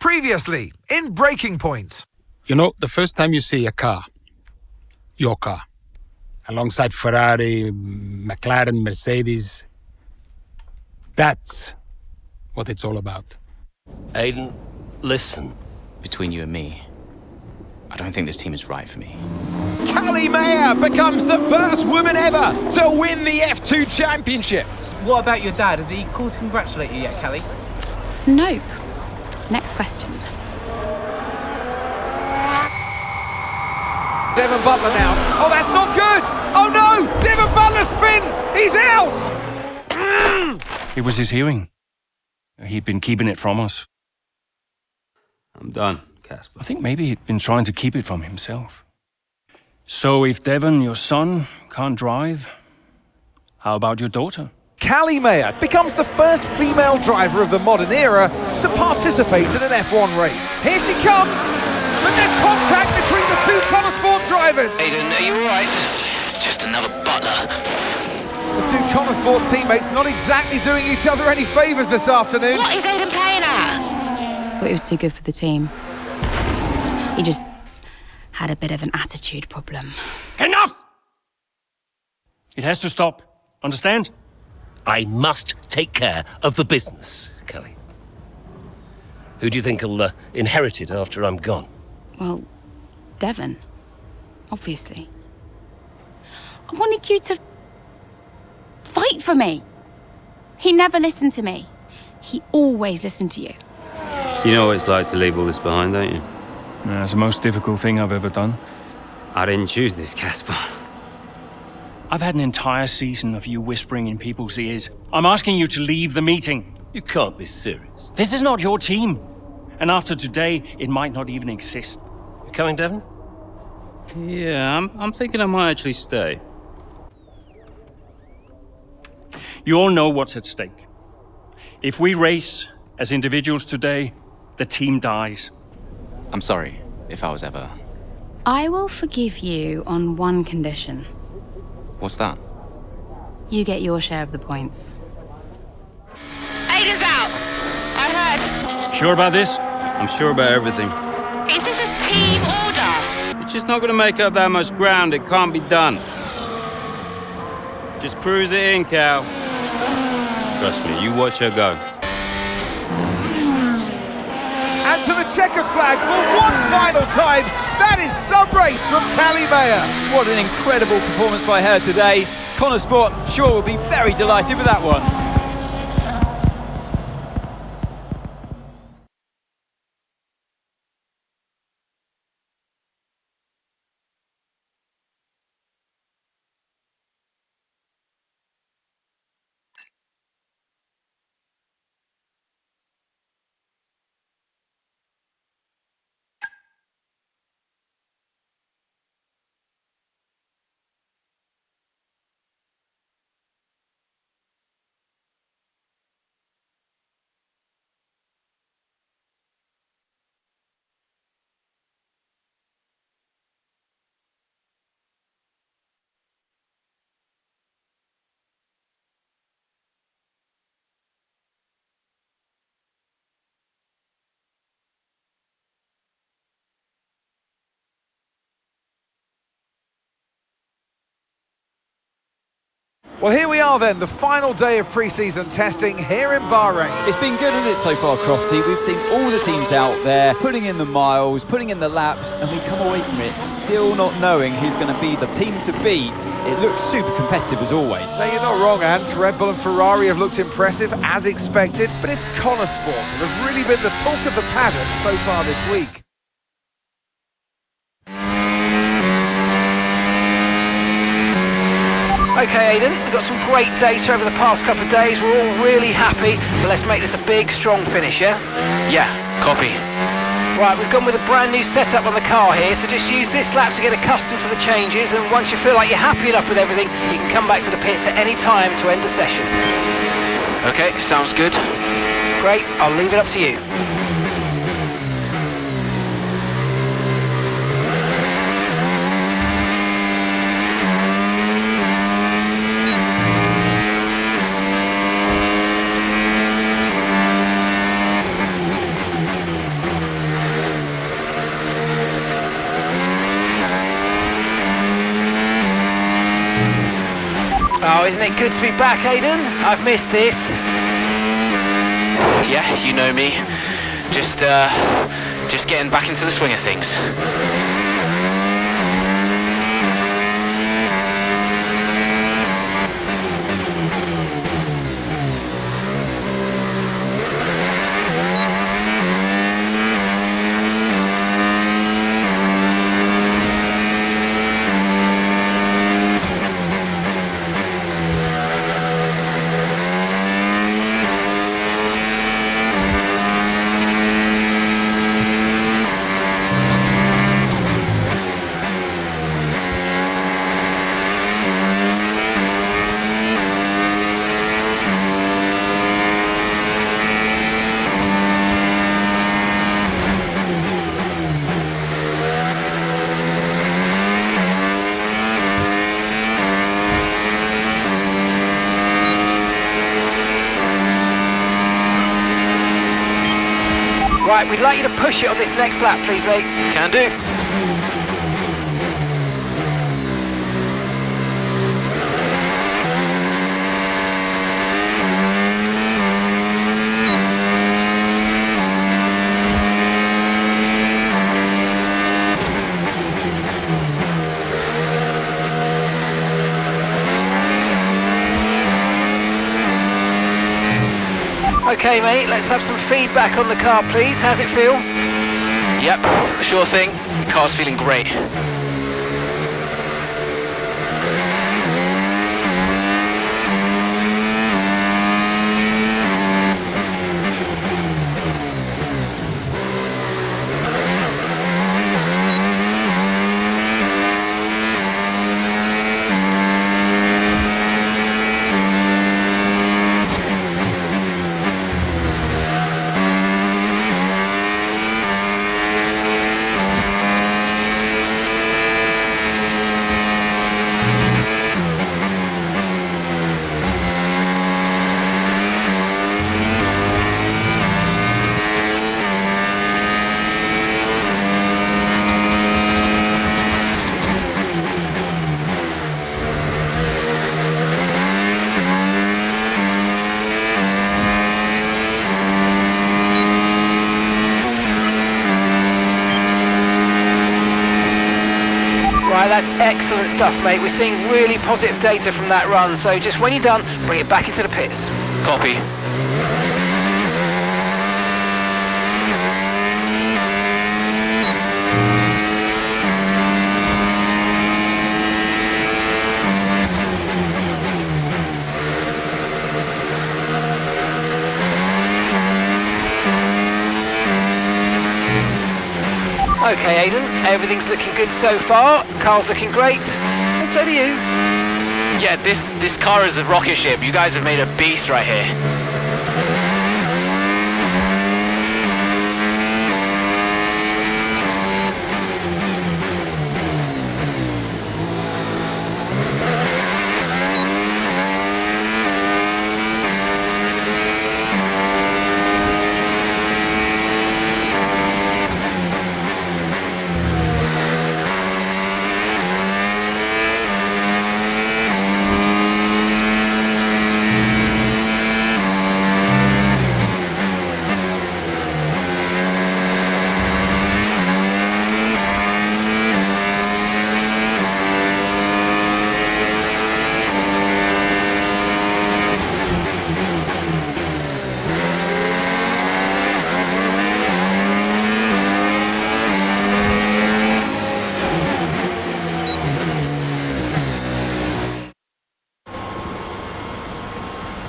Previously, in Breaking Point. You know, the first time you see a car, your car, alongside Ferrari, McLaren, Mercedes, that's what it's all about. Aiden, listen. Between you and me, I don't think this team is right for me. Callie Mayer becomes the first woman ever to win the F2 Championship. What about your dad? Has he called to congratulate you yet, Callie? Nope. Next question. Devon Butler now. Oh, that's not good! Oh no! Devon Butler spins! He's out! It was his hearing. He'd been keeping it from us. I'm done, Casper. I think maybe he'd been trying to keep it from himself. So if Devon, your son, can't drive, how about your daughter? Callie Mayer becomes the first female driver of the modern era to participate in an F1 race. Here she comes! But there's contact between the two Connor Sport drivers! Aiden, are you alright? It's just another butler. The two Connor Sport teammates not exactly doing each other any favours this afternoon. What is Aiden playing at? Thought he was too good for the team. He just had a bit of an attitude problem. Enough! It has to stop. Understand? I must take care of the business, Callie. Who do you think will inherit it after I'm gone? Well, Devon, obviously. I wanted you to fight for me. He never listened to me. He always listened to you. You know what it's like to leave all this behind, don't you? It's the most difficult thing I've ever done. I didn't choose this, Casper. I've had an entire season of you whispering in people's ears. I'm asking you to leave the meeting. You can't be serious. This is not your team. And after today, it might not even exist. You coming, Devon? Yeah, I'm thinking I might actually stay. You all know what's at stake. If we race as individuals today, the team dies. I'm sorry if I was ever... I will forgive you on one condition. What's that? You get your share of the points. Aiden's out! I heard. Sure about this? I'm sure about everything. Is this a team order? It's just not going to make up that much ground. It can't be done. Just cruise it in, Cal. Trust me, you watch her go. And to the checkered flag for one final time. That is sub-race from Callie Mayer. What an incredible performance by her today. Connor Sport sure will be very delighted with that one. Well, here we are then, the final day of pre-season testing here in Bahrain. It's been good, hasn't it, so far, Crofty? We've seen all the teams out there, putting in the miles, putting in the laps, and we come away from it still not knowing who's going to be the team to beat. It looks super competitive as always. Now, you're not wrong, Ant. Red Bull and Ferrari have looked impressive, as expected, but it's Connor Sport that have really been the talk of the paddock so far this week. Okay, Aiden, we've got some great data over the past couple of days. We're all really happy, but let's make this a big, strong finish, yeah? Yeah, copy. Right, we've gone with a brand new setup on the car here, so just use this lap to get accustomed to the changes, and once you feel like you're happy enough with everything, you can come back to the pits at any time to end the session. Okay, sounds good. Great, I'll leave it up to you. Oh, isn't it good to be back, Aidan? I've missed this. Yeah, you know me. Just getting back into the swing of things. Right, we'd like you to push it on this next lap, please, mate. Can do. Okay, mate, let's have some feedback on the car, please. How's it feel? Yep, sure thing. The car's feeling great. Right, that's excellent stuff, mate. We're seeing really positive data from that run, so just when you're done, bring it back into the pits. Copy. Okay, Aidan, everything's looking good so far. Car's looking great, and so do you. Yeah, this car is a rocket ship. You guys have made a beast right here.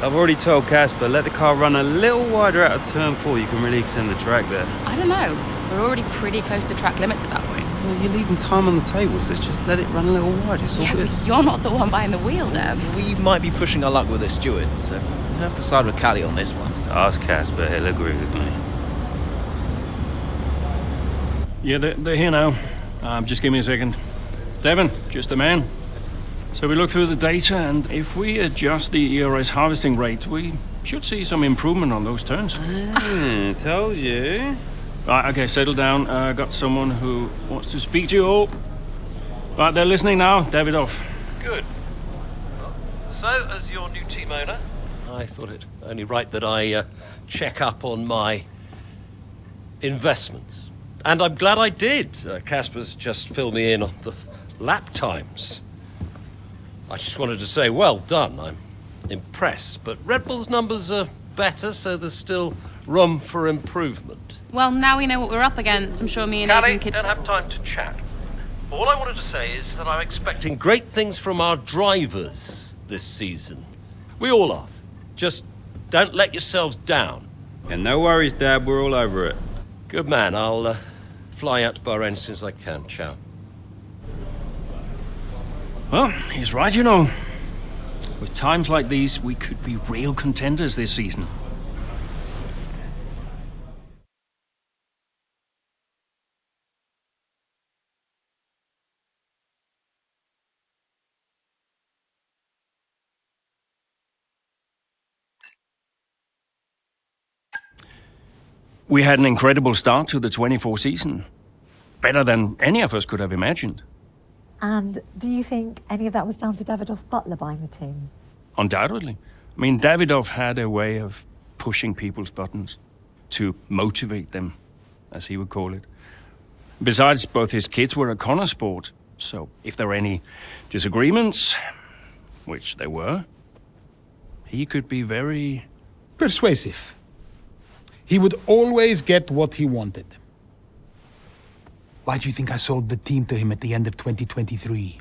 I've already told Casper, let the car run a little wider out of turn 4. You can really extend the track there. I don't know. We're already pretty close to track limits at that point. Well, you're leaving time on the table, so just let it run a little wider. It's all Yeah, good. but you're not the one behind the wheel, Dev. We might be pushing our luck with the steward, so we'll have to side with Callie on this one. Ask Casper, he'll agree with me. Yeah, they're here now. Just give me a second. Devon, just a man. So we look through the data, and if we adjust the ERS harvesting rate, we should see some improvement on those turns. Told you. Right, okay, settle down. Got someone who wants to speak to you all. Right, they're listening now. David off. Good. So, as your new team owner, I thought it only right that I check up on my investments. And I'm glad I did. Casper's just filled me in on the lap times. I just wanted to say, well done. I'm impressed. But Red Bull's numbers are better, so there's still room for improvement. Well, now we know what we're up against. I'm sure me and Callie, Aidan could... don't have time to chat. All I wanted to say is that I'm expecting great things from our drivers this season. We all are. Just don't let yourselves down. And no worries, Dad, we're all over it. Good man. I'll fly out to Bahrain as soon as I can. Ciao. Well, he's right, you know. With times like these, we could be real contenders this season. We had an incredible start to the 24 season. Better than any of us could have imagined. And do you think any of that was down to Davidoff Butler buying the team? Undoubtedly. I mean, Davidoff had a way of pushing people's buttons to motivate them, as he would call it. Besides, both his kids were a Connor sport, so if there were any disagreements, which there were, he could be very... persuasive. He would always get what he wanted. Why do you think I sold the team to him at the end of 2023?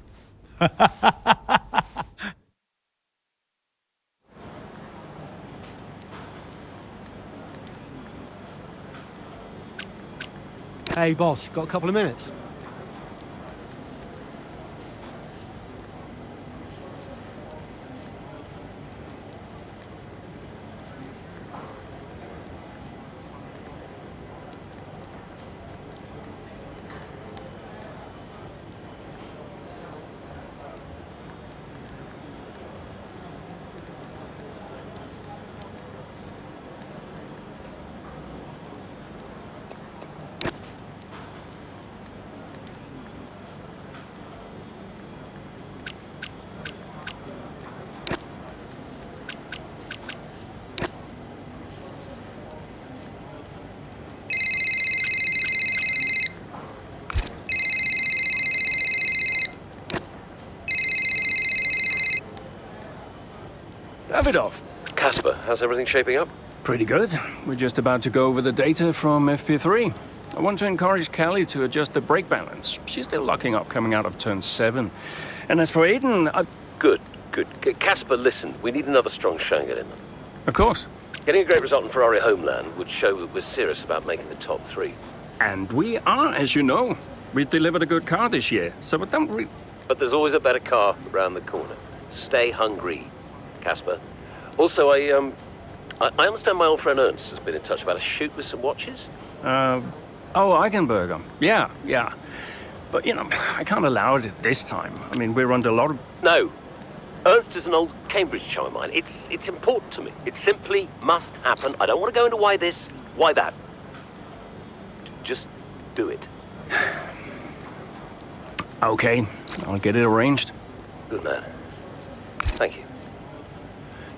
Hey, boss, got a couple of minutes? Davidoff. Casper, how's everything shaping up? Pretty good. We're just about to go over the data from FP3. I want to encourage Callie to adjust the brake balance. She's still locking up coming out of turn 7. And as for Aidan, Good. Casper, listen, we need another strong showing at him. Of course. Getting a great result in Ferrari homeland would show that we're serious about making the top 3. And we are, as you know. We've delivered a good car this year, so don't we... But there's always a better car around the corner. Stay hungry, Casper. Also, I understand my old friend Ernst has been in touch about a shoot with some watches. Eichenberger. Yeah. But, you know, I can't allow it at this time. I mean, we're under a lot of... No. Ernst is an old Cambridge chum of mine. It's important to me. It simply must happen. I don't want to go into why this, why that. Just do it. Okay, I'll get it arranged. Good man. Thank you.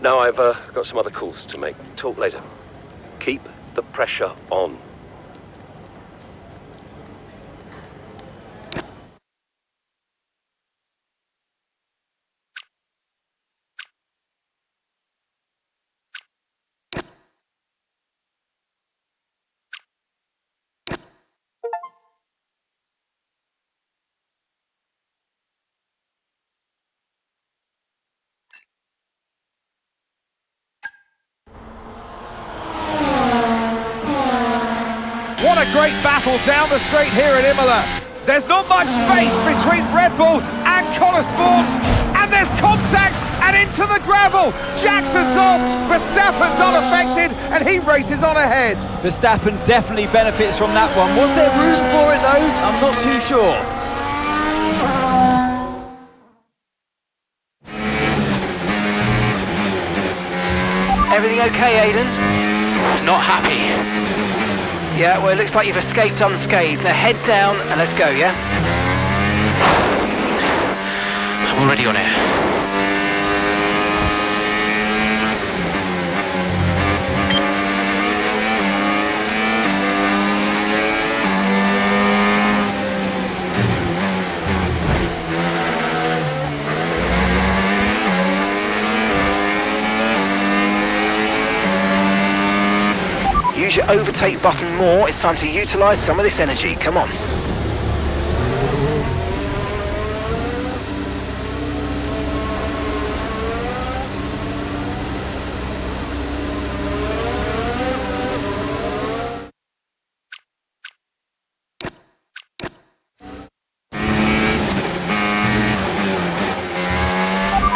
Now I've got some other calls to make. Talk later. Keep the pressure on. What a great battle down the straight here at Imola. There's not much space between Red Bull and Connor Sports, and there's contact and into the gravel. Jackson's off, Verstappen's unaffected, and he races on ahead. Verstappen definitely benefits from that one. Was there room for it though? I'm not too sure. Everything okay, Aidan? Not happy. Yeah, well, it looks like you've escaped unscathed. Now head down and let's go, yeah? I'm already on it. use your overtake button more. It's time to utilise some of this energy. Come on.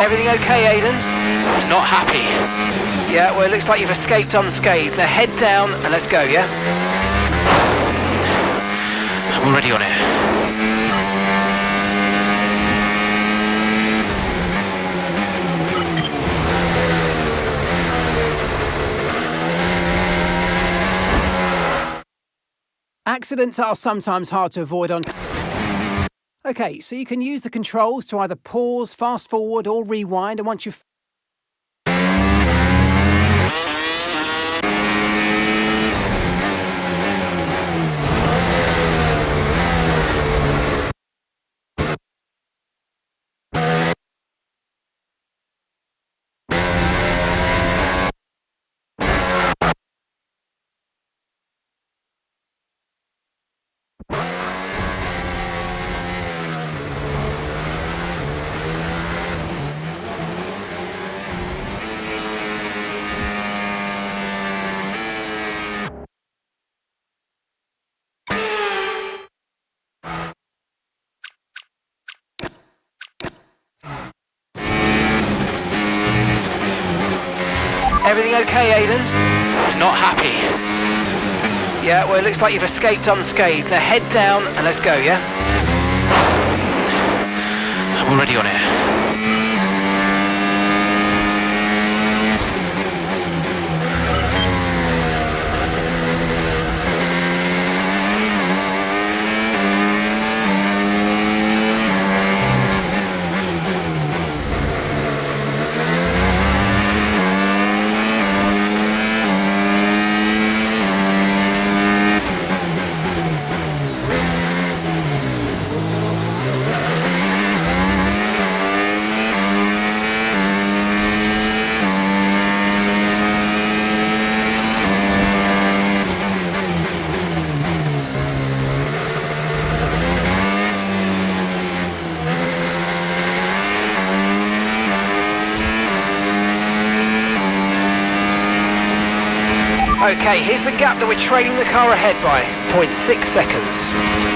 Everything okay, Aidan? Not happy. Yeah, well, it looks like you've escaped unscathed. Now head down and let's go, yeah? I'm already on it. Accidents are sometimes hard to avoid on... Okay, so you can use the controls to either pause, fast forward or rewind, and once you've... Everything okay, Aidan? Not happy. Yeah, well, it looks like you've escaped unscathed. Now head down and let's go, yeah? I'm already on it. Okay, here's the gap that we're trailing the car ahead by. 0.6 seconds.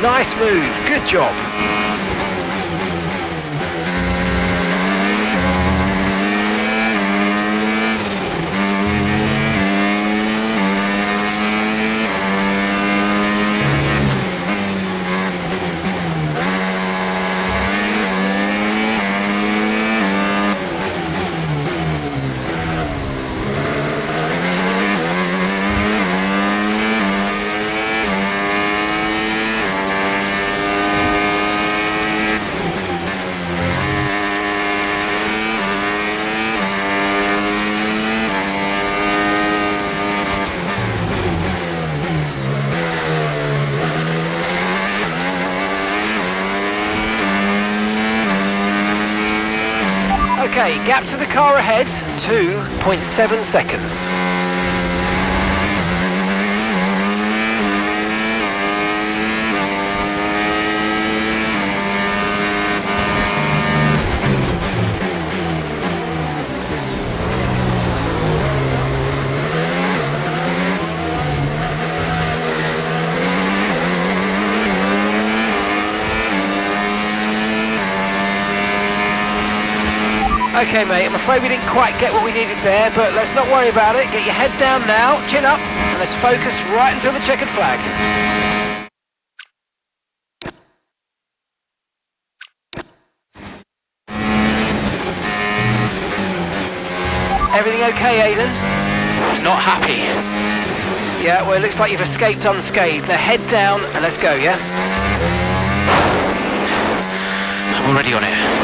Nice move, good job. Okay, gap to the car ahead, 2.7 seconds. Okay mate, I'm afraid we didn't quite get what we needed there, but let's not worry about it. Get your head down now, chin up, and let's focus right until the checkered flag. Everything okay, Aidan? Not happy. Yeah, well it looks like you've escaped unscathed. Now head down and let's go, yeah? I'm already on it.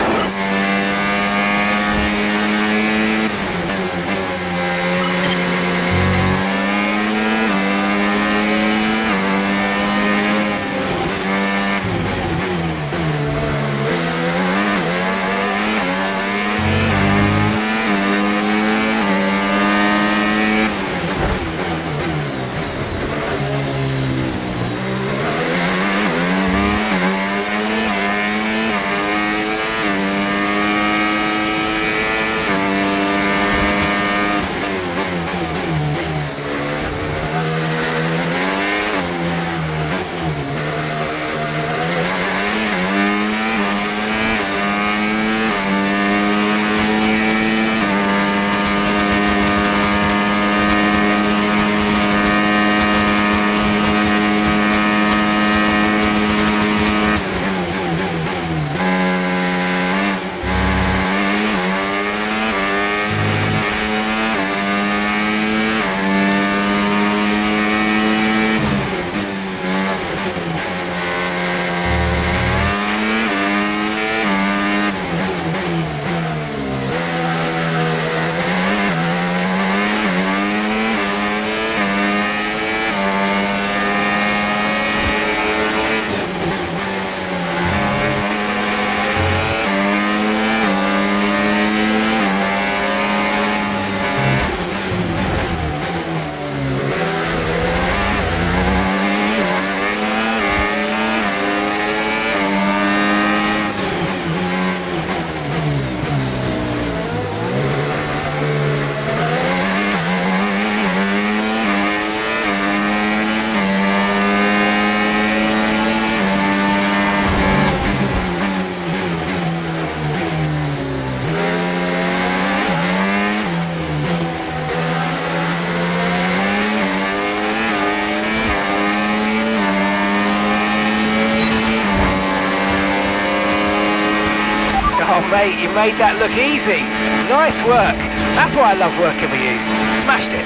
Oh mate, you made that look easy. Nice work. That's why I love working with you. Smashed it.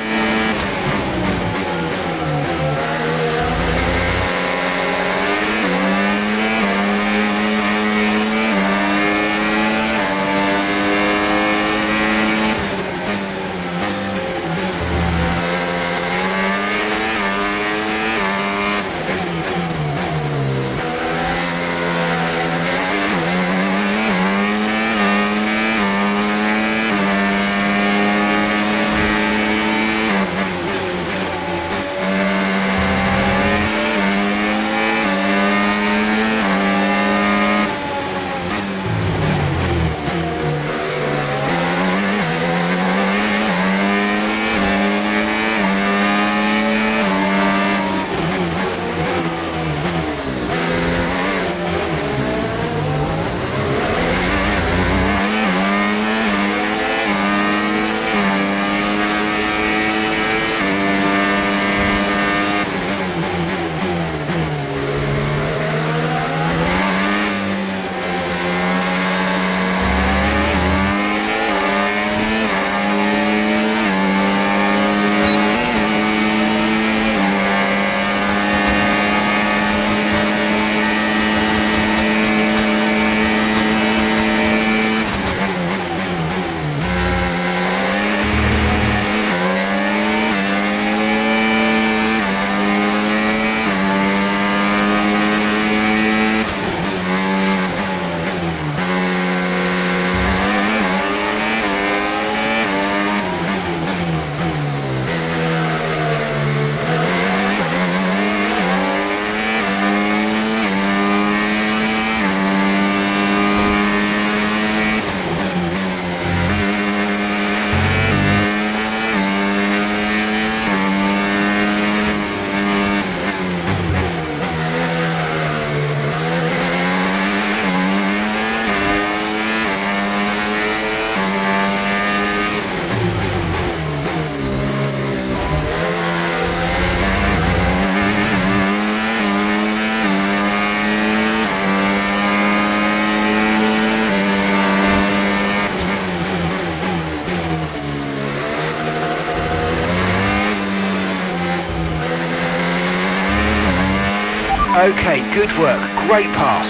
Okay, good work. Great pass.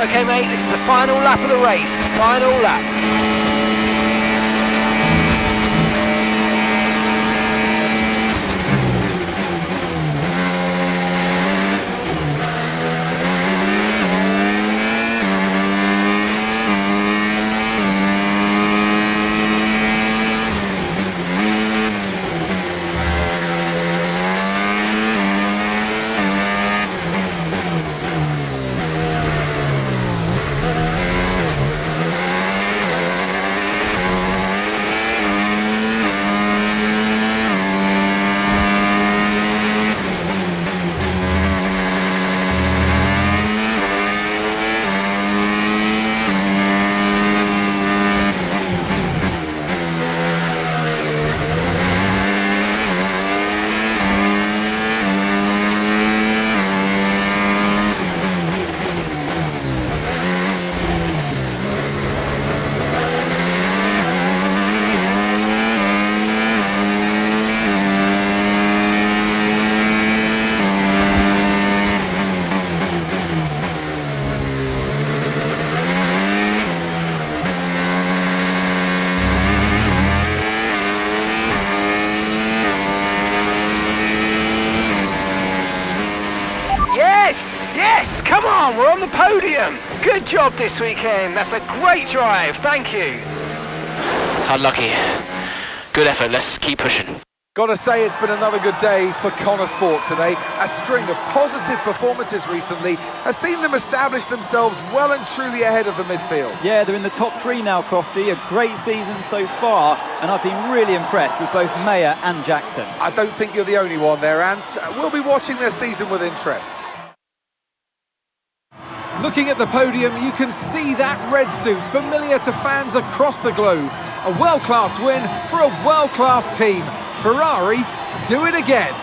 Okay, mate, this is the final lap of the race. Final lap. Yes, come on, we're on the podium. Good job this weekend. That's a great drive. Thank you. Unlucky. Good effort. Let's keep pushing. Gotta say, it's been another good day for Connor Sport today. A string of positive performances recently has seen them establish themselves well and truly ahead of the midfield. Yeah, they're in the top three now, Crofty. A great season so far, and I've been really impressed with both Mayer and Jackson. I don't think you're the only one there, Ants. We'll be watching their season with interest. Looking at the podium, you can see that red suit familiar to fans across the globe. A world-class win for a world-class team. Ferrari, do it again.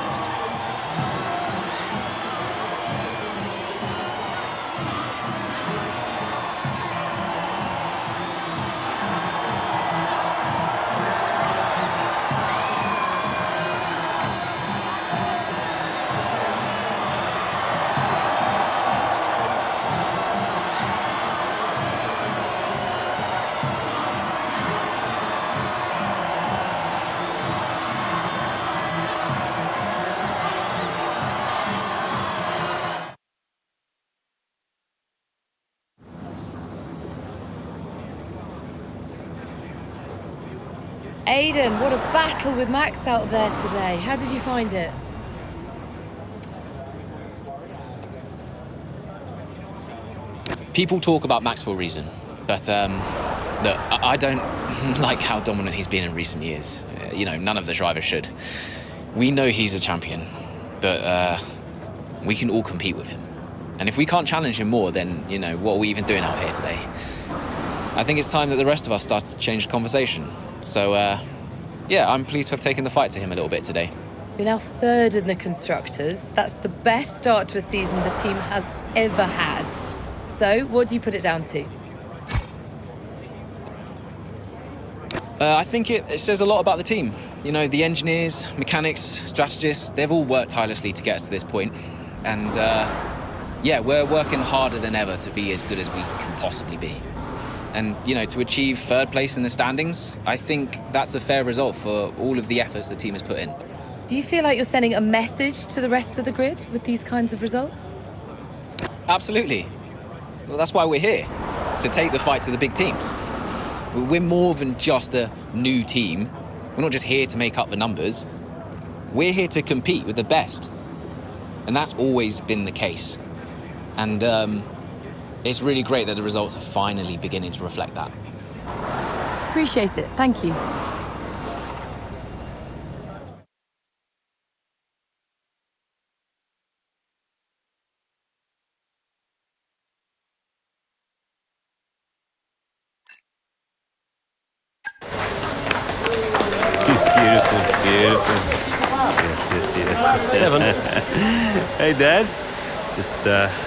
Aidan, what a battle with Max out there today. How did you find it? People talk about Max for a reason, but look, I don't like how dominant he's been in recent years. None of the drivers should. We know he's a champion, but we can all compete with him. And if we can't challenge him more, then, what are we even doing out here today? I think it's time that the rest of us start to change the conversation. So, I'm pleased to have taken the fight to him a little bit today. You're now third in the Constructors. That's the best start to a season the team has ever had. So, what do you put it down to? I think it says a lot about the team. You know, the engineers, mechanics, strategists, they've all worked tirelessly to get us to this point. And, yeah, we're working harder than ever to be as good as we can possibly be. And, you know, to achieve third place in the standings, I think that's a fair result for all of the efforts the team has put in. Do you feel like you're sending a message to the rest of the grid with these kinds of results? Absolutely. Well, that's why we're here, to take the fight to the big teams. We're more than just a new team. We're not just here to make up the numbers. We're here to compete with the best. And that's always been the case. And it's really great that the results are finally beginning to reflect that. Appreciate it. Thank you. Beautiful. Yes. Devon. Hey, Dad. Just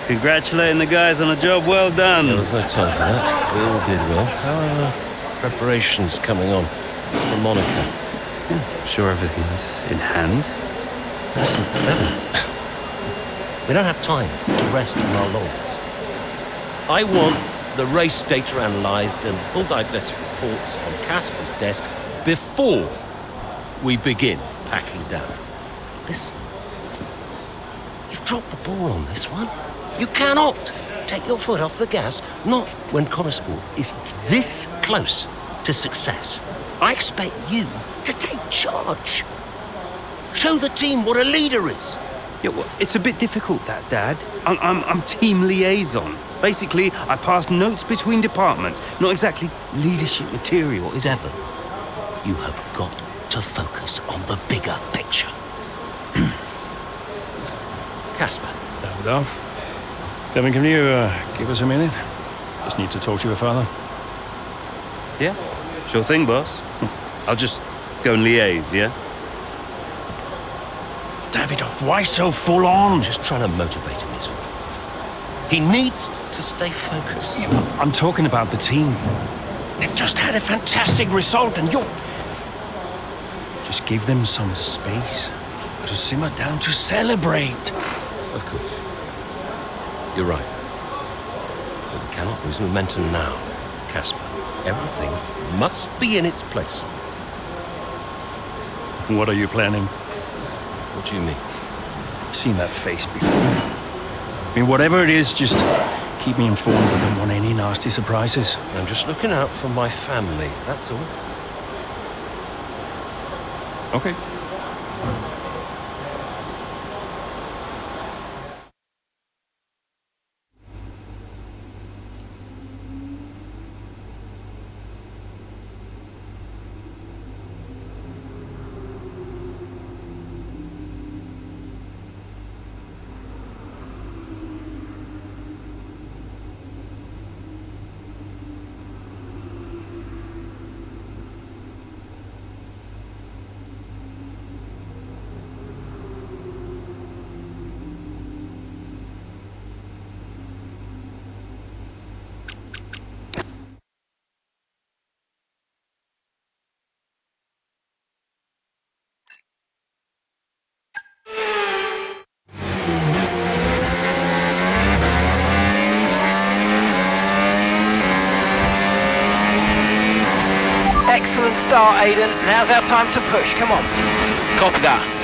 congratulating the guys on a job well done. There was no time for that. We all did well. How are preparations coming on for Monaco? I'm sure everything's in hand. Listen, Devon. We don't have time to rest on our laurels. I want the race data analysed and full diagnostic reports on Casper's desk before we begin packing down. Listen, you've dropped the ball on this one. You cannot take your foot off the gas, not when Connosport is this close to success. I expect you to take charge. Show the team what a leader is. Yeah, well, it's a bit difficult, that, Dad. I'm team liaison. Basically, I pass notes between departments. Not exactly leadership material, is it? Devon, you have got to focus on the bigger picture. Casper. Davidoff. Devon, can you give us a minute? Just need to talk to your father. Yeah, sure thing, boss. I'll just go and liaise, yeah? Davidoff, why so full on? I'm just trying to motivate him, is all. He needs to stay focused. I'm talking about the team. They've just had a fantastic result and you're... Just give them some space to simmer down, to celebrate. Of course. You're right. But we cannot lose momentum now, Casper. Everything must be in its place. What are you planning? What do you mean? I've seen that face before. I mean, whatever it is, just keep me informed. I don't want any nasty surprises. I'm just looking out for my family, that's all. Okay. Excellent start, Aiden. Now's our time to push. Come on. Copy that.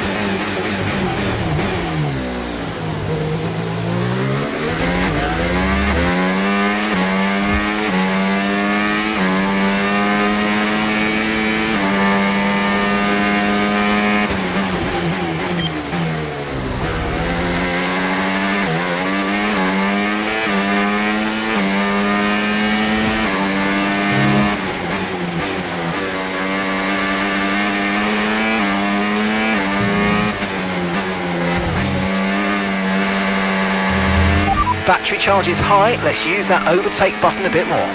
Battery charge is high. Let's use that overtake button a bit more.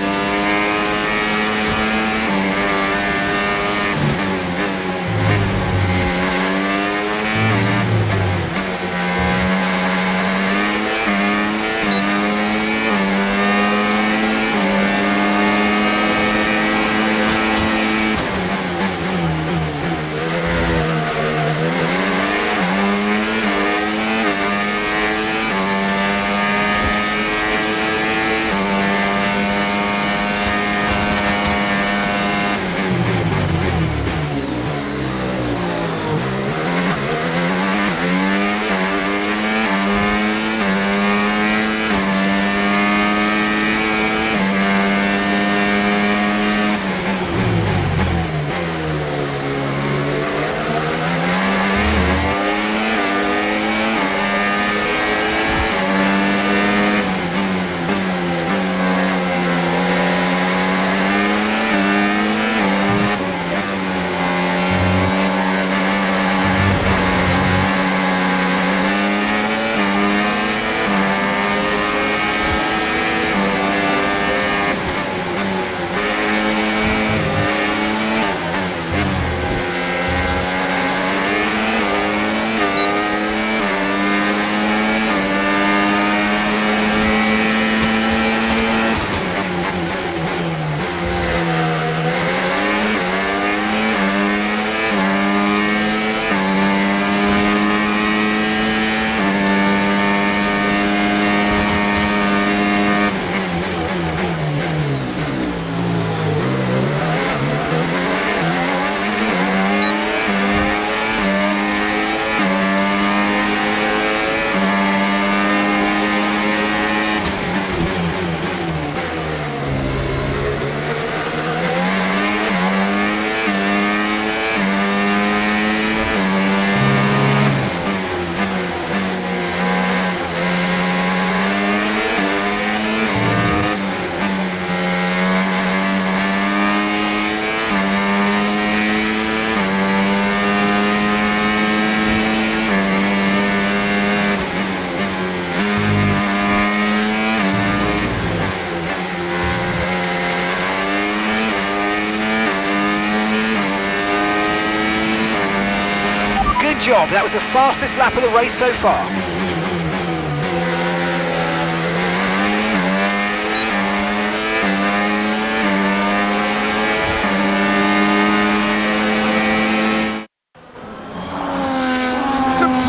job. That was the fastest lap of the race so far.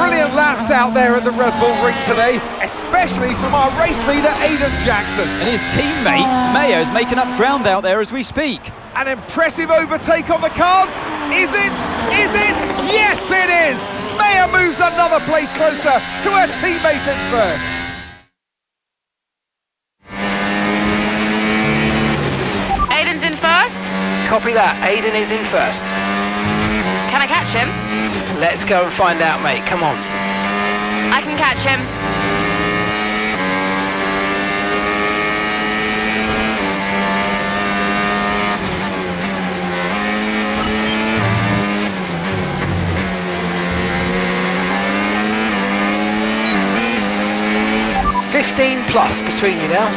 Brilliant laps out there at the Red Bull Ring today, especially from our race leader, Aiden Jackson. And his teammate, Mayo's making up ground out there as we speak. An impressive overtake on the cards. Is it? Is it? Yes, it is! Mayo moves another place closer to her teammate in first. Aiden's in first? Copy that, Aiden is in first. Can I catch him? Let's go and find out, mate. Come on. I can catch him. +15 between you now.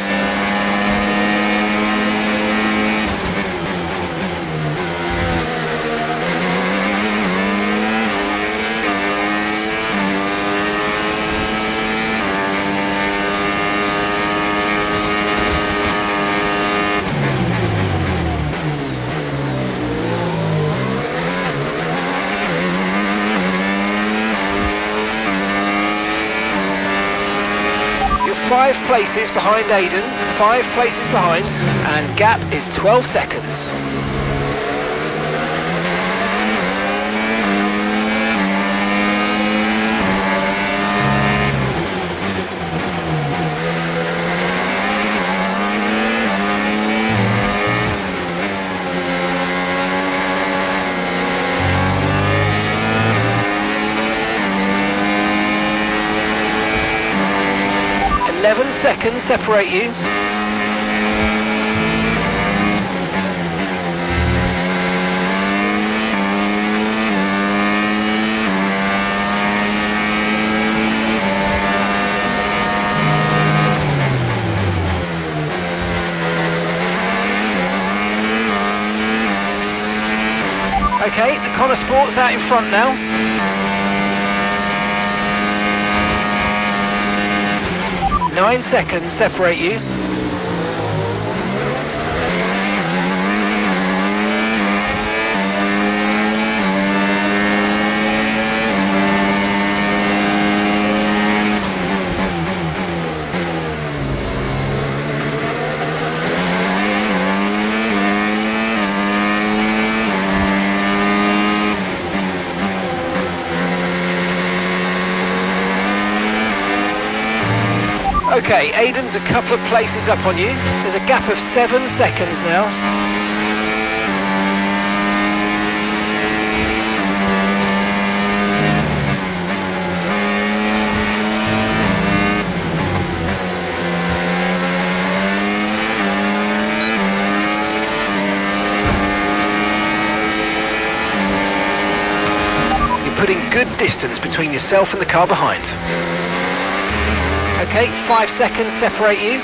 You're 5 places behind Aiden, 5 places behind, and gap is 12 seconds. Eleven seconds separate you. Okay, the Connor Sport's out in front now. 9 seconds separate you. Okay, Aiden's a couple of places up on you. There's a gap of 7 seconds now. You're putting good distance between yourself and the car behind. Okay, 5 seconds separate you.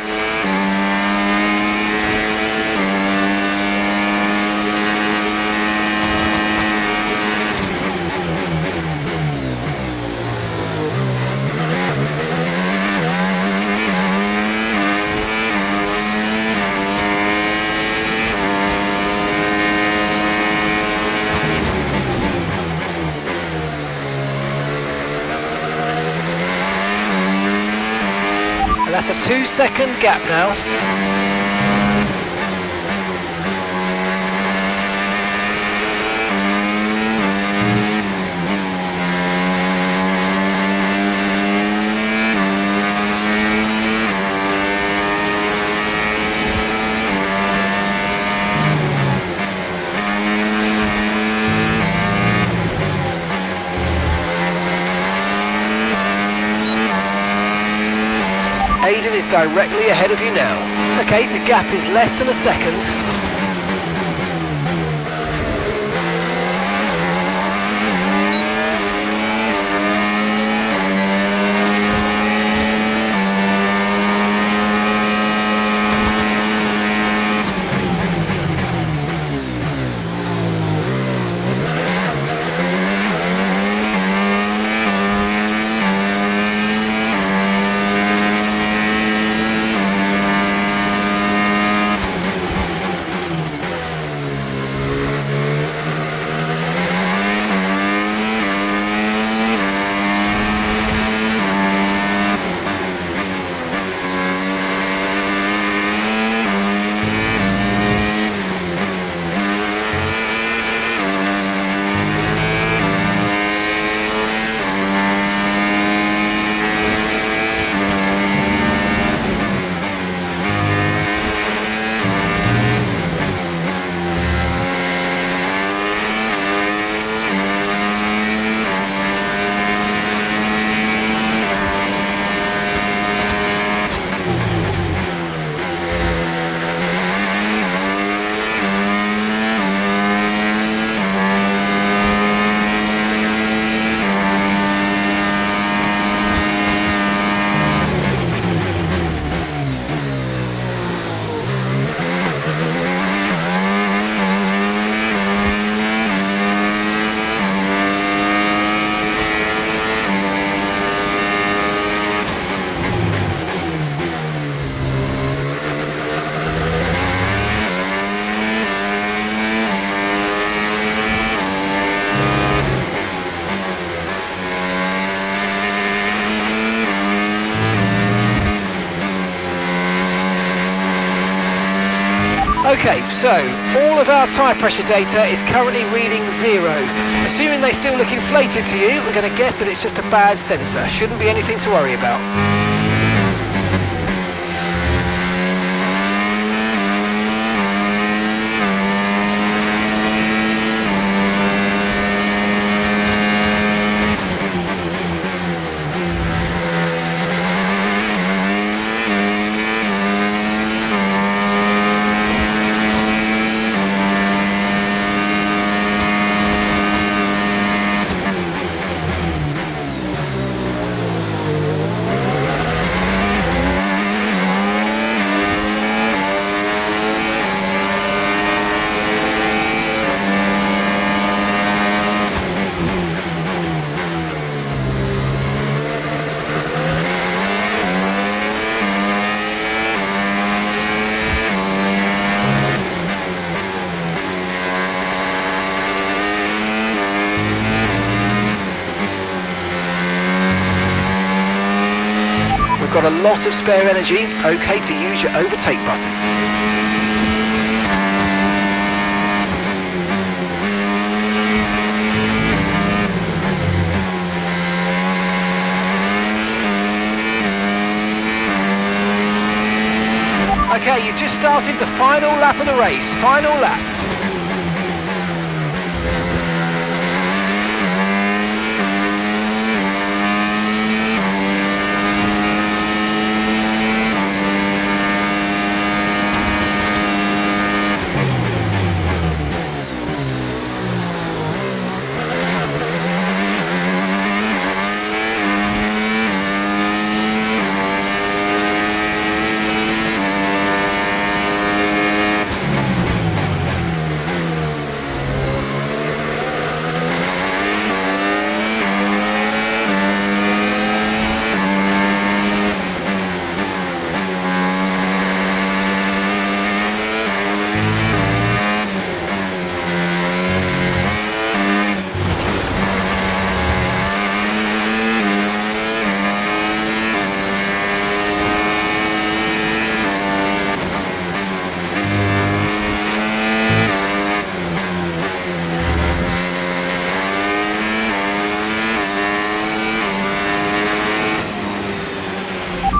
That's a 2-second gap now. Aiden is directly ahead of you now. Okay, the gap is less than a second. Okay, so all of our tyre pressure data is currently reading 0. Assuming they still look inflated to you, we're going to guess that it's just a bad sensor. Shouldn't be anything to worry about. Got a lot of spare energy, okay to use your overtake button. Okay, you've just started the final lap of the race, final lap.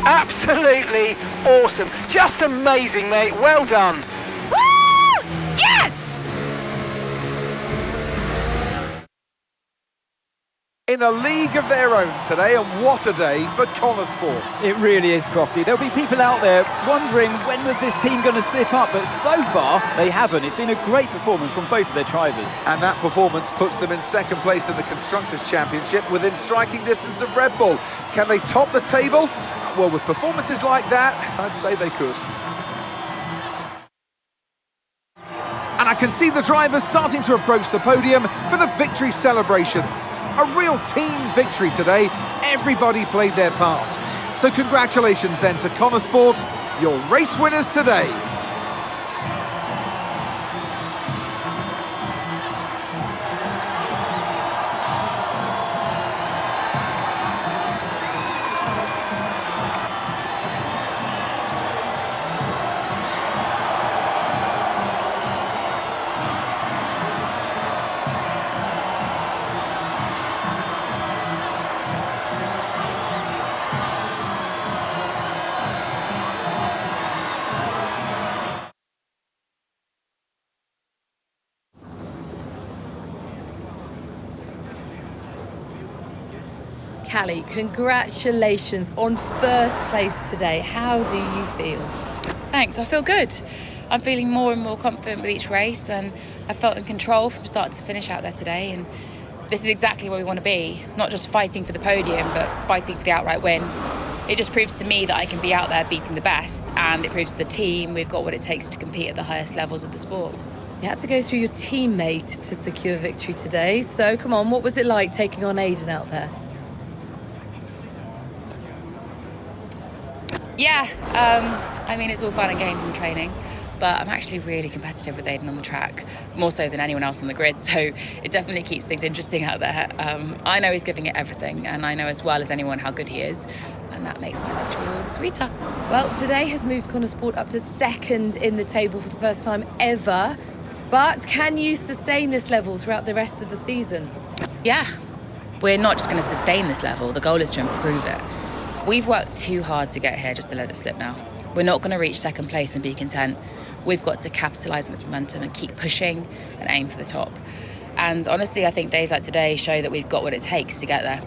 Absolutely awesome. Just amazing, mate. Well done. Woo! Yes! In a league of their own today, and what a day for Connor Sport. It really is, Crofty. There'll be people out there wondering when was this team going to slip up, but so far they haven't. It's been a great performance from both of their drivers. And that performance puts them in second place in the Constructors' Championship within striking distance of Red Bull. Can they top the table? Well, with performances like that, I'd say they could. And I can see the drivers starting to approach the podium for the victory celebrations. A real team victory today. Everybody played their part. So congratulations then to Connor Sport, your race winners today. Callie, congratulations on first place today. How do you feel? Thanks, I feel good. I'm feeling more and more confident with each race, and I felt in control from start to finish out there today, and this is exactly where we want to be. Not just fighting for the podium, but fighting for the outright win. It just proves to me that I can be out there beating the best, and it proves to the team we've got what it takes to compete at the highest levels of the sport. You had to go through your teammate to secure victory today, so come on, what was it like taking on Aiden out there? Yeah, I mean, it's all fun and games in training, but I'm actually really competitive with Aiden on the track, more so than anyone else on the grid, so it definitely keeps things interesting out there. I know he's giving it everything, and I know as well as anyone how good he is, and that makes my victory all the sweeter. Well, today has moved Connor Sport up to second in the table for the first time ever. But can you sustain this level throughout the rest of the season? Yeah. We're not just going to sustain this level, the goal is to improve it. We've worked too hard to get here just to let it slip now. We're not going to reach second place and be content. We've got to capitalise on this momentum and keep pushing and aim for the top. And honestly, I think days like today show that we've got what it takes to get there.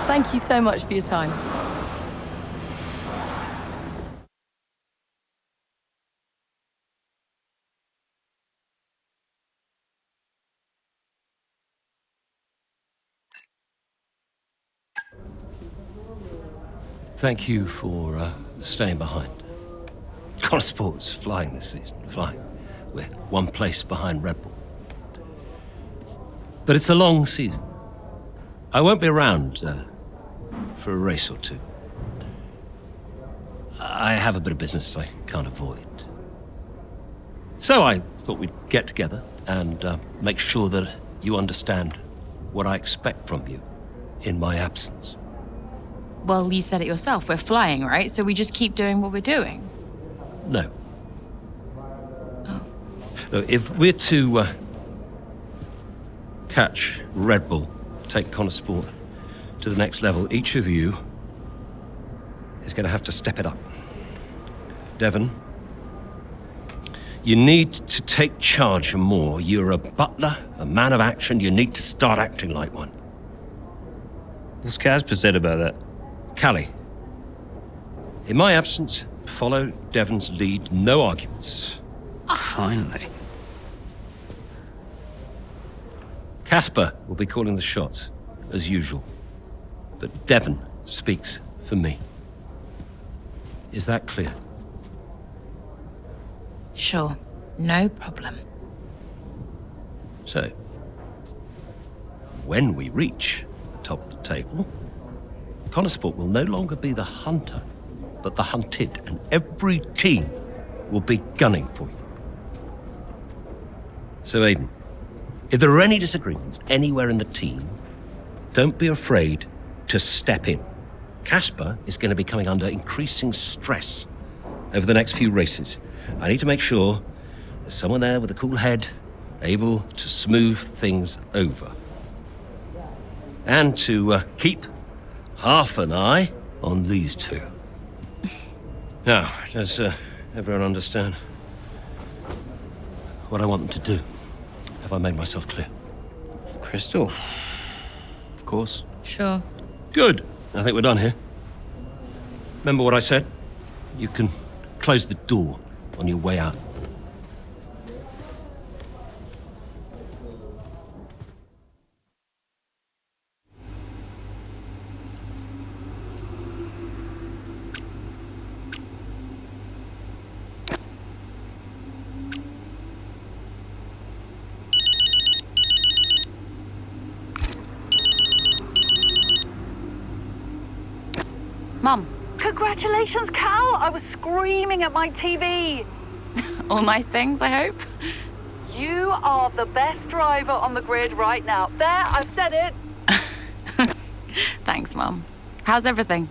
Thank you so much for your time. Thank you for staying behind. Connor Sport's flying this season, flying. We're one place behind Red Bull. But it's a long season. I won't be around for a race or two. I have a bit of business I can't avoid. So I thought we'd get together and make sure that you understand what I expect from you in my absence. Well, you said it yourself. We're flying, right? So we just keep doing what we're doing. No. Look, if we're to catch Red Bull, take Connor Sport to the next level, each of you is going to have to step it up. Devon, you need to take charge more. You're a butler, a man of action. You need to start acting like one. What's Casper said about that? Callie, in my absence, follow Devon's lead, no arguments. Finally. Casper will be calling the shots, as usual. But Devon speaks for me. Is that clear? Sure, no problem. So, when we reach the top of the table, Connor Sport will no longer be the hunter, but the hunted, and every team will be gunning for you. So, Aiden, if there are any disagreements anywhere in the team, don't be afraid to step in. Casper is going to be coming under increasing stress over the next few races. I need to make sure there's someone there with a cool head, able to smooth things over. And to keep half an eye on these two. Now, does everyone understand what I want them to do? Have I made myself clear? Crystal? Of course. Sure. Good. I think we're done here. Remember what I said? You can close the door on your way out. Mum. Congratulations, Cal! I was screaming at my TV. All nice things, I hope? You are the best driver on the grid right now. There, I've said it. Thanks, Mum. How's everything?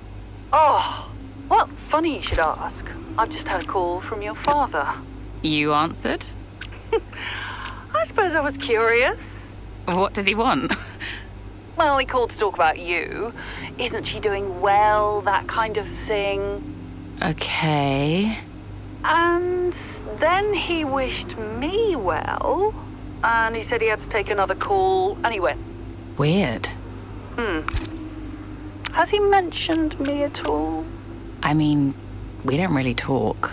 Oh, well, funny you should ask. I've just had a call from your father. You answered? I suppose I was curious. What did he want? Well, he called to talk about you. Isn't she doing well, that kind of thing. Okay. And then he wished me well, and he said he had to take another call, and he went. Weird. Has he mentioned me at all? I mean, we don't really talk.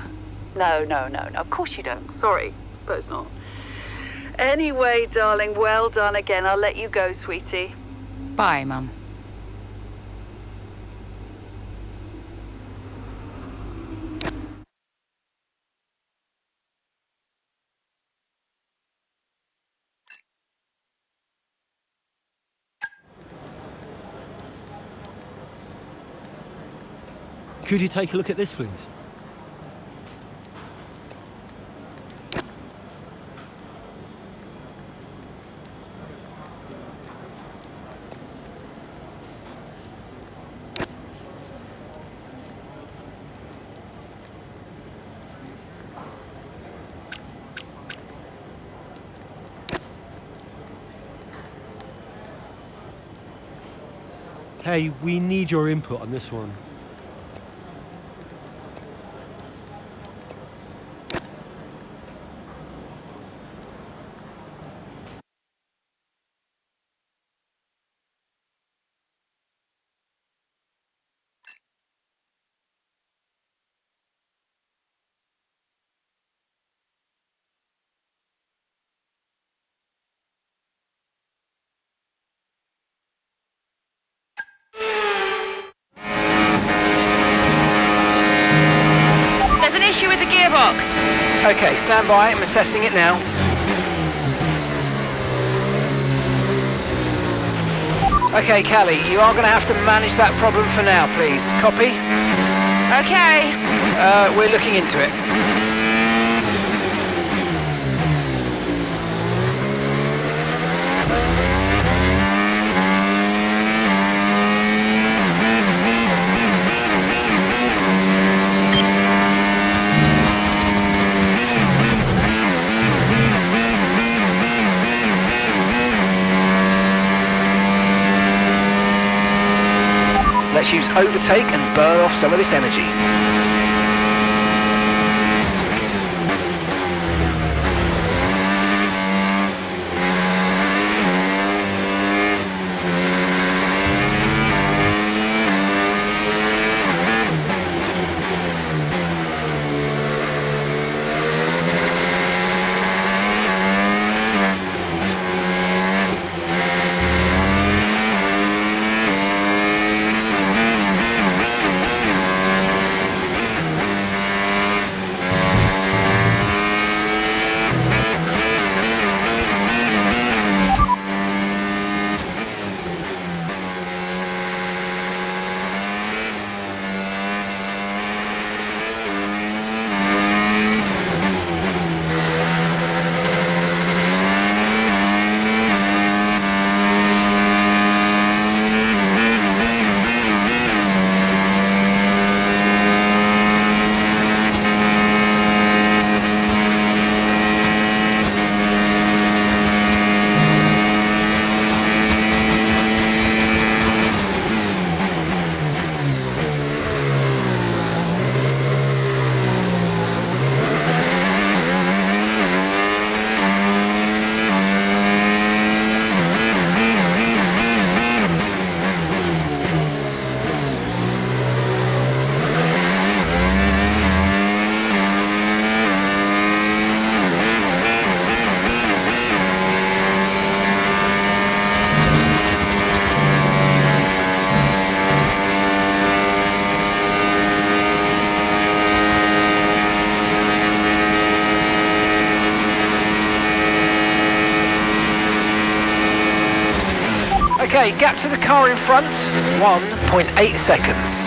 No. Of course you don't. Sorry. Suppose not. Anyway, darling, well done again. I'll let you go, sweetie. Bye, Mum. Could you take a look at this, please? Hey, we need your input on this one. There's an issue with the gearbox. Okay, stand by. I'm assessing it now. Okay, Callie, you are going to have to manage that problem for now, please. Copy? Okay. We're looking into it. Let's use overtake and burn off some of this energy. Okay, gap to the car in front, 1.8 seconds.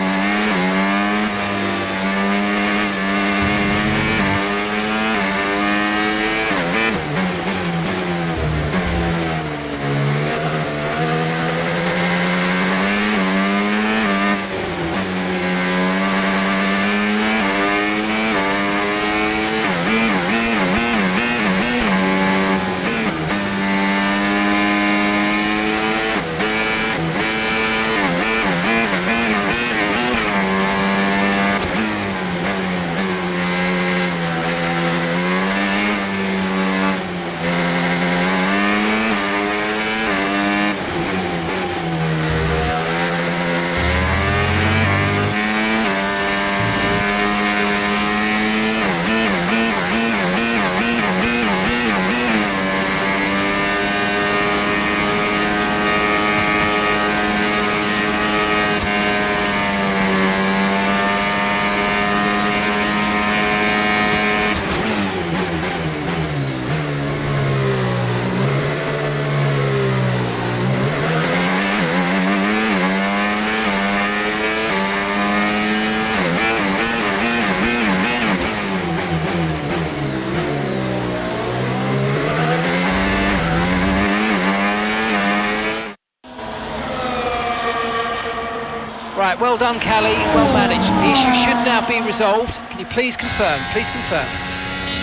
Right, well done, Callie, well managed. The issue should now be resolved. Can you please confirm? Please confirm.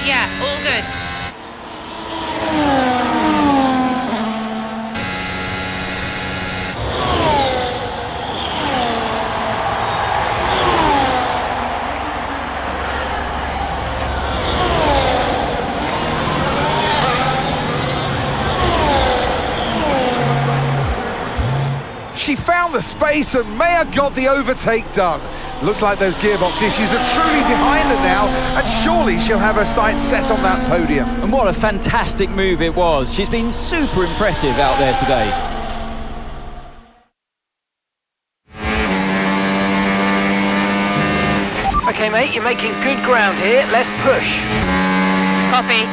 Yeah, all good. found the space and may have got the overtake done. Looks like those gearbox issues are truly behind her now, and surely she'll have her sights set on that podium. And what a fantastic move it was. She's been super impressive out there today. Okay, mate, you're making good ground here. Let's push. Copy.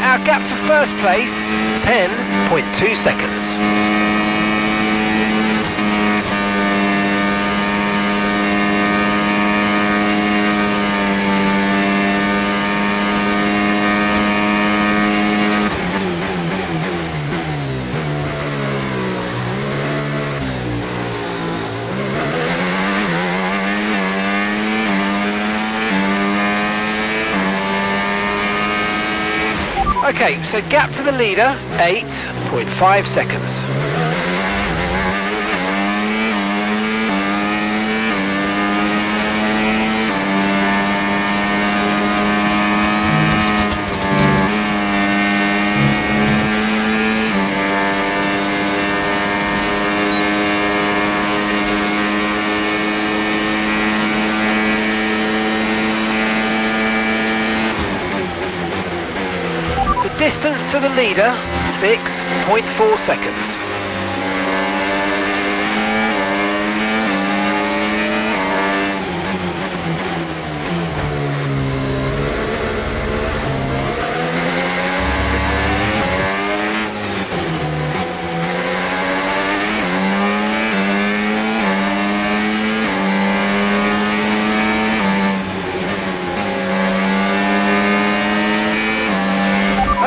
Our gap to first place, 10.2 seconds. Okay, so gap to the leader, 8.5 seconds. Distance to the leader, 6.4 seconds.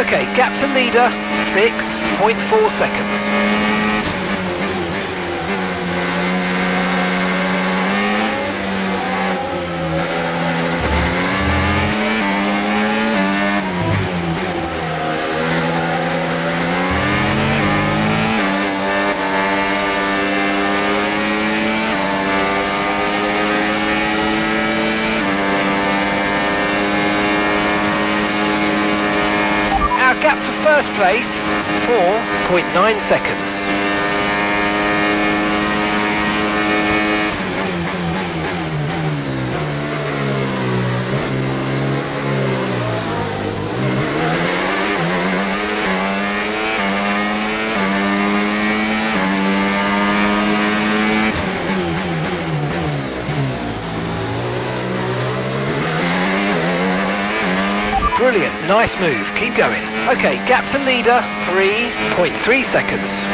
Okay, gap to leader, 6.4 seconds. Gap to first place, 4.9 seconds. Brilliant, nice move, keep going. Okay, gap to leader, 3.3 seconds.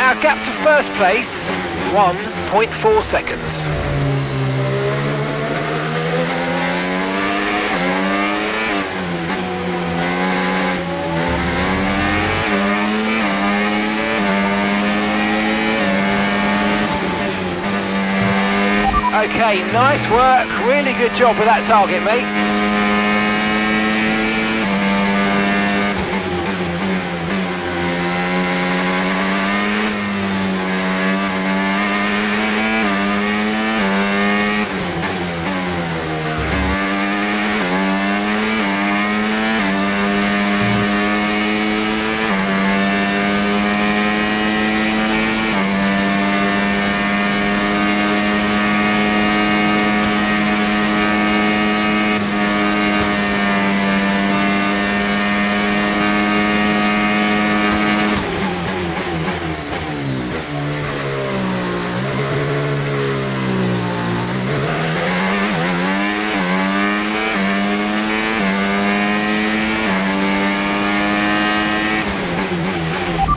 Our gap to first place, 1.4 seconds. Okay, nice work, really good job with that target, mate.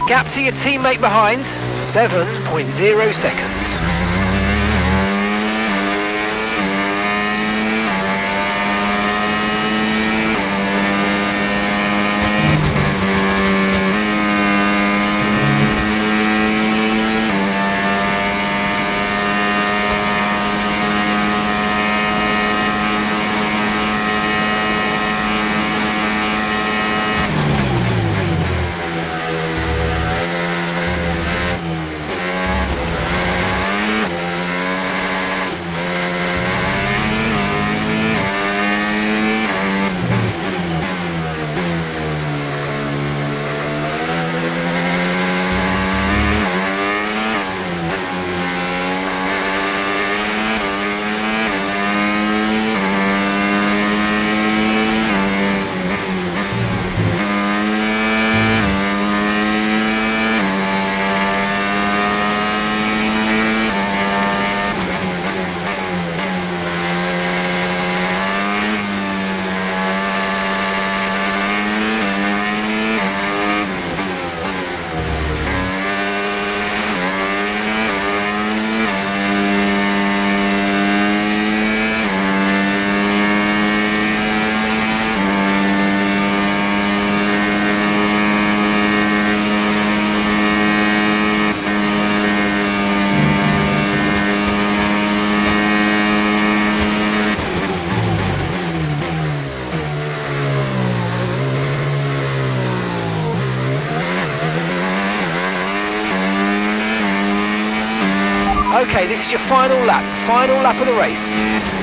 Gap to your teammate behind, 7.0 seconds. Okay, this is your final lap of the race.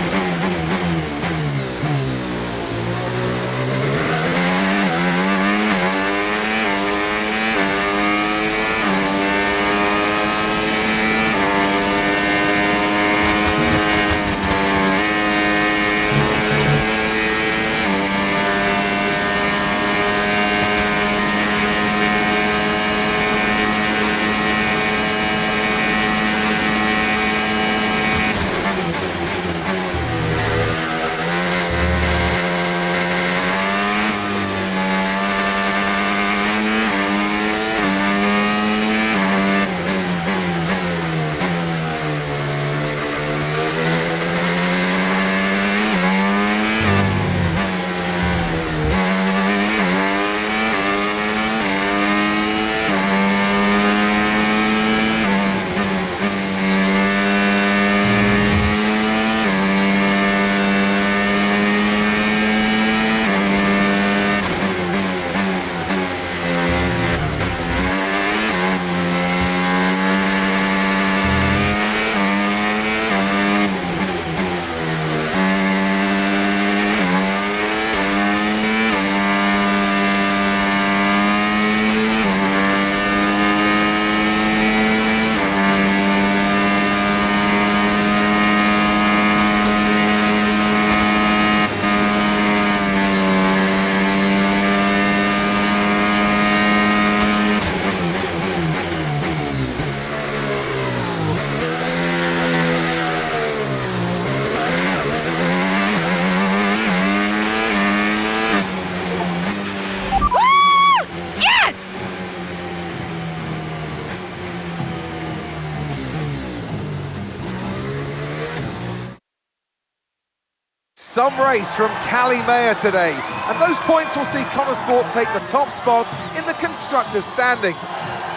Some race from Cali Mayer today, and those points will see Conesport take the top spot in the constructors' standings.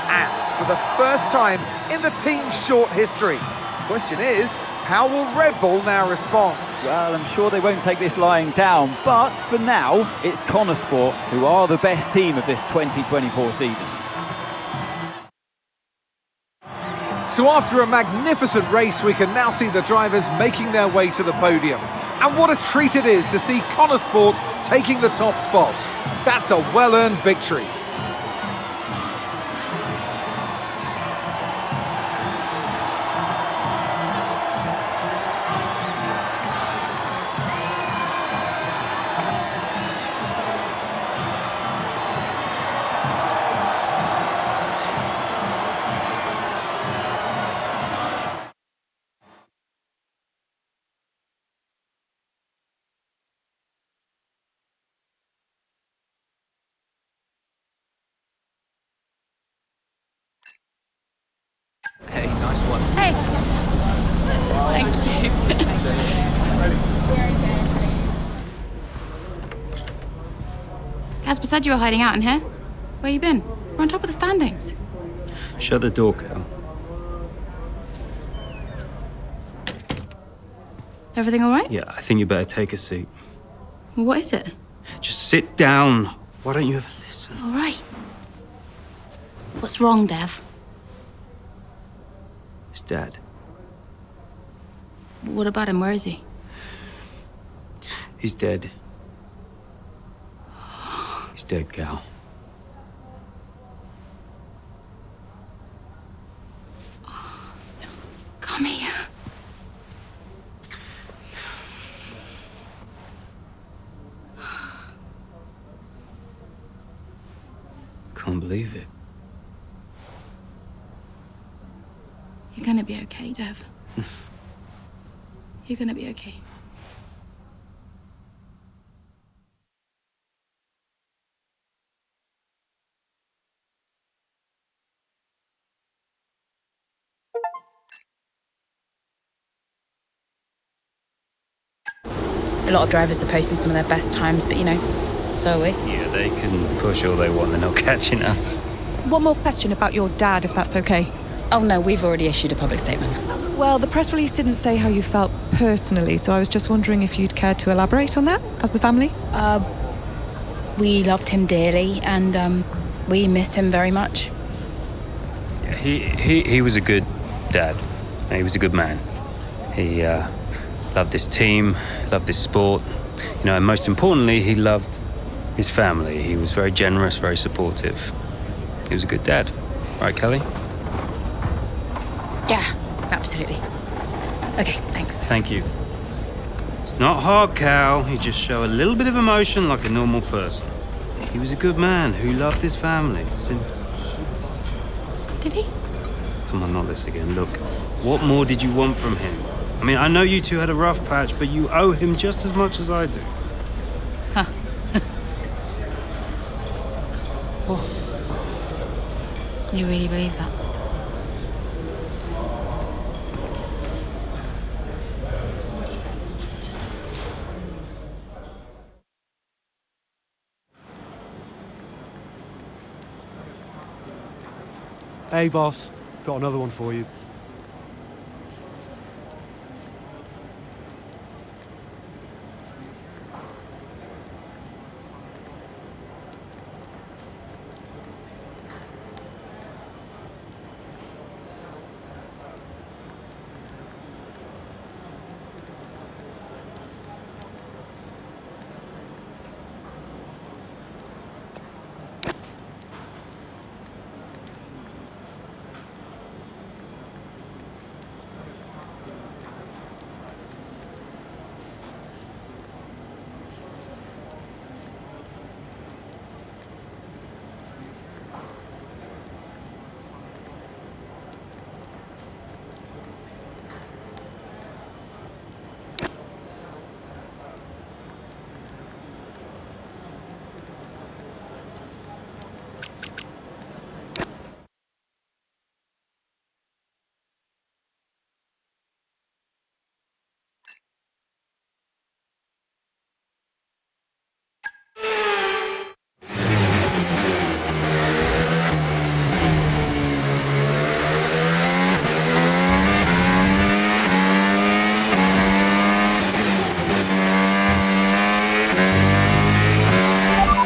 And for the first time in the team's short history. Question is, how will Red Bull now respond? Well, I'm sure they won't take this lying down, but for now, it's Conesport who are the best team of this 2024 season. So after a magnificent race, we can now see the drivers making their way to the podium. And what a treat it is to see Conesport taking the top spot. That's a well-earned victory. Nice one. Hey. Thank you. Casper said you were hiding out in here. Where you been? We're on top of the standings. Shut the door, Cal. Everything all right? Yeah, I think you better take a seat. What is it? Just sit down. Why don't you ever listen? All right. What's wrong, Dev? It's Dad. What about him? Where is he? He's dead. He's dead, Cal. Come here. Can't believe it. You're gonna be okay, Dev. You're gonna be okay. A lot of drivers are posting some of their best times, but you know, so are we. Yeah, they can push all they want, they're not catching us. One more question about your dad, if that's okay. Oh no, we've already issued a public statement. Well, the press release didn't say how you felt personally, so I was just wondering if you'd care to elaborate on that, as the family? We loved him dearly, and we miss him very much. Yeah, he was a good dad. He was a good man. He loved this team, loved this sport. You know, and most importantly, he loved his family. He was very generous, very supportive. He was a good dad. Right, Kelly? Yeah, absolutely. Okay, thanks. Thank you. It's not hard, Cal. You just show a little bit of emotion like a normal person. He was a good man who loved his family. Simple. Did he? Come on, not this again. Look, what more did you want from him? I mean, I know you two had a rough patch, but you owe him just as much as I do. Huh. You really believe that? Hey, boss. Got another one for you.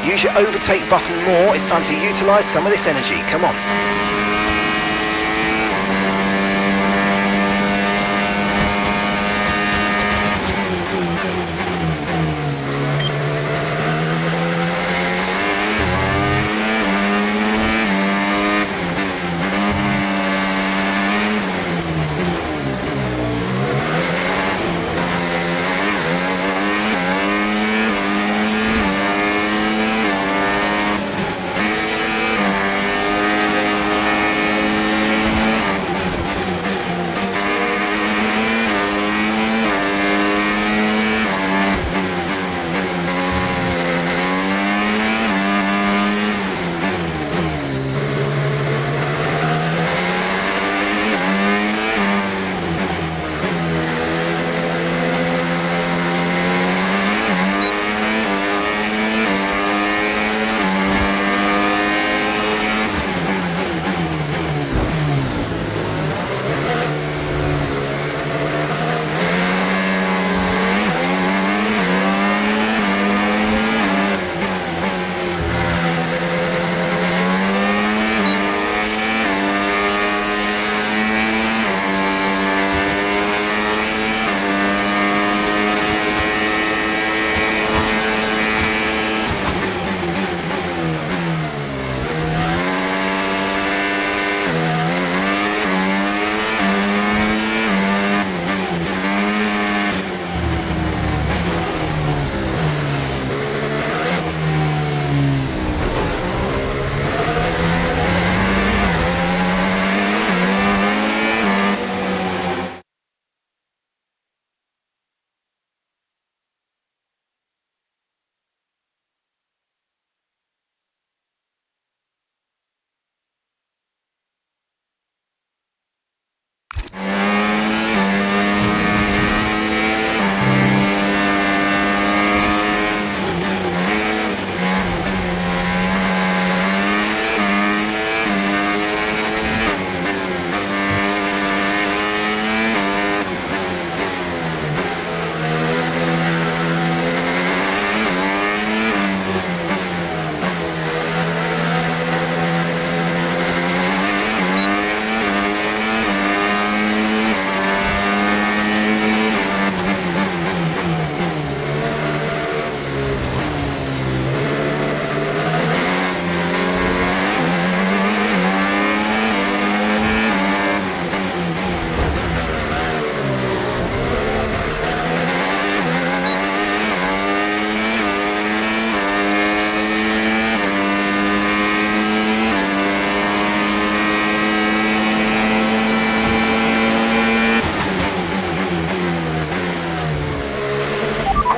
Use your overtake button more. It's time to utilise some of this energy. Come on.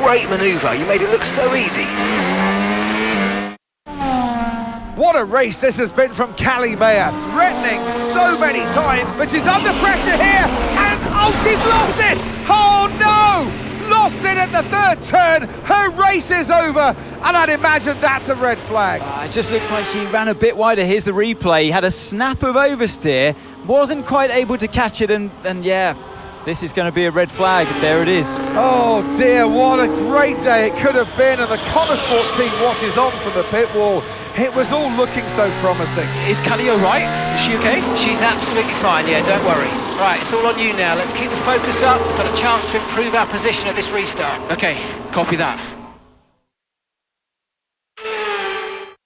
great manoeuvre. You made it look so easy. What a race this has been from Callie Mayer, threatening so many times, but she's under pressure here, and oh, she's lost it! Oh no! Lost it at the third turn, her race is over, and I'd imagine that's a red flag. It just looks like she ran a bit wider. Here's the replay, had a snap of oversteer, wasn't quite able to catch it, and yeah, this is going to be a red flag. There it is. Oh dear, what a great day it could have been, and the Connosport team watches on from the pit wall. It was all looking so promising. Is Callie all right? Is she okay? She's absolutely fine, yeah, don't worry. Right, it's all on you now. Let's keep the focus up. We've got a chance to improve our position at this restart. Okay, copy that.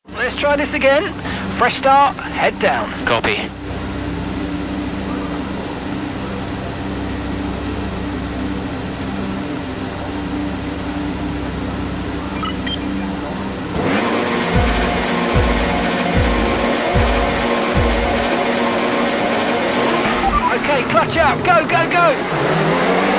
Let's try this again. Fresh start, head down. Copy. Okay, clutch up, go, go, go!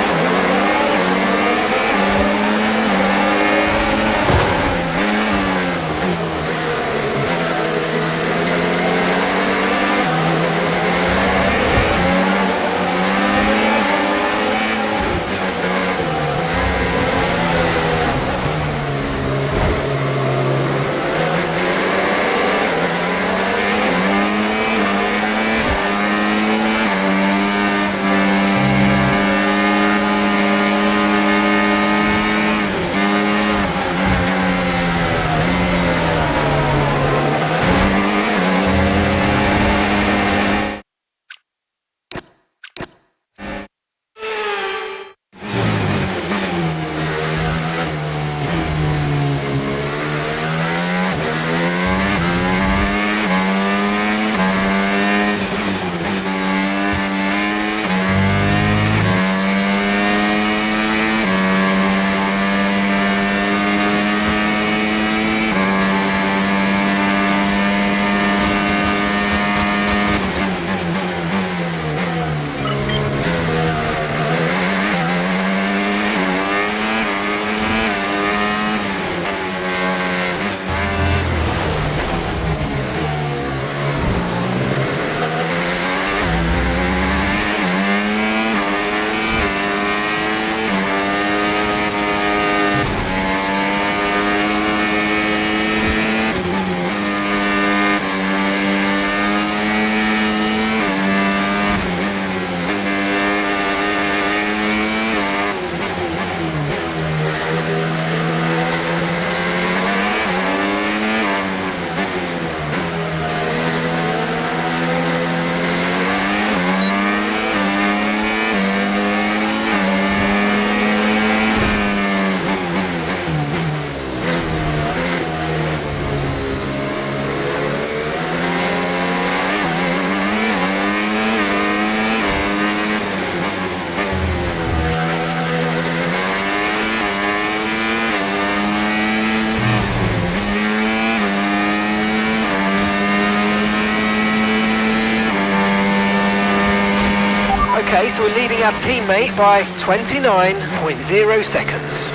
Okay, so we're leading our teammate by 29.0 seconds.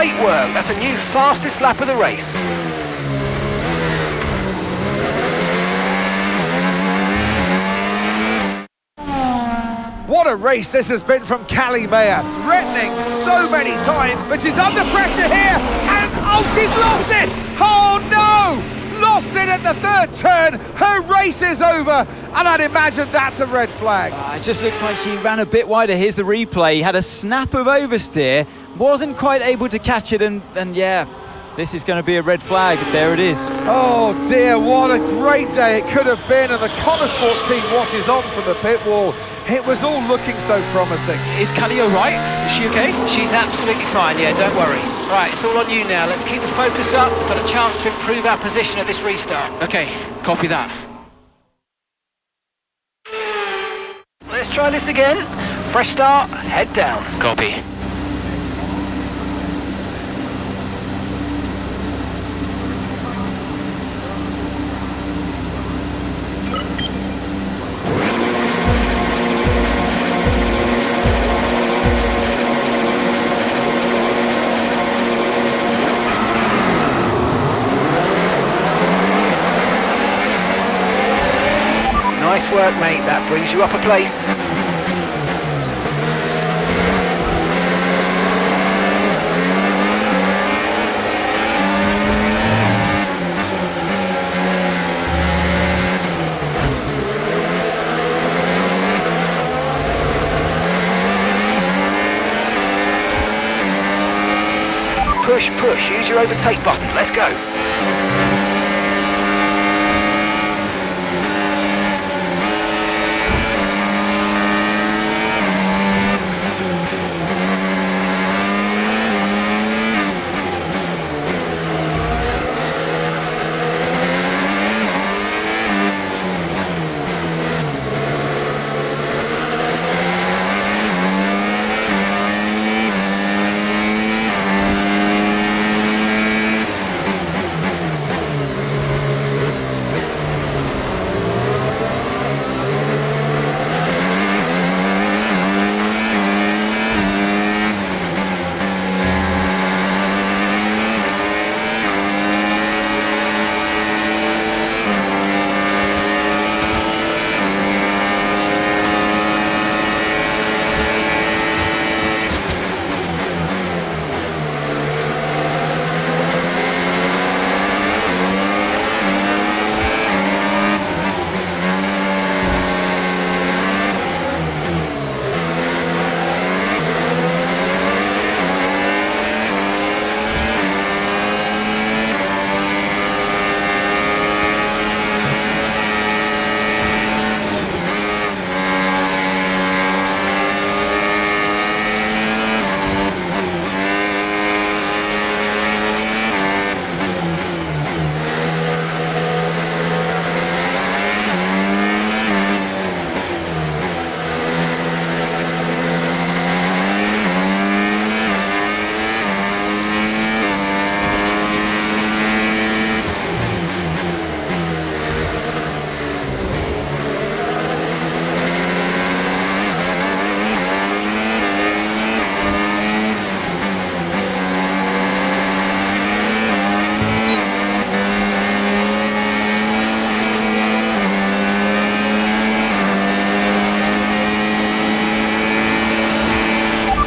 Great work. That's a new fastest lap of the race. What a race this has been from Callie Mayer, threatening so many times, but she's under pressure here, and oh, she's lost it! Oh no! Lost it at the third turn, her race is over, and I'd imagine that's a red flag. It just looks like she ran a bit wider. Here's the replay, had a snap of oversteer, wasn't quite able to catch it, and yeah, this is going to be a red flag. There it is. Oh dear, what a great day it could have been, and the Connosport team watches on from the pit wall. It was all looking so promising. Is Callie all right? Is she okay? She's absolutely fine, yeah, don't worry. Right, it's all on you now. Let's keep the focus up. We've got a chance to improve our position at this restart. Okay, copy that. Let's try this again. Fresh start, head down. Copy. Nice work, mate. That brings you up a place. Push, push. Use your overtake button. Let's go.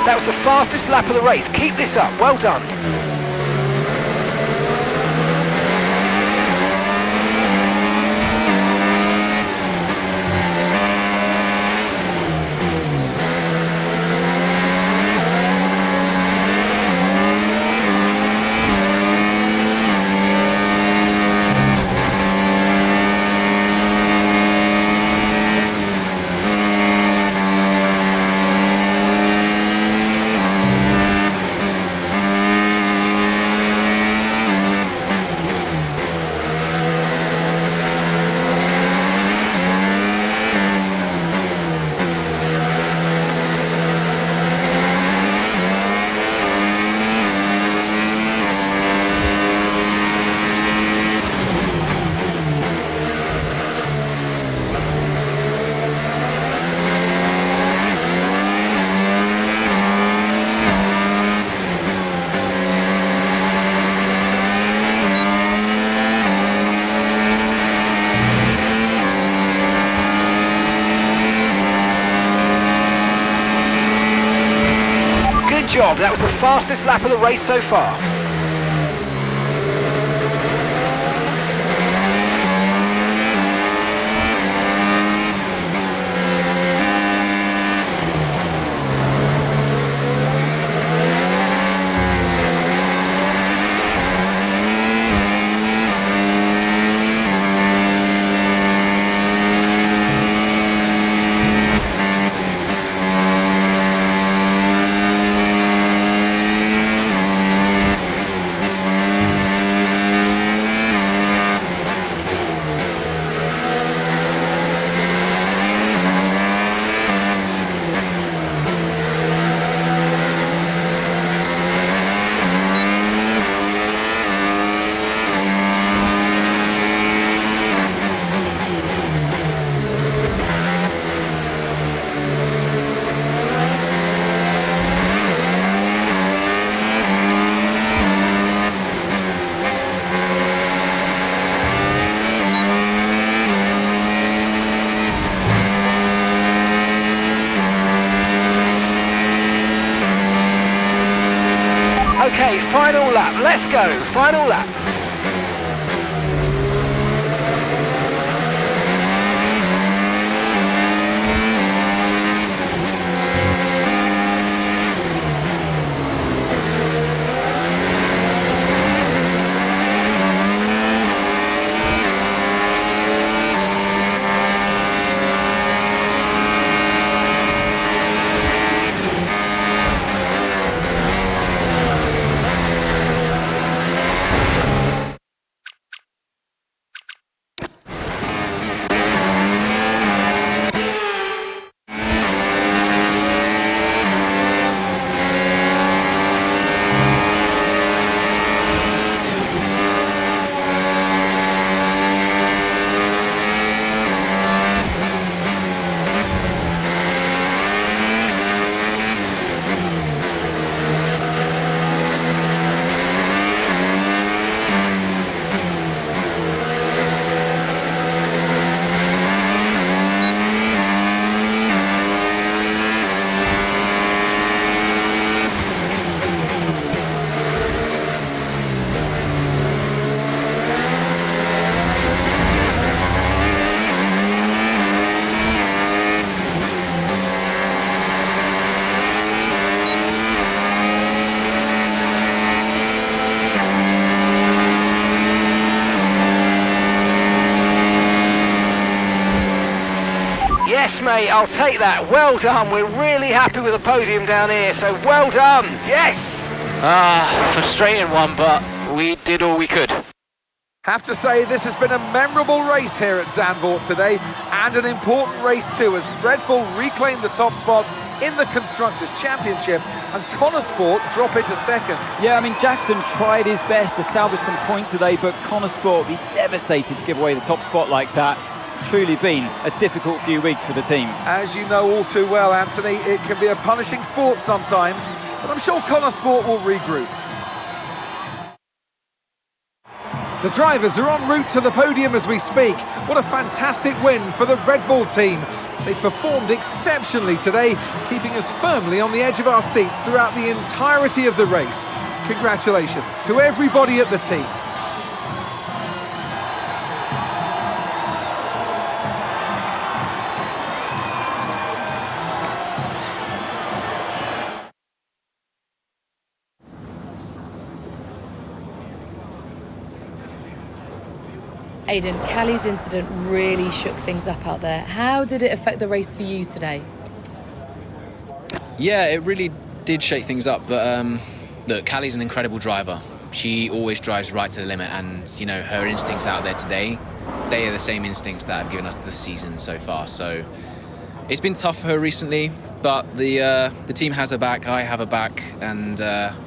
That was the fastest lap of the race. Keep this up. Well done. Good job. That was the fastest lap of the race so far. Okay, final lap. Let's go. Final lap. Yes, mate, I'll take that. Well done. We're really happy with the podium down here, so well done. Yes! Frustrating one, but we did all we could. Have to say, this has been a memorable race here at Zandvoort today, and an important race too, as Red Bull reclaim the top spot in the Constructors' Championship, and Connor Sport drop into second. Yeah, I mean, Jackson tried his best to salvage some points today, but Connor Sport will be devastated to give away the top spot like that. It's truly been a difficult few weeks for the team. As you know all too well, Anthony, it can be a punishing sport sometimes, but I'm sure Connor Sport will regroup. The drivers are en route to the podium as we speak. What a fantastic win for the Red Bull team. They performed exceptionally today, keeping us firmly on the edge of our seats throughout the entirety of the race. Congratulations to everybody at the team. Aidan, Callie's incident really shook things up out there. How did it affect the race for you today? Yeah, it really did shake things up, but look, Callie's an incredible driver. She always drives right to the limit, and you know, her instincts out there today, they are the same instincts that have given us the season so far. So it's been tough for her recently, but the team has her back, I have her back, and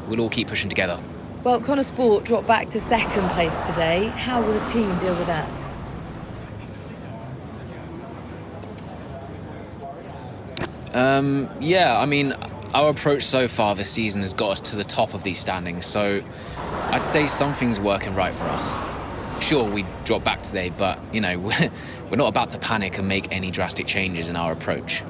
we'll all keep pushing together. Well, Connor Sport dropped back to second place today. How will the team deal with that? Yeah, I mean, our approach so far this season has got us to the top of these standings, so I'd say something's working right for us. Sure, we dropped back today, but, you know, we're not about to panic and make any drastic changes in our approach.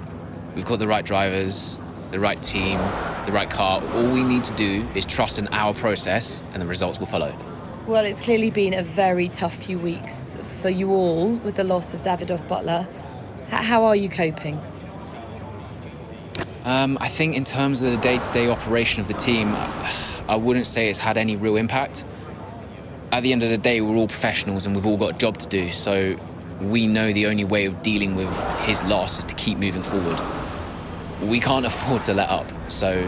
We've got the right drivers, the right team, the right car. All we need to do is trust in our process and the results will follow. Well, it's clearly been a very tough few weeks for you all with the loss of Davidoff Butler. How are you coping? I think in terms of the day-to-day operation of the team, I wouldn't say it's had any real impact. At the end of the day, we're all professionals and we've all got a job to do, so we know the only way of dealing with his loss is to keep moving forward. We can't afford to let up, so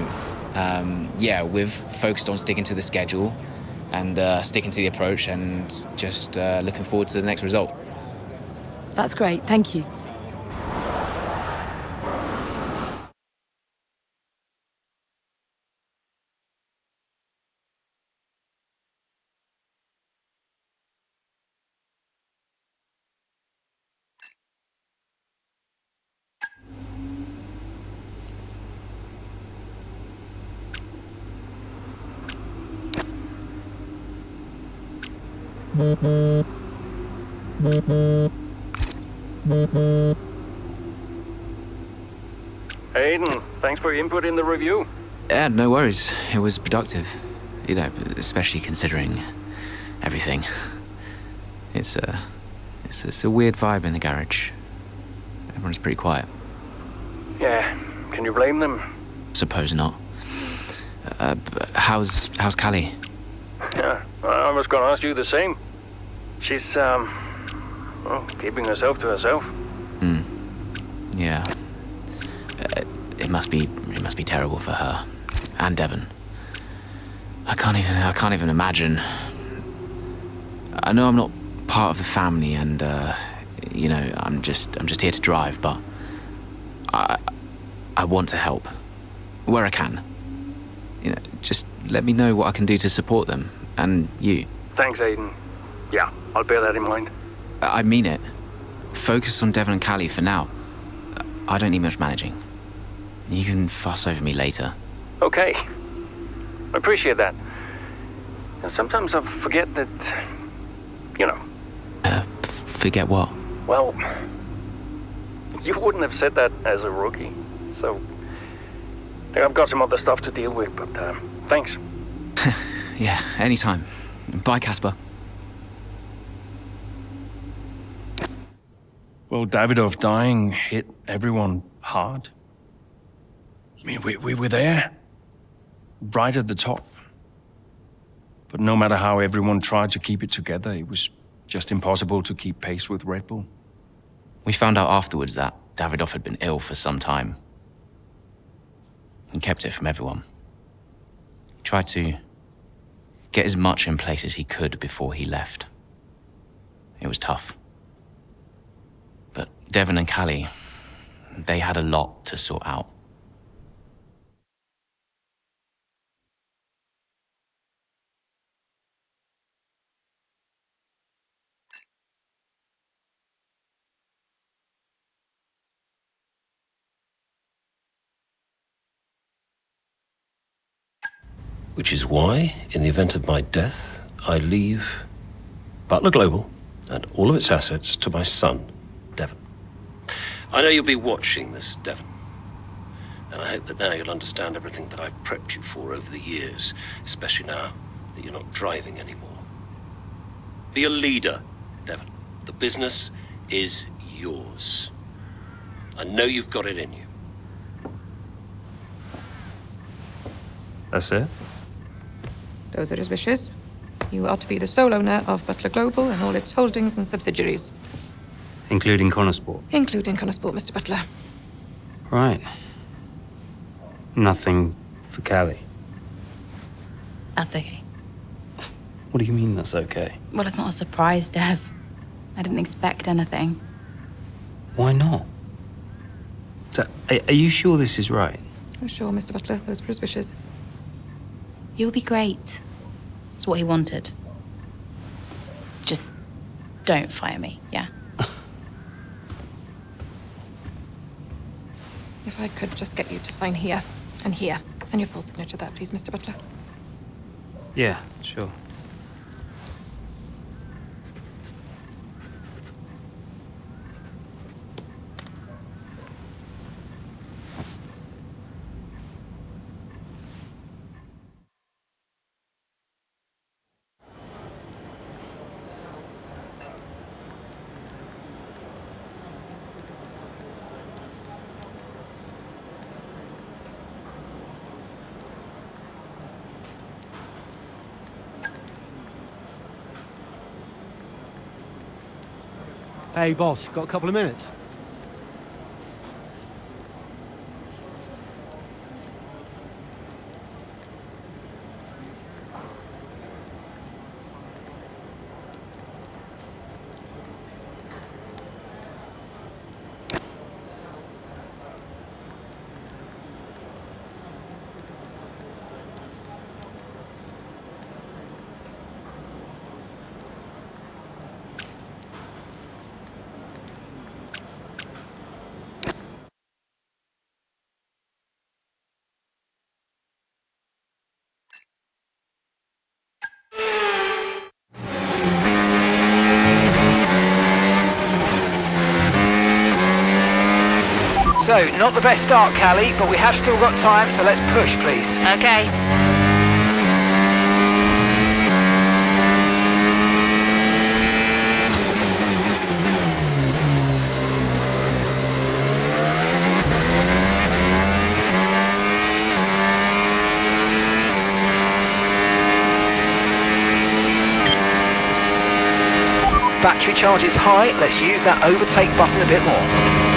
yeah, we've focused on sticking to the schedule and sticking to the approach and just looking forward to the next result. That's great, thank you. Aiden, thanks for your input in the review. Yeah, no worries. It was productive. You know, especially considering everything. It's a weird vibe in the garage. Everyone's pretty quiet. Yeah, can you blame them? Suppose not. How's Callie? Yeah, I was gonna ask you the same. She's, well, keeping herself to herself. Yeah. It must be terrible for her. And Devon. I can't even imagine. I know I'm not part of the family and, you know, I'm just here to drive, but I want to help. Where I can. You know, just let me know what I can do to support them. And you. Thanks, Aiden. Yeah, I'll bear that in mind. I mean it. Focus on Devon and Callie for now. I don't need much managing. You can fuss over me later. Okay. I appreciate that. And sometimes I forget that, you know. Forget what? Well, you wouldn't have said that as a rookie. So, I think I've got some other stuff to deal with, but thanks. Yeah, anytime. Bye, Casper. Well, Davidoff dying hit everyone hard. I mean, we were there, right at the top. But no matter how everyone tried to keep it together, it was just impossible to keep pace with Red Bull. We found out afterwards that Davidoff had been ill for some time. He kept it from everyone. He tried to get as much in place as he could before he left. It was tough. But Devon and Callie, they had a lot to sort out. Which is why, in the event of my death, I leave Butler Global and all of its assets to my son, Devon. I know you'll be watching this, Devon. And I hope that now you'll understand everything that I've prepped you for over the years, especially now that you're not driving anymore. Be a leader, Devon. The business is yours. I know you've got it in you. That's it? Those are his wishes. You are to be the sole owner of Butler Global and all its holdings and subsidiaries. Including Connorsport? Including Connorsport, Mr. Butler. Right. Nothing for Callie? That's okay. What do you mean that's okay? Well, it's not a surprise, Dev. I didn't expect anything. Why not? So, are you sure this is right? Oh, sure, Mr. Butler. Those were his wishes. You'll be great. It's what he wanted. Just don't fire me, yeah? If I could just get you to sign here, and your full signature there, please, Mr. Butler. Yeah, sure. Hey, boss, got a couple of minutes? So, not the best start, Callie, but we have still got time, so let's push, please. Okay. Battery charge is high, let's use that overtake button a bit more.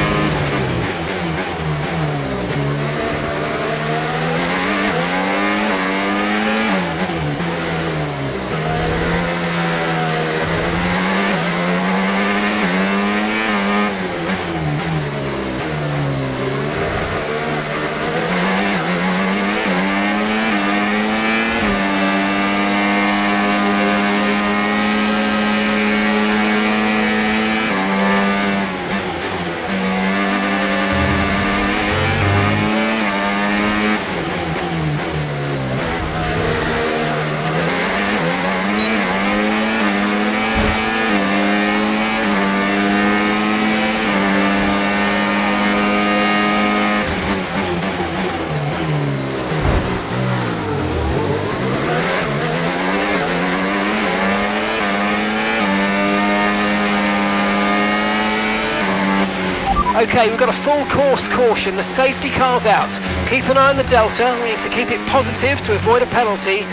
Okay, we've got a full course caution. The safety car's out. Keep an eye on the delta. We need to keep it positive to avoid a penalty.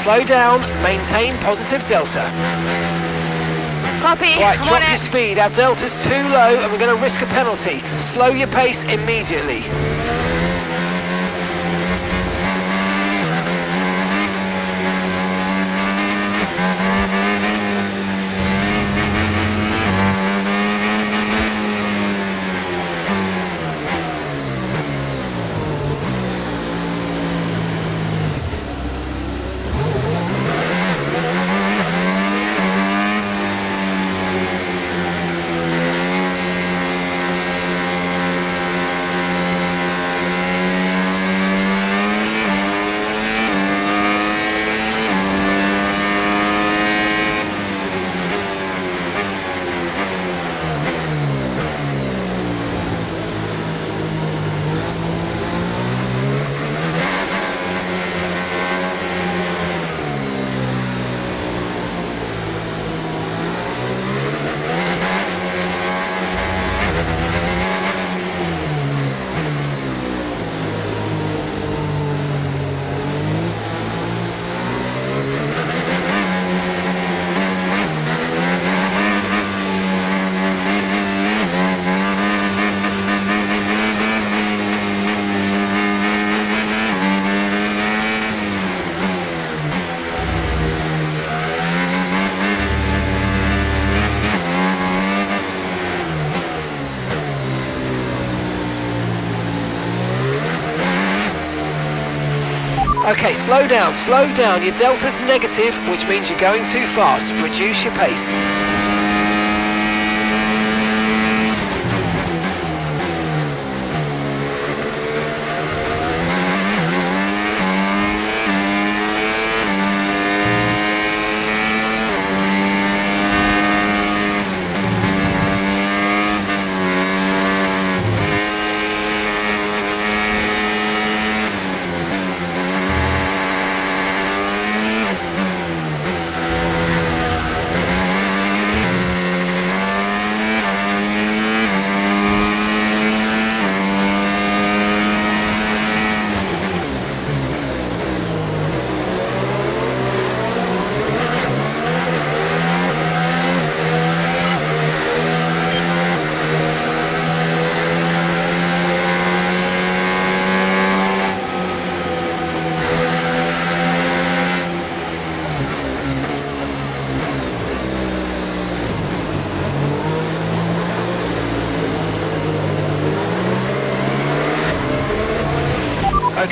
Slow down, maintain positive delta. Copy. Right, drop your speed. Our delta's too low and we're going to risk a penalty. Slow your pace immediately. Okay, slow down, slow down. Your delta's negative, which means you're going too fast. Reduce your pace.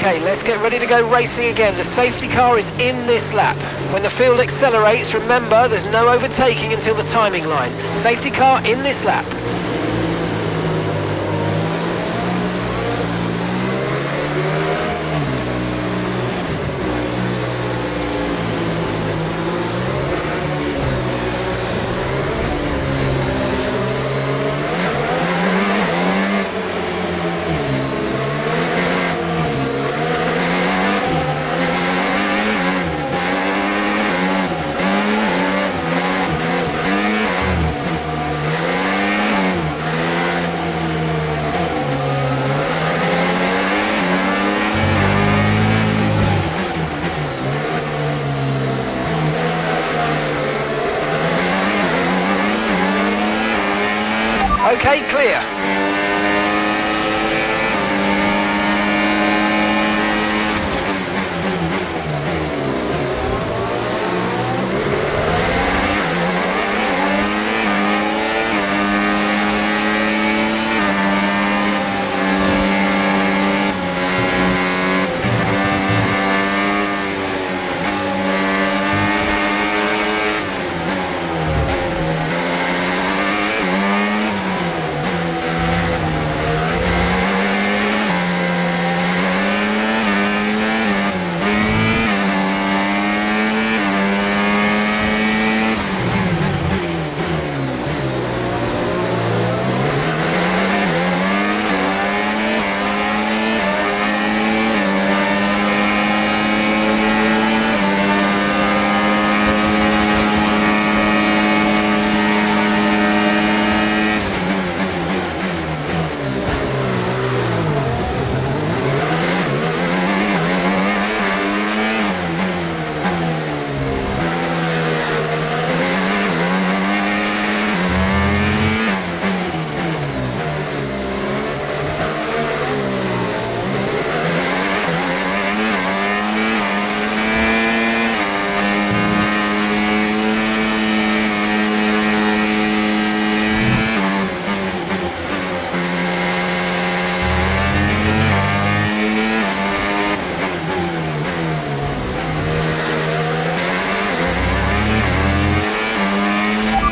Okay, let's get ready to go racing again. The safety car is in this lap. When the field accelerates, remember there's no overtaking until the timing line. Safety car in this lap. Okay, clear.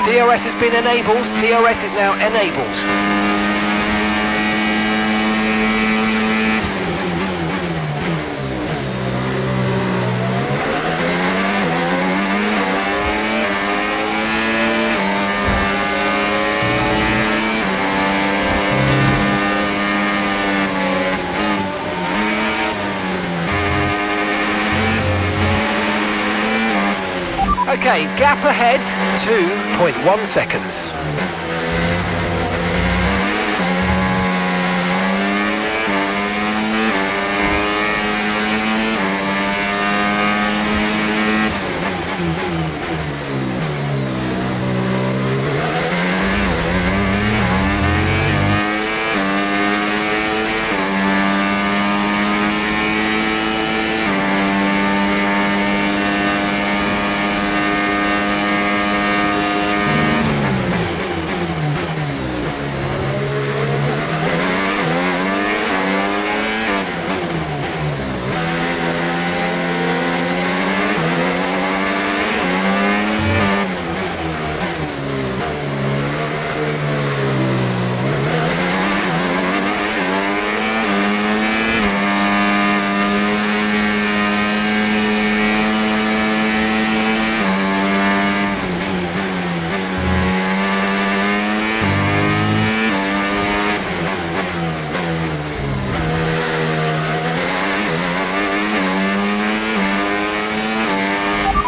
DRS has been enabled. DRS is now enabled. Okay, gap ahead, 2.1 seconds.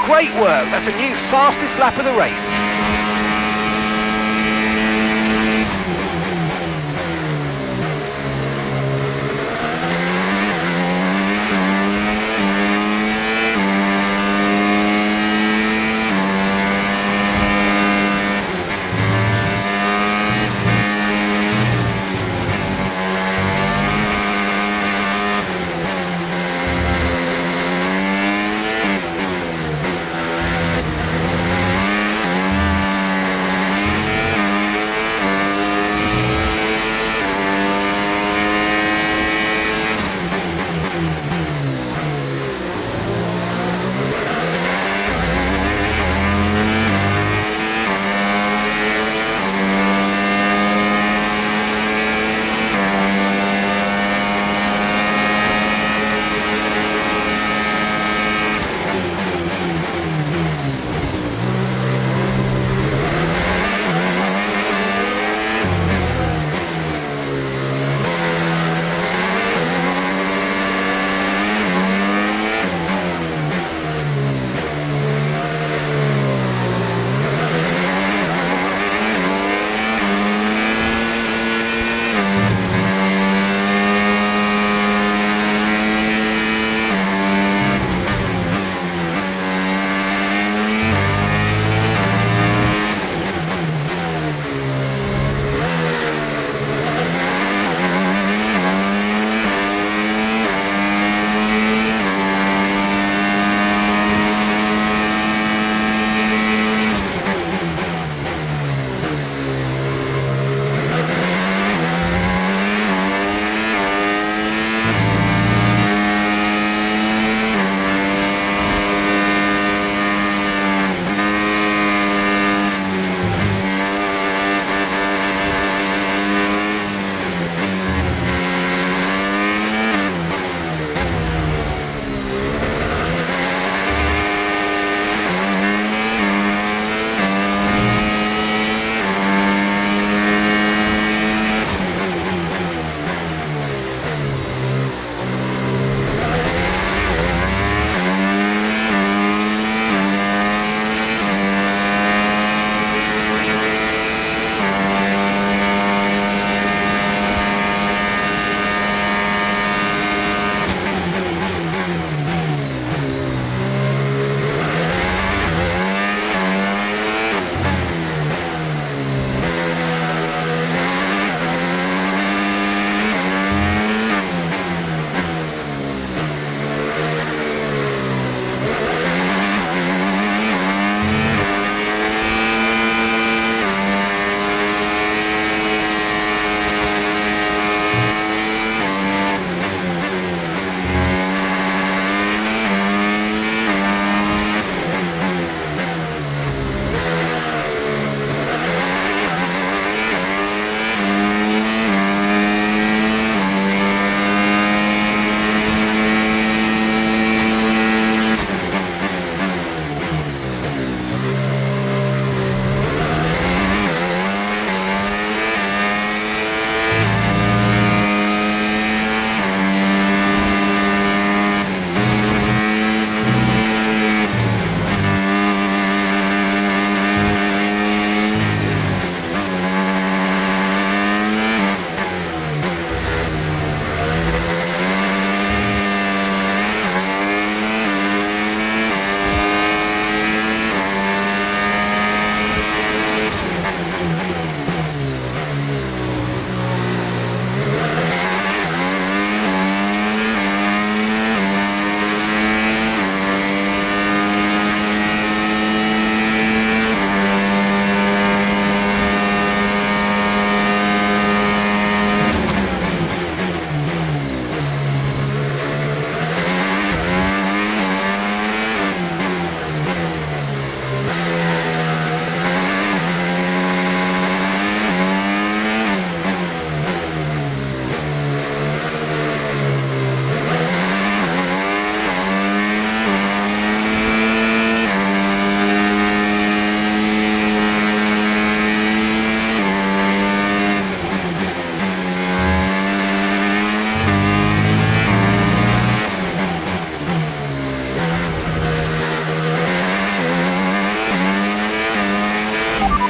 Great work, that's a new fastest lap of the race.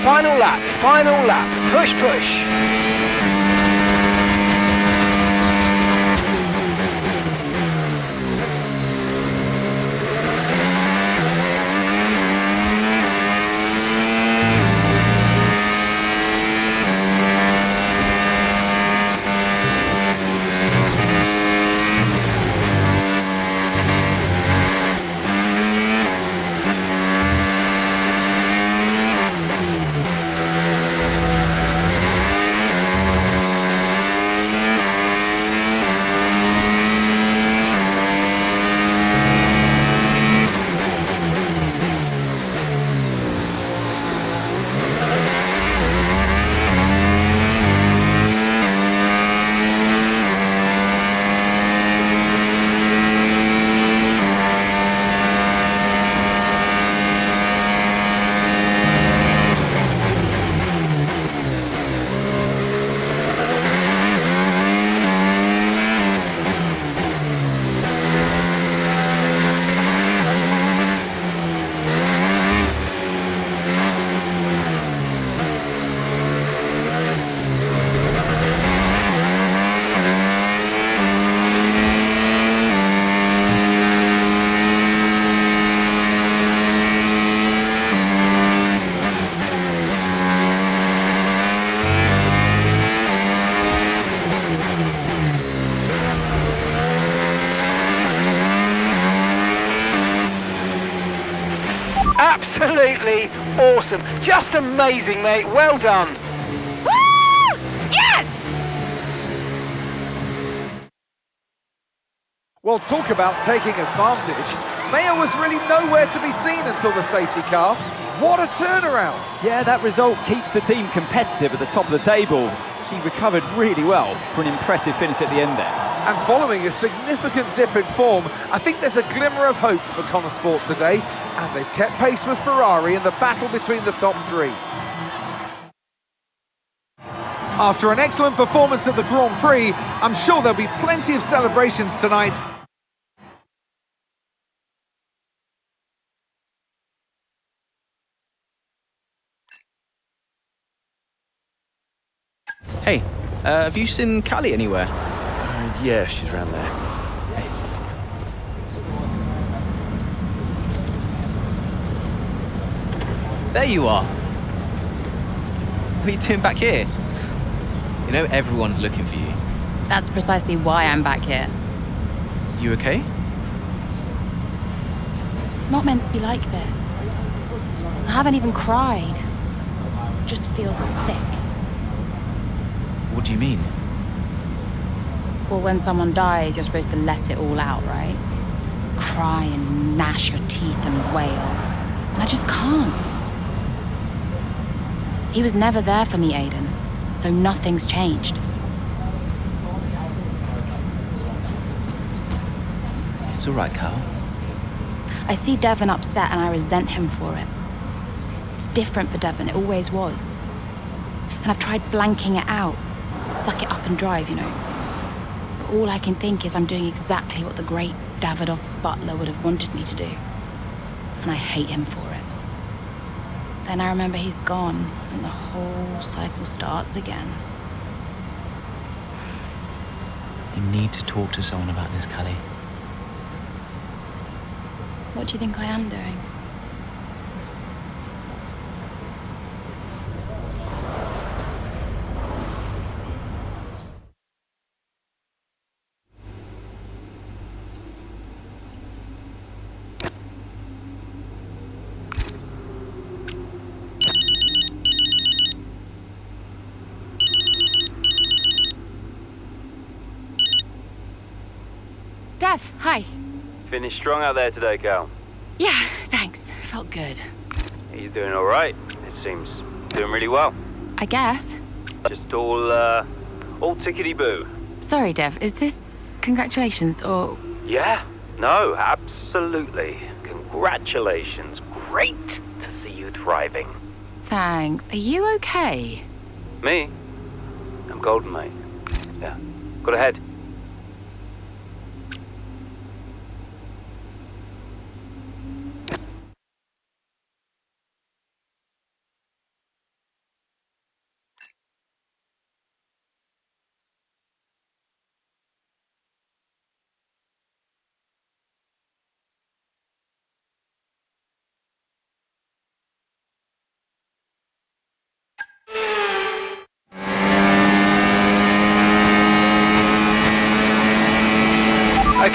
Final lap. Push, push. Absolutely awesome. Just amazing, mate. Well done. Woo! Yes! Well, talk about taking advantage. Mayer was really nowhere to be seen until the safety car. What a turnaround. Yeah, that result keeps the team competitive at the top of the table. She recovered really well for an impressive finish at the end there. And following a significant dip in form, I think there's a glimmer of hope for Connor Sport today, and they've kept pace with Ferrari in the battle between the top three. After an excellent performance at the Grand Prix, I'm sure there'll be plenty of celebrations tonight. Hey, have you seen Callie anywhere? Yeah, she's around there. There you are. What are you doing back here? You know everyone's looking for you. That's precisely why I'm back here. You okay? It's not meant to be like this. I haven't even cried. Just feel sick. What do you mean? Well, when someone dies, you're supposed to let it all out, right? Cry and gnash your teeth and wail. And I just can't. He was never there for me, Aiden, so nothing's changed. It's all right, Carl. I see Devon upset and I resent him for it. It's different for Devon, it always was. And I've tried blanking it out. Suck it up and drive, you know. But all I can think is I'm doing exactly what the great Davidoff Butler would have wanted me to do. And I hate him for it. Then I remember he's gone, and the whole cycle starts again. You need to talk to someone about this, Callie. What do you think I am doing? Dev, hi. Finished strong out there today, Cal. Yeah, thanks. Felt good. You're doing all right. It seems doing really well. I guess. Just all tickety-boo. Sorry, Dev, is this congratulations or... Yeah, no, absolutely. Congratulations. Great to see you thriving. Thanks. Are you okay? Me? I'm golden, mate. Yeah, got a head.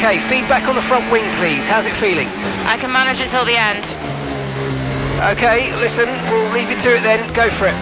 Okay, feedback on the front wing, please. How's it feeling? I can manage it till the end. Okay, listen, we'll leave you to it then. Go for it.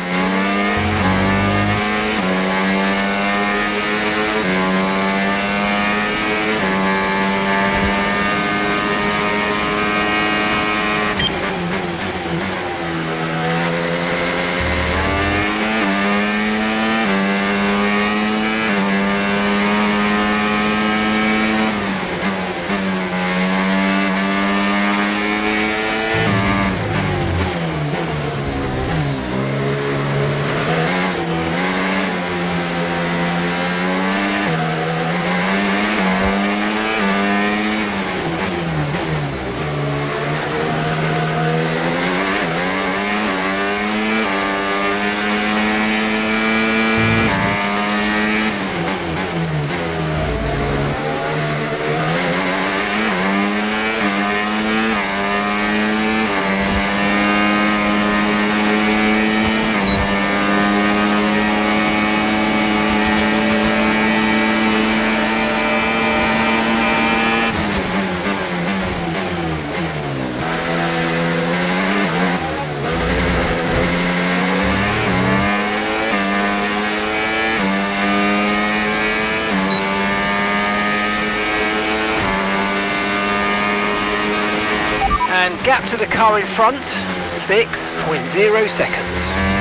And gap to the car in front, 6.0 seconds.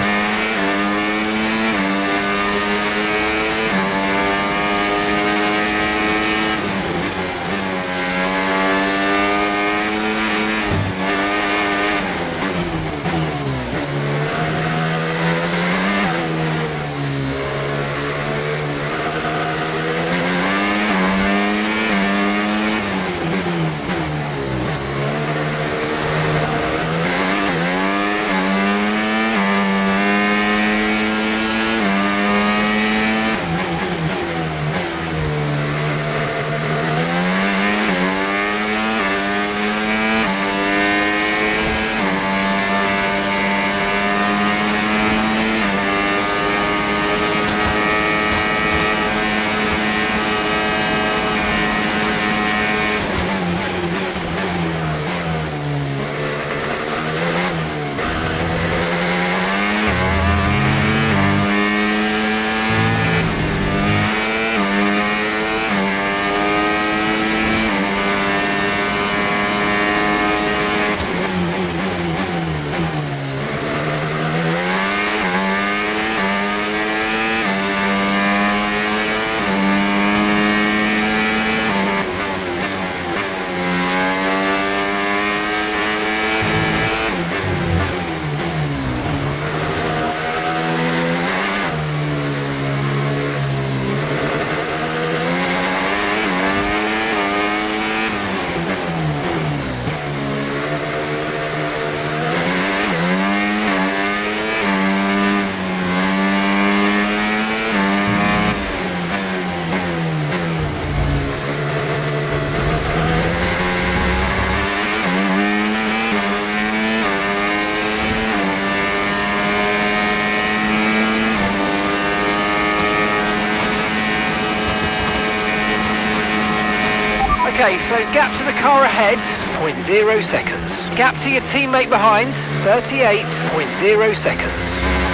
Okay, so gap to the car ahead, 0.0 seconds. Gap to your teammate behind, 38.0 seconds.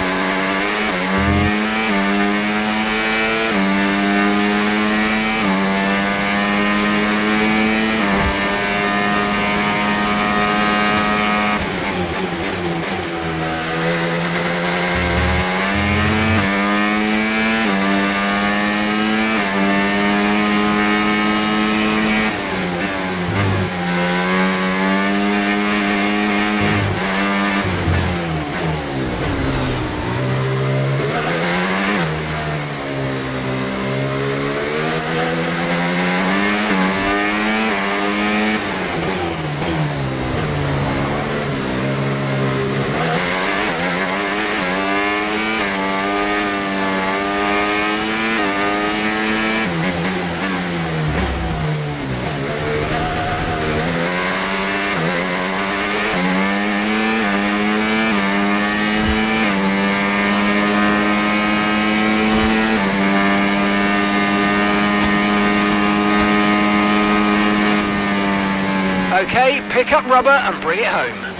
pick up rubber and bring it home.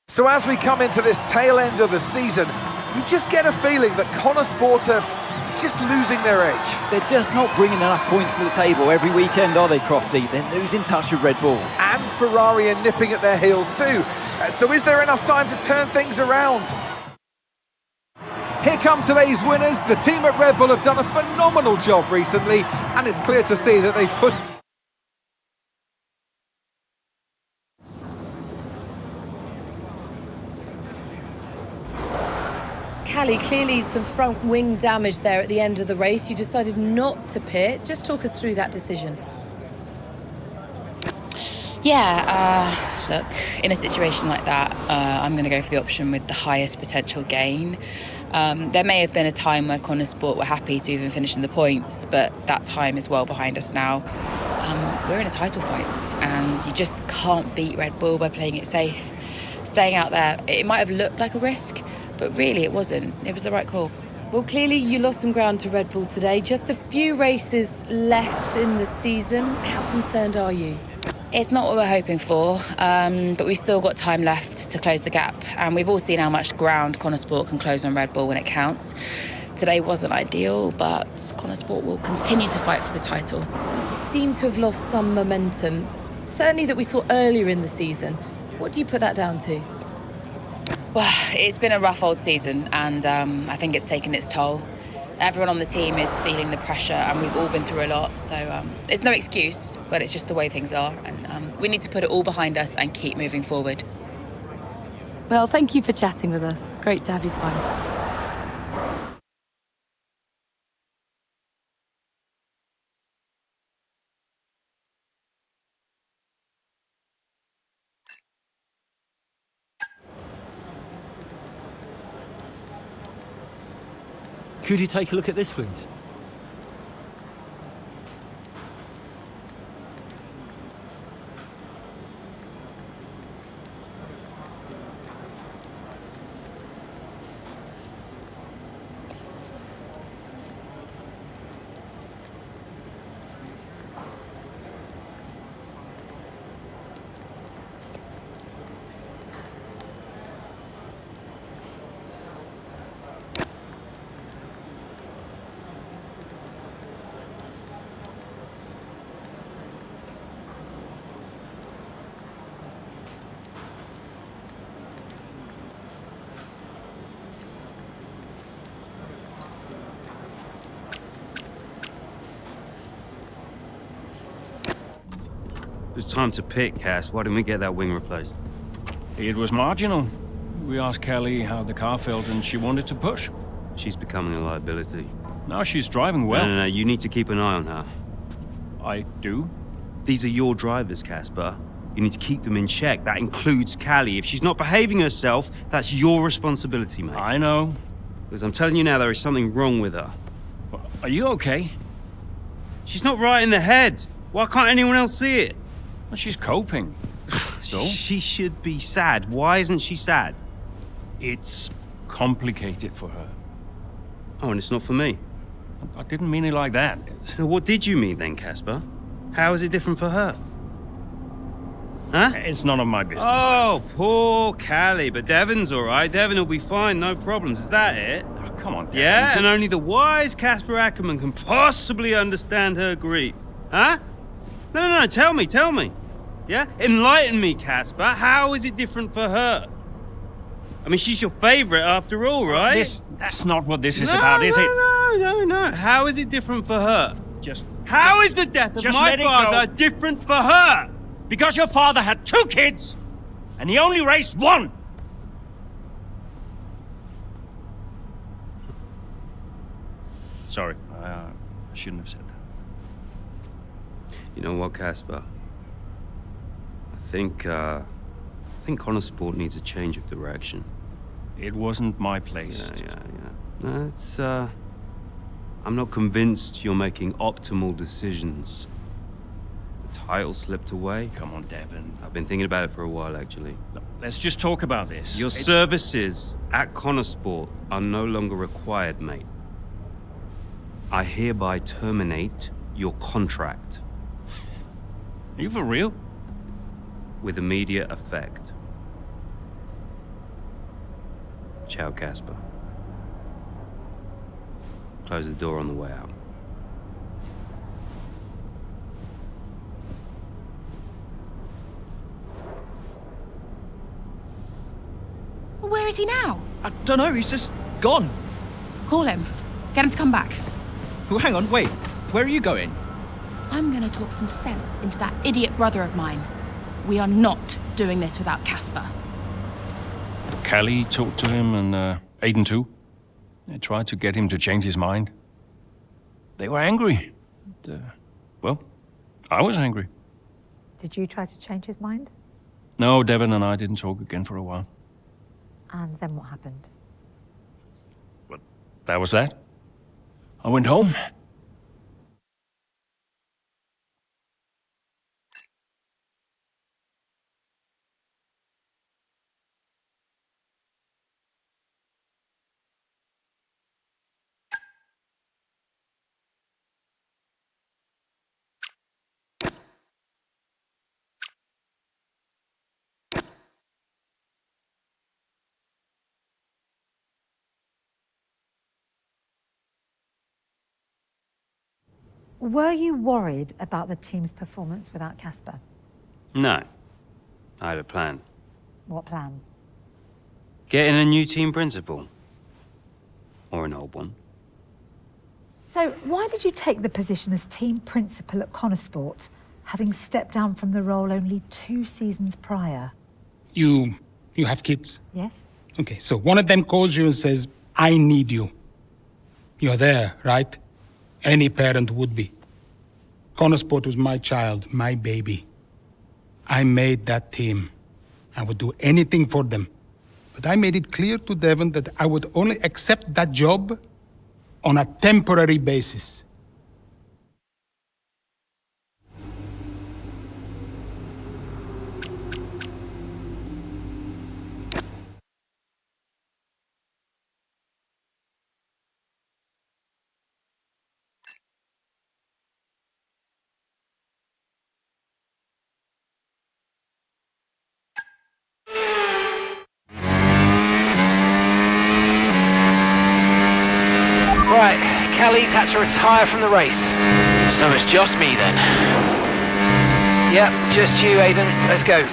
So as we come into this tail end of the season, you just get a feeling that Connor Sport are just losing their edge. They're just not bringing enough points to the table every weekend, are they, Crofty? They're losing touch with Red Bull. And Ferrari are nipping at their heels too. So is there enough time to turn things around? Here come today's winners. The team at Red Bull have done a phenomenal job recently, and it's clear to see that they've put... Callie, clearly some front wing damage there at the end of the race. You decided not to pit. Just talk us through that decision. Yeah, look, in a situation like that, I'm going to go for the option with the highest potential gain. There may have been a time where Connor Sport were happy to even finish in the points, but that time is well behind us now. We're in a title fight, and you just can't beat Red Bull by playing it safe. Staying out there, it might have looked like a risk, but really it wasn't. It was the right call. Well, clearly you lost some ground to Red Bull today. Just a few races left in the season. How concerned are you? It's not what we're hoping for, but we've still got time left to close the gap. And we've all seen how much ground Connor Sport can close on Red Bull when it counts. Today wasn't ideal, but Connor Sport will continue to fight for the title. You seem to have lost some momentum, certainly that we saw earlier in the season. What do you put that down to? Well, it's been a rough old season, and I think it's taken its toll. Everyone on the team is feeling the pressure, and we've all been through a lot, so it's no excuse, but it's just the way things are, and we need to put it all behind us and keep moving forward. Well, thank you for chatting with us. Great to have you time. Could you take a look at this, please? It was time to pick, Cass. Why didn't we get that wing replaced? It was marginal. We asked Kelly how the car felt and she wanted to push. She's becoming a liability. No, she's driving well. No, you need to keep an eye on her. I do? These are your drivers, Casper. You need to keep them in check. That includes Callie. If she's not behaving herself, that's your responsibility, mate. I know. Because I'm telling you now, there is something wrong with her. Are you okay? She's not right in the head. Why can't anyone else see it? Well, she's coping. So? She should be sad. Why isn't she sad? It's complicated for her. Oh, and it's not for me. I didn't mean it like that. So what did you mean then, Casper? How is it different for her? Huh? It's none of my business. Oh, poor Callie. But Devon's all right. Devon will be fine, no problems. Is that it? Oh, come on, Devon. Yeah, and only the wise Casper Ackerman can possibly understand her grief. Huh? No, tell me. Yeah? Enlighten me, Casper. How is it different for her? I mean, she's your favorite after all, right? That's not what this is about, is it? No. How is it different for her? How is the death of my father different for her? Because your father had 2 kids, and he only raised 1. Sorry, I shouldn't have said that. You know what, Casper? I think Connor Sport needs a change of direction. It wasn't my place. Yeah. No, it's, I'm not convinced you're making optimal decisions. The title slipped away. Come on, Devon. I've been thinking about it for a while, actually. Look, let's just talk about this. Your services at Connor Sport are no longer required, mate. I hereby terminate your contract. Are you for real? With immediate effect. Ciao, Casper. Close the door on the way out. Where is he now? I don't know, he's just gone. Call him. Get him to come back. Oh, hang on, wait. Where are you going? I'm gonna talk some sense into that idiot brother of mine. We are not doing this without Casper. Callie talked to him and Aiden too. They tried to get him to change his mind. They were angry. Well, I was angry. Did you try to change his mind? No, Devon and I didn't talk again for a while. And then what happened? That was that. I went home. Were you worried about the team's performance without Casper? No. I had a plan. What plan? Getting a new team principal. Or an old one. So why did you take the position as team principal at Connorsport, having stepped down from the role only 2 seasons prior? You have kids? Yes. Okay, so one of them calls you and says, I need you. You're there, right? Any parent would be. Connorsport was my child, my baby. I made that team. I would do anything for them. But I made it clear to Devon that I would only accept that job on a temporary basis. Right, Callie's had to retire from the race. So it's just me then. Yep, just you, Aiden. Let's go.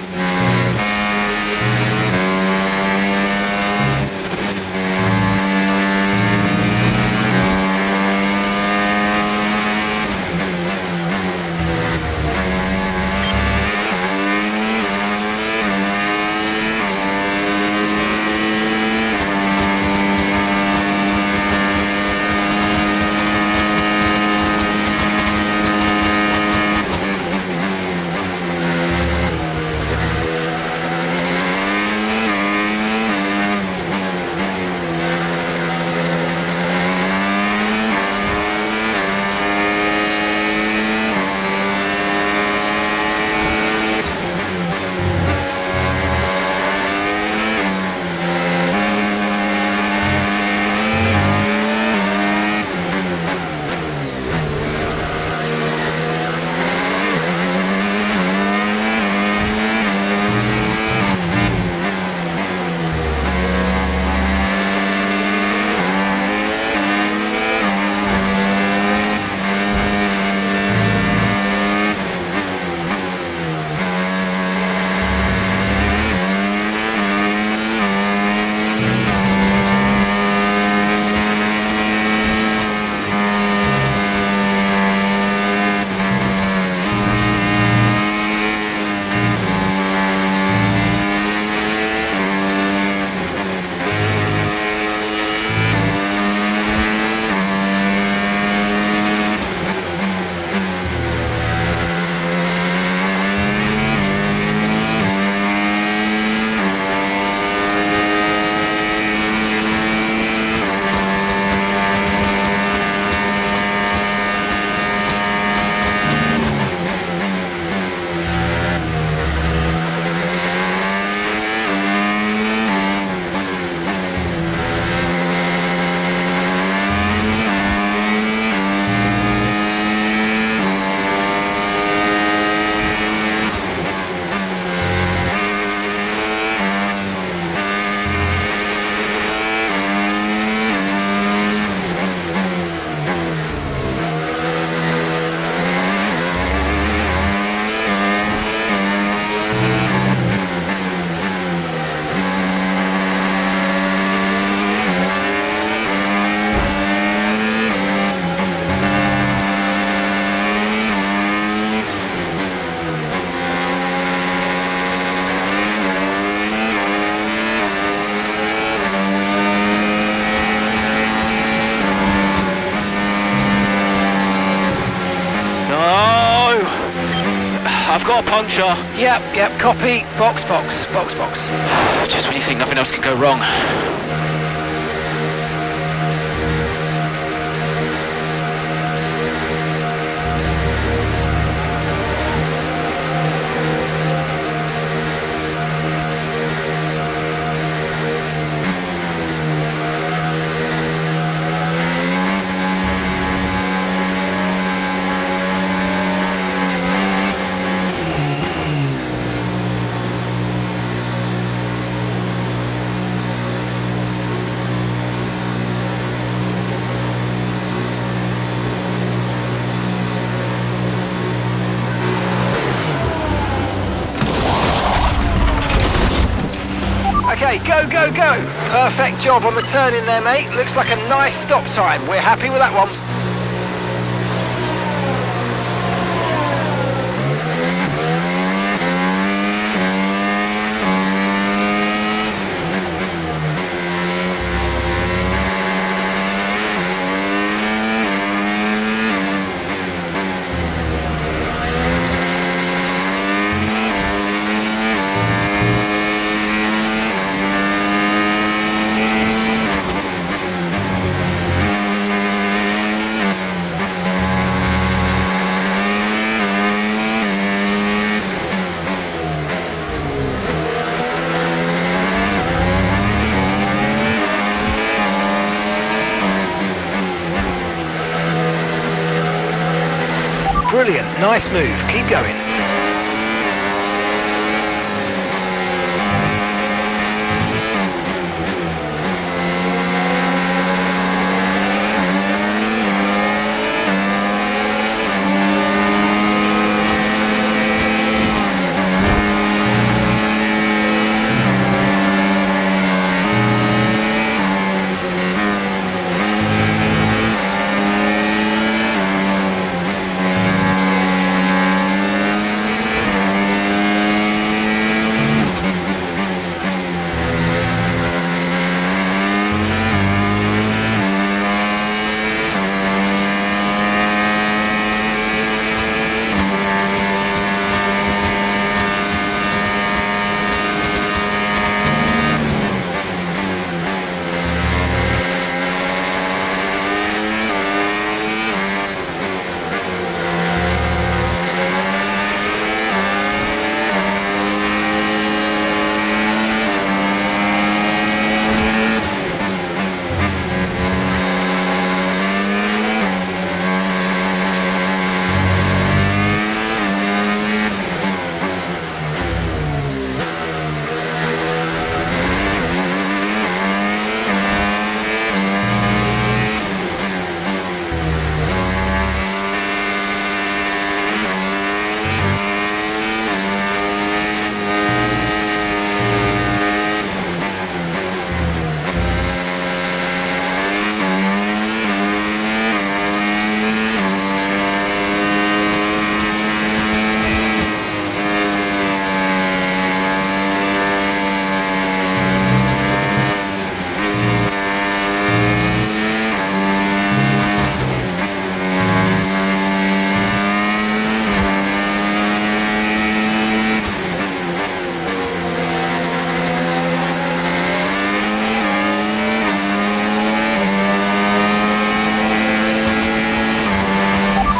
got a puncher. Yep, copy. Box. Just when you think nothing else can go wrong. Okay, go. Perfect job on the turn in there, mate. Looks like a nice stop time. We're happy with that one. Brilliant, nice move, keep going.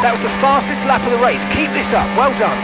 That was the fastest lap of the race. Keep this up. Well done.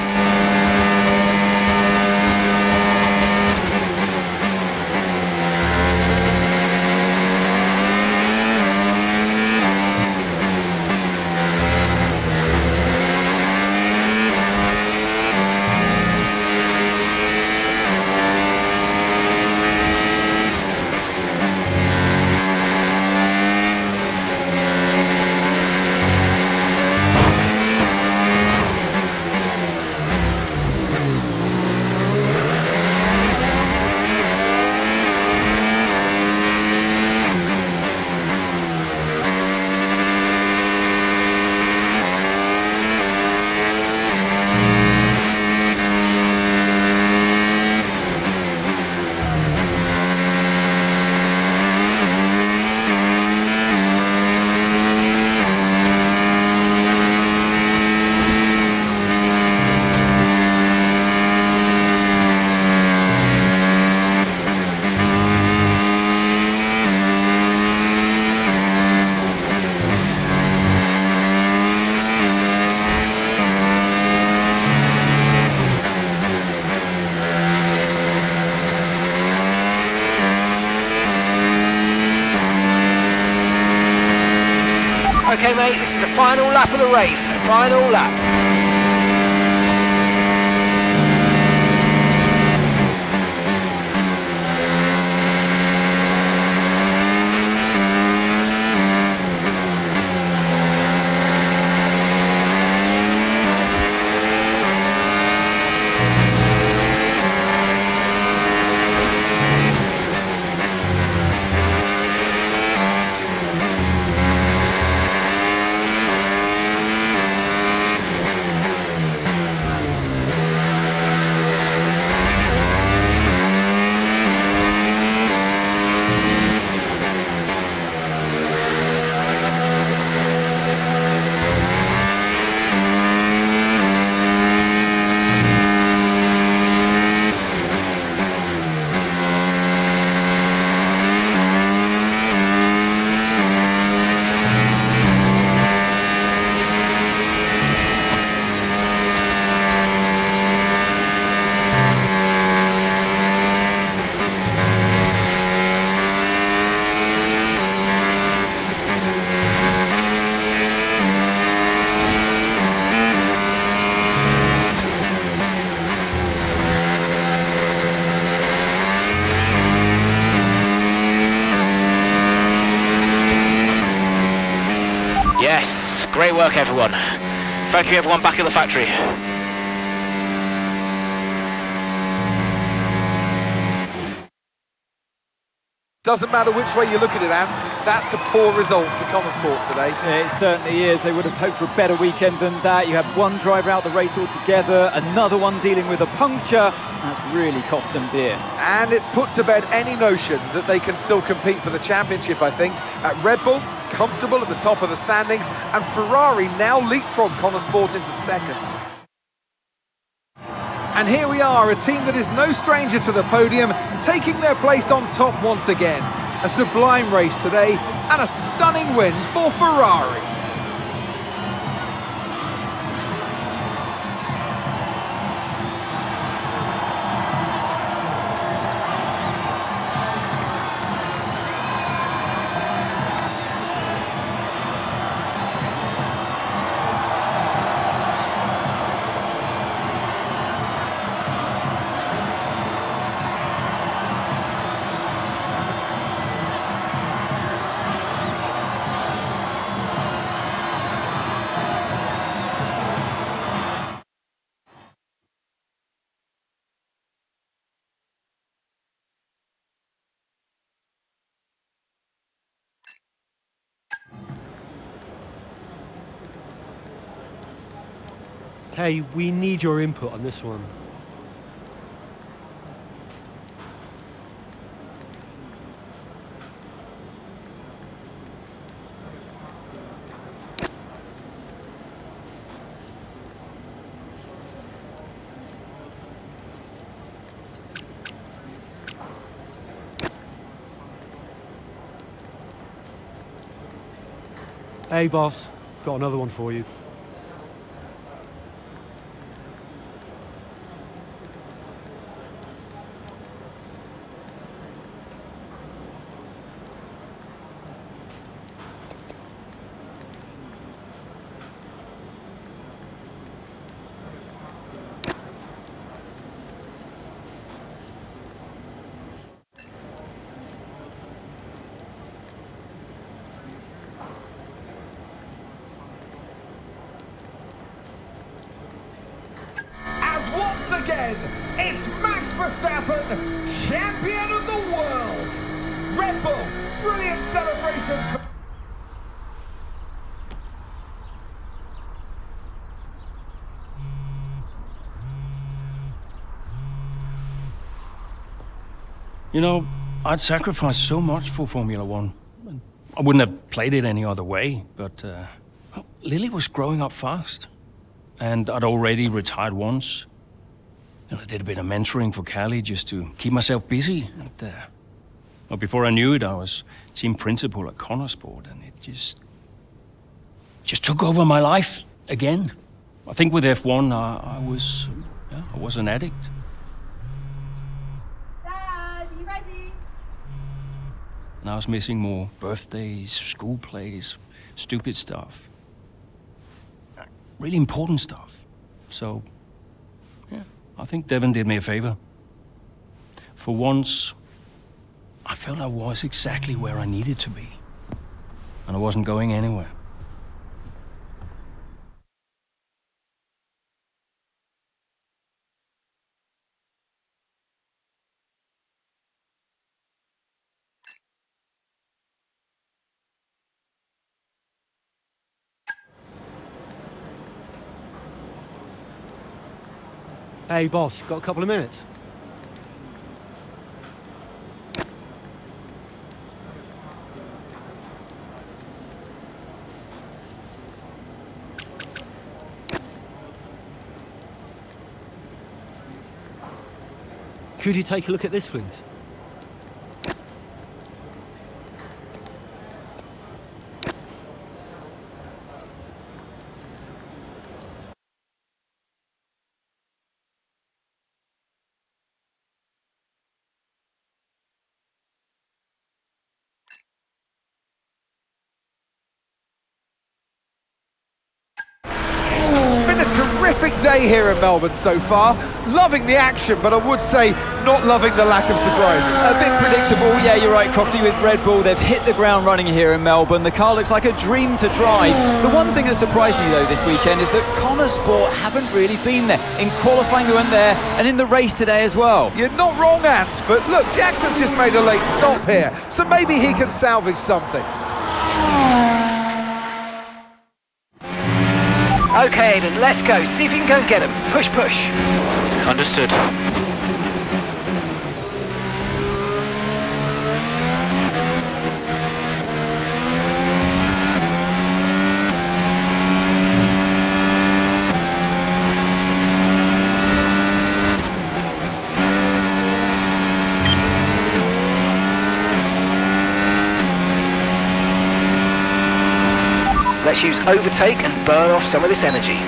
Final lap of the race. Final lap. Yes, great work everyone. Thank you everyone back at the factory. Doesn't matter which way you look at it, Ant, that's a poor result for Connor Sport today. Yeah, it certainly is. They would have hoped for a better weekend than that. You had one driver out the race altogether, another one dealing with a puncture. That's really cost them dear. And it's put to bed any notion that they can still compete for the championship, I think. At Red Bull, comfortable at the top of the standings, and Ferrari now leapfrog Connor Sport into second. And here we are, a team that is no stranger to the podium, taking their place on top once again. A sublime race today, and a stunning win for Ferrari. Hey, we need your input on this one. Hey boss, got another one for you. Once again, it's Max Verstappen, champion of the world. Red Bull, brilliant celebrations for... You know, I'd sacrificed so much for Formula One. I wouldn't have played it any other way, but Lily was growing up fast. And I'd already retired once. And I did a bit of mentoring for Callie just to keep myself busy. And, well, before I knew it, I was team principal at Connor Sport, and it just took over my life again. I think with F1, I was an addict. Dad, you ready? And I was missing more birthdays, school plays, stupid stuff. really important stuff. So, yeah, I think Devon did me a favor. For once, I felt I was exactly where I needed to be. And I wasn't going anywhere. Hey, boss, got a couple of minutes? Could you take a look at this, please? It's been a terrific day here in Melbourne so far. Loving the action, but I would say not loving the lack of surprises. A bit predictable, yeah, you're right, Crofty, with Red Bull. They've hit the ground running here in Melbourne. The car looks like a dream to drive. The one thing that surprised me, though, this weekend is that Connor Sport haven't really been there. In qualifying, they weren't there, and in the race today as well. You're not wrong, Ant, but look, Jackson's just made a late stop here, so maybe he can salvage something. Okay, Aiden, let's go. See if you can go and get him. Push, push. Understood. Let's use overtake and burn off some of this energy.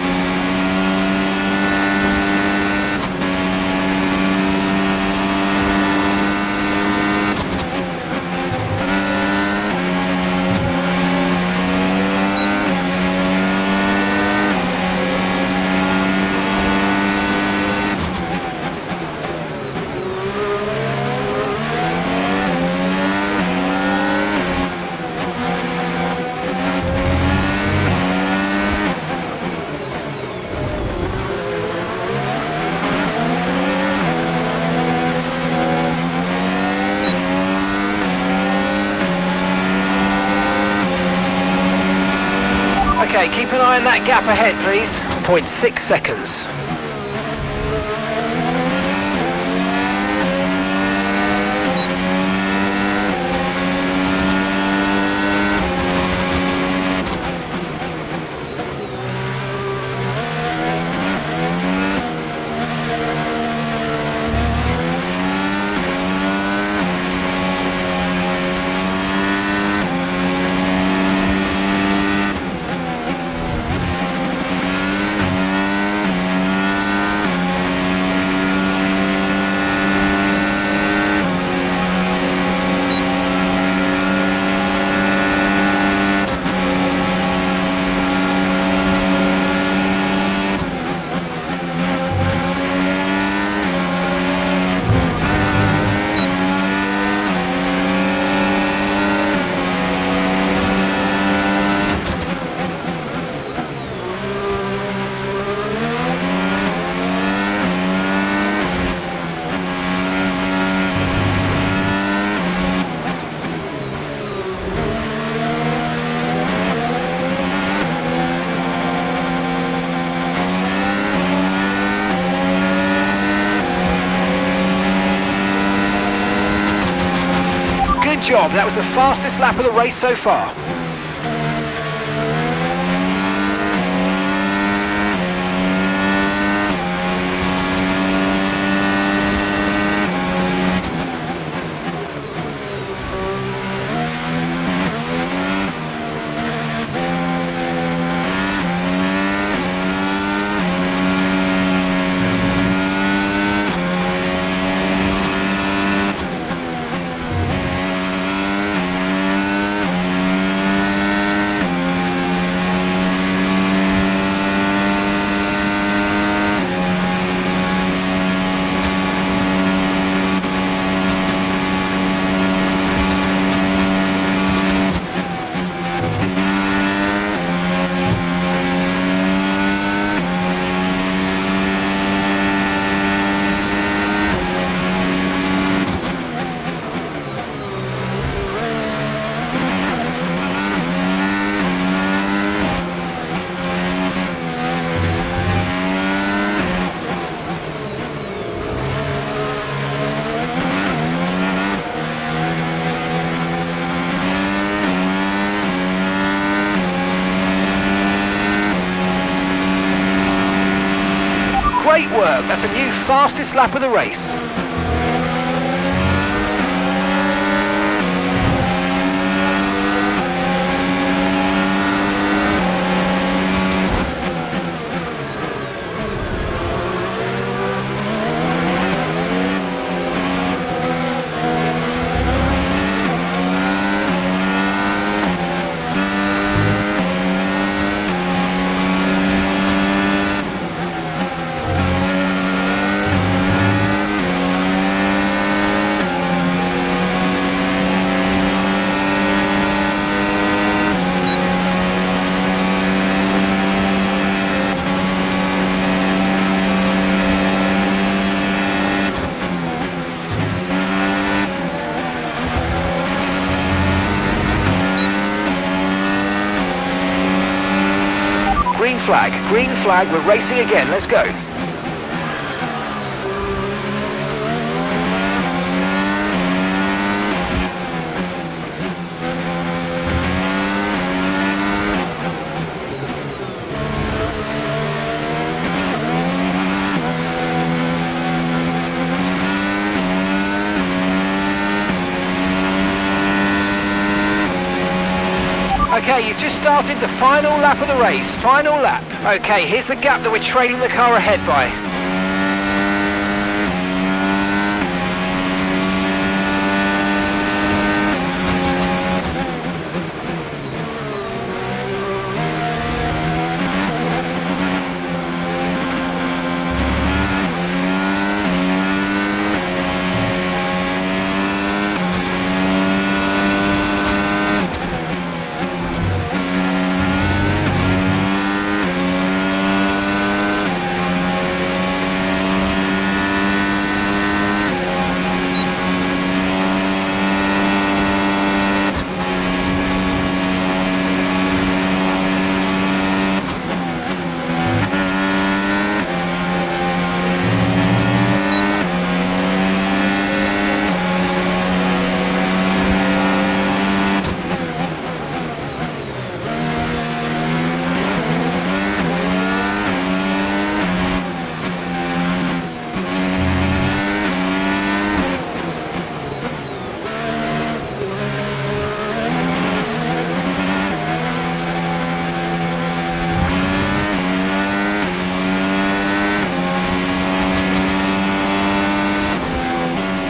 Okay, keep an eye on that gap ahead, please. 0.6 seconds. Good job, that was the fastest lap of the race so far. great work. That's a new fastest lap of the race. Green flag, we're racing again, let's go. Okay, you've just started the final lap of the race. Final lap. Okay, here's the gap that we're trailing the car ahead by.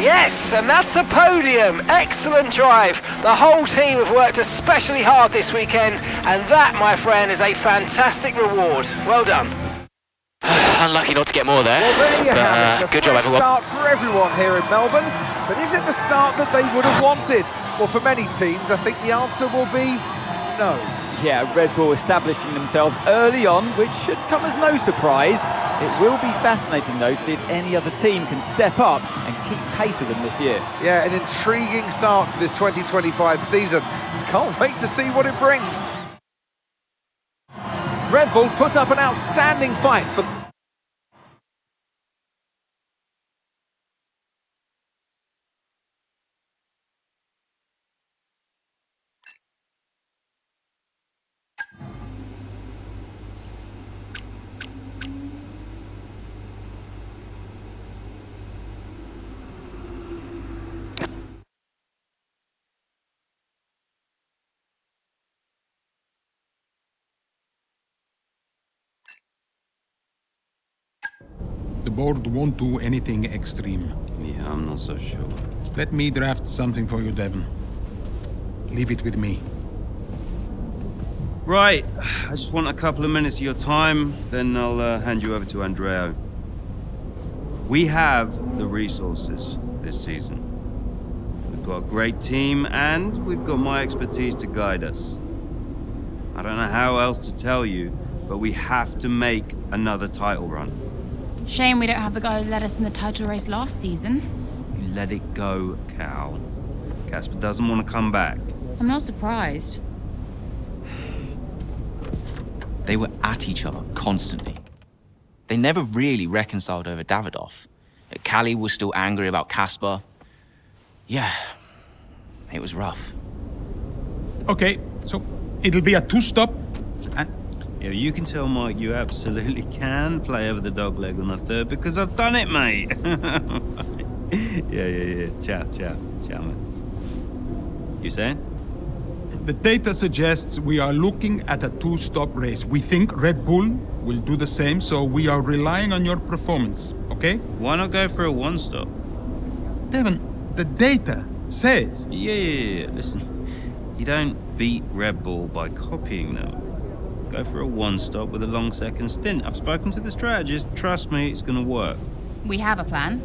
Yes, and that's a podium. Excellent drive. The whole team have worked especially hard this weekend, and that, my friend, is a fantastic reward. Well done. Unlucky not to get more there. Well, there you have it. A good job, everyone. start for everyone here in Melbourne, but is it the start that they would have wanted? Well, for many teams, I think the answer will be no. Yeah, Red Bull establishing themselves early on, which should come as no surprise. It will be fascinating, though, to see if any other team can step up and keep pace with them this year. Yeah, an intriguing start to this 2025 season. Can't wait to see what it brings. Red Bull put up an outstanding fight for... The board won't do anything extreme. Yeah, I'm not so sure. Let me draft something for you, Devon. Leave it with me. Right, I just want a couple of minutes of your time, then I'll hand you over to Andreo. We have the resources this season. We've got a great team, and we've got my expertise to guide us. I don't know how else to tell you, but we have to make another title run. Shame we don't have the guy who led us in the title race last season. You let it go, Cal. Casper doesn't want to come back. I'm not surprised. They were at each other constantly. They never really reconciled over Davidoff. Callie was still angry about Casper. Yeah, it was rough. Okay, so it'll be a two-stop. Yeah, you can tell Mike you absolutely can play over the dog leg on the third because I've done it, mate. Yeah. Ciao, man. You saying? The data suggests we are looking at a two-stop race. We think Red Bull will do the same, so we are relying on your performance, okay? Why not go for a one-stop? Devon, the data says... Yeah. Listen, you don't beat Red Bull by copying them. Go for a one-stop with a long second stint. I've spoken to the strategist. Trust me, it's going to work. We have a plan.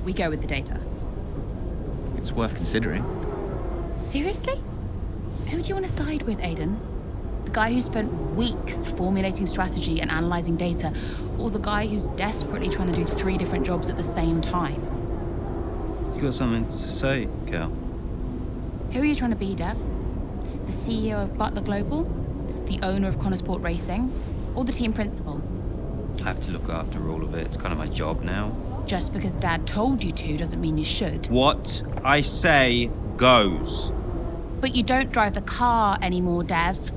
We go with the data. It's worth considering. Seriously? Who do you want to side with, Aiden? The guy who spent weeks formulating strategy and analysing data, or the guy who's desperately trying to do 3 different jobs at the same time? You got something to say, Cal? Who are you trying to be, Dev? The CEO of Butler Global? The owner of Connorsport Racing? Or the team principal? I have to look after all of it. It's kind of my job now. Just because Dad told you to doesn't mean you should. What I say goes. But you don't drive the car anymore, Dev.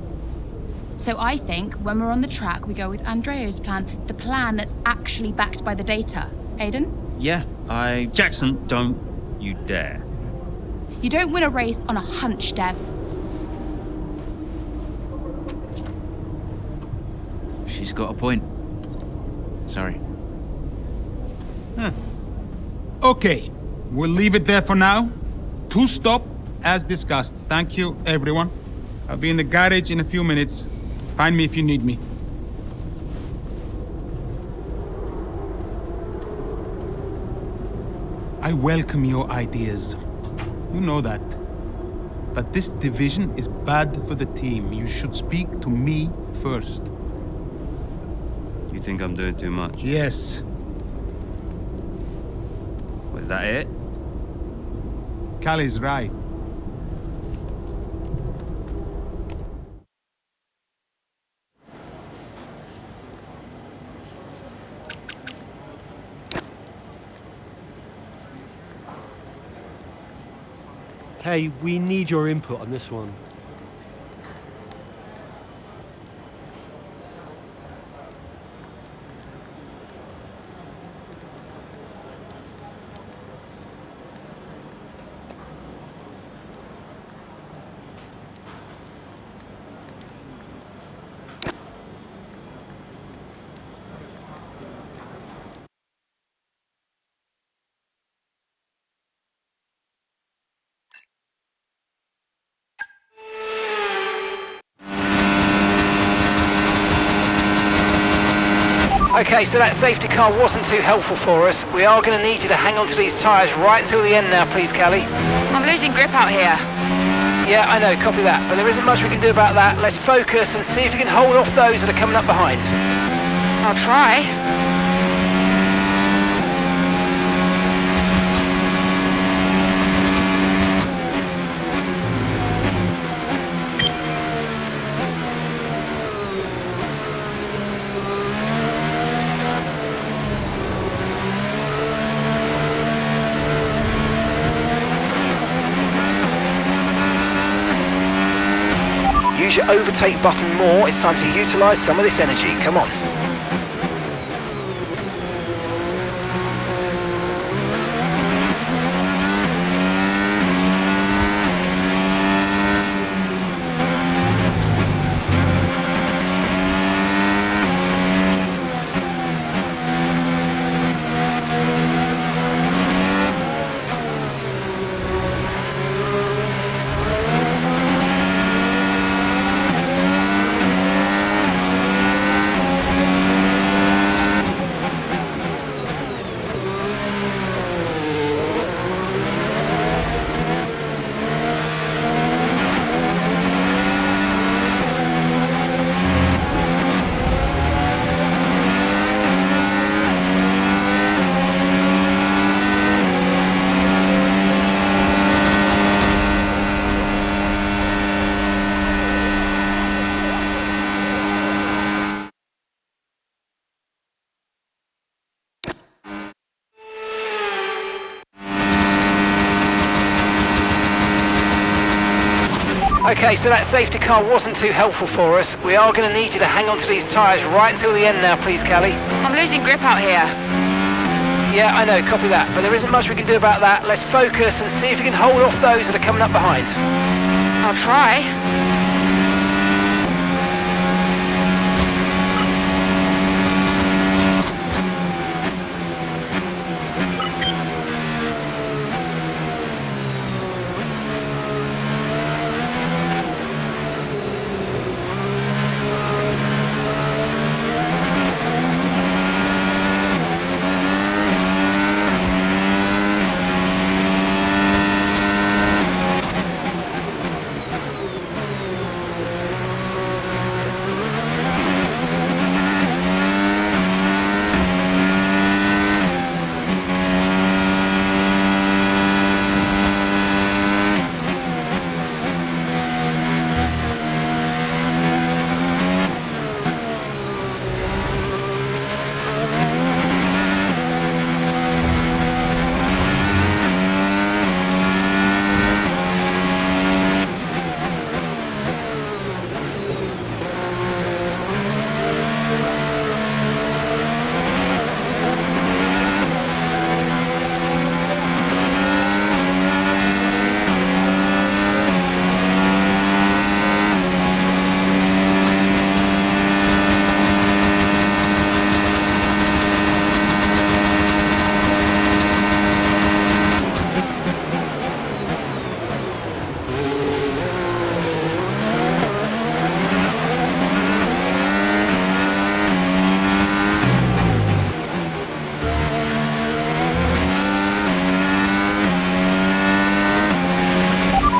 So I think when we're on the track, we go with Andreo's plan, the plan that's actually backed by the data. Aiden? Yeah, Jackson, don't you dare. You don't win a race on a hunch, Dev. She's got a point. Sorry. Okay, we'll leave it there for now. Two-stop, as discussed. Thank you, everyone. I'll be in the garage in a few minutes. Find me if you need me. I welcome your ideas. You know that. But this division is bad for the team. You should speak to me first. You think I'm doing too much? Yes. Was that it? Callie's right. Hey, we need your input on this one. Okay, so that safety car wasn't too helpful for us. We are going to need you to hang on to these tyres right till the end now, please, Callie. I'm losing grip out here. Yeah, I know, copy that. But there isn't much we can do about that. Let's focus and see if we can hold off those that are coming up behind. I'll try. Use your overtake button more. It's time to utilise some of this energy. Come on. Okay, so that safety car wasn't too helpful for us. We are going to need you to hang on to these tyres right until the end now, please, Callie. I'm losing grip out here. Yeah, I know, copy that. But there isn't much we can do about that. Let's focus and see if we can hold off those that are coming up behind. I'll try.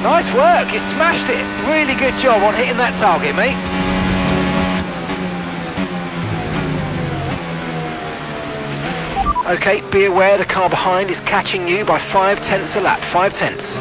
Nice work, you smashed it. Really good job on hitting that target, mate. Okay, be aware the car behind is catching you by 5/10 a lap, 5/10.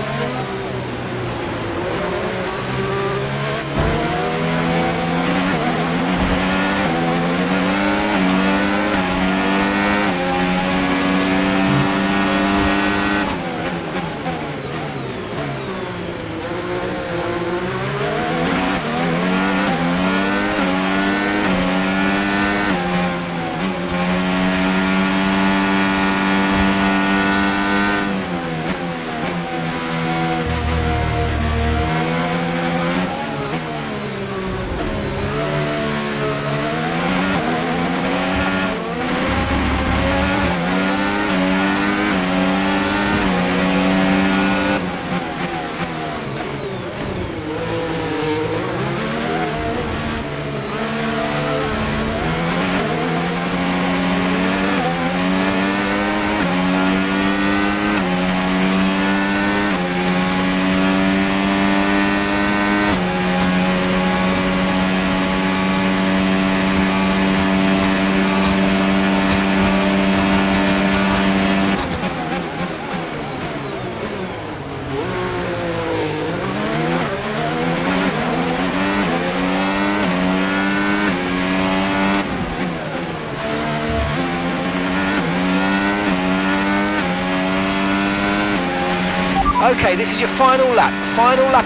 Okay, this is your final lap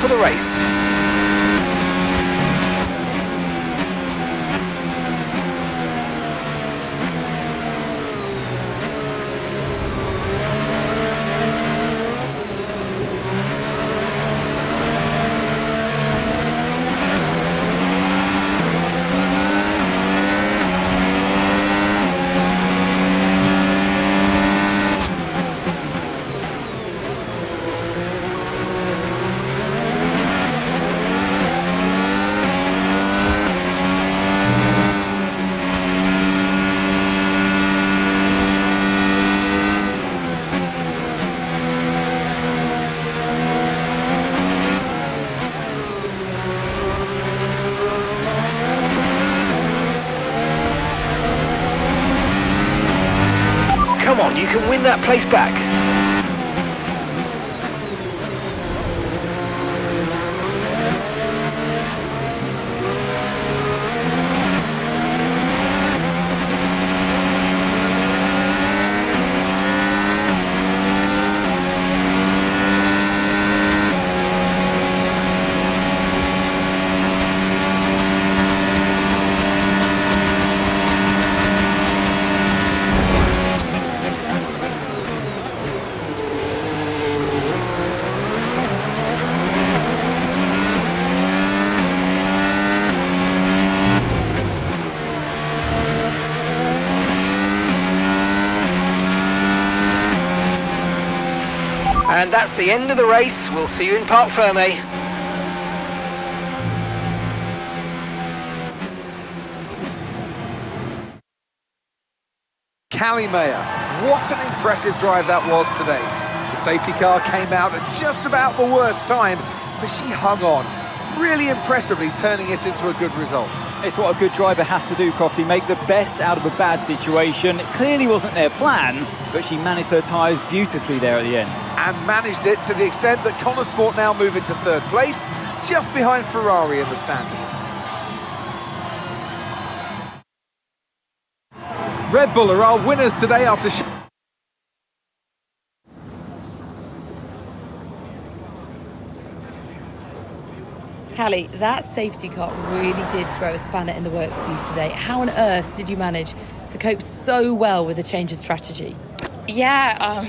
of the race. Come on, you can win that place back. And that's the end of the race. We'll see you in Parc Fermé. Callie Mayer, what an impressive drive that was today. The safety car came out at just about the worst time, but she hung on, really impressively turning it into a good result. It's what a good driver has to do, Crofty, make the best out of a bad situation. It clearly wasn't their plan, but she managed her tyres beautifully there at the end. And managed it to the extent that Connor Sport now move into third place, just behind Ferrari in the standings. Red Bull are our winners today after... Callie, that safety car really did throw a spanner in the works for you today. How on earth did you manage to cope so well with the change of strategy? Yeah,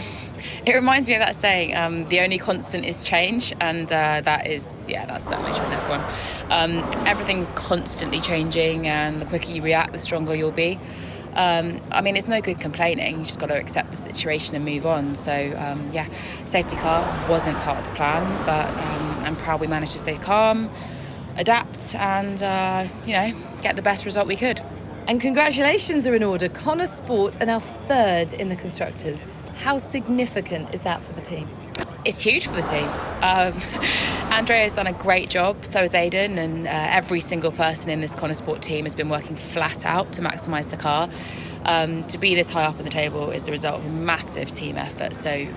it reminds me of that saying, the only constant is change, and that's certainly true in F1. Everything's constantly changing, and the quicker you react, the stronger you'll be. It's no good complaining, you just got to accept the situation and move on. So, safety car wasn't part of the plan, but I'm proud we managed to stay calm, adapt, and, get the best result we could. And congratulations are in order. Connor Sport are now third in the Constructors. How significant is that for the team? It's huge for the team. Andrea's done a great job, so has Aidan, and every single person in this Connor Sport team has been working flat out to maximise the car. To be this high up in the table is the result of a massive team effort, so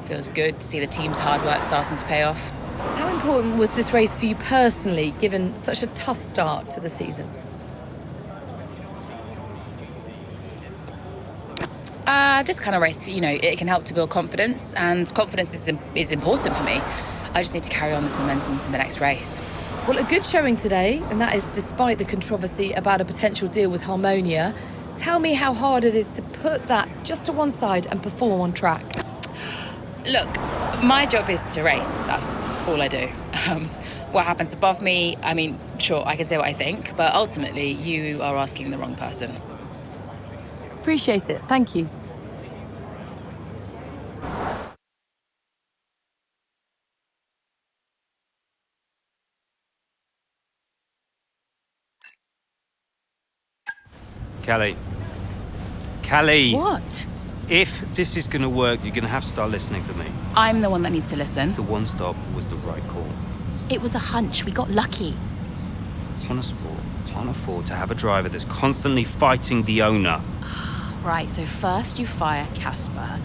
feels good to see the team's hard work starting to pay off. How important was this race for you personally, given such a tough start to the season? This kind of race, it can help to build confidence, and confidence is important for me. I just need to carry on this momentum into the next race. Well, a good showing today, and that is despite the controversy about a potential deal with Harmonia. Tell me how hard it is to put that just to one side and perform on track. Look, my job is to race. That's all I do. What happens above me, sure, I can say what I think, but ultimately you are asking the wrong person. Appreciate it. Thank you. Callie. What? If this is going to work, you're going to have to start listening to me. I'm the one that needs to listen. The one stop was the right call. It was a hunch. We got lucky. Connor Sport can't afford to have a driver that's constantly fighting the owner. Right, so first you fire Casper,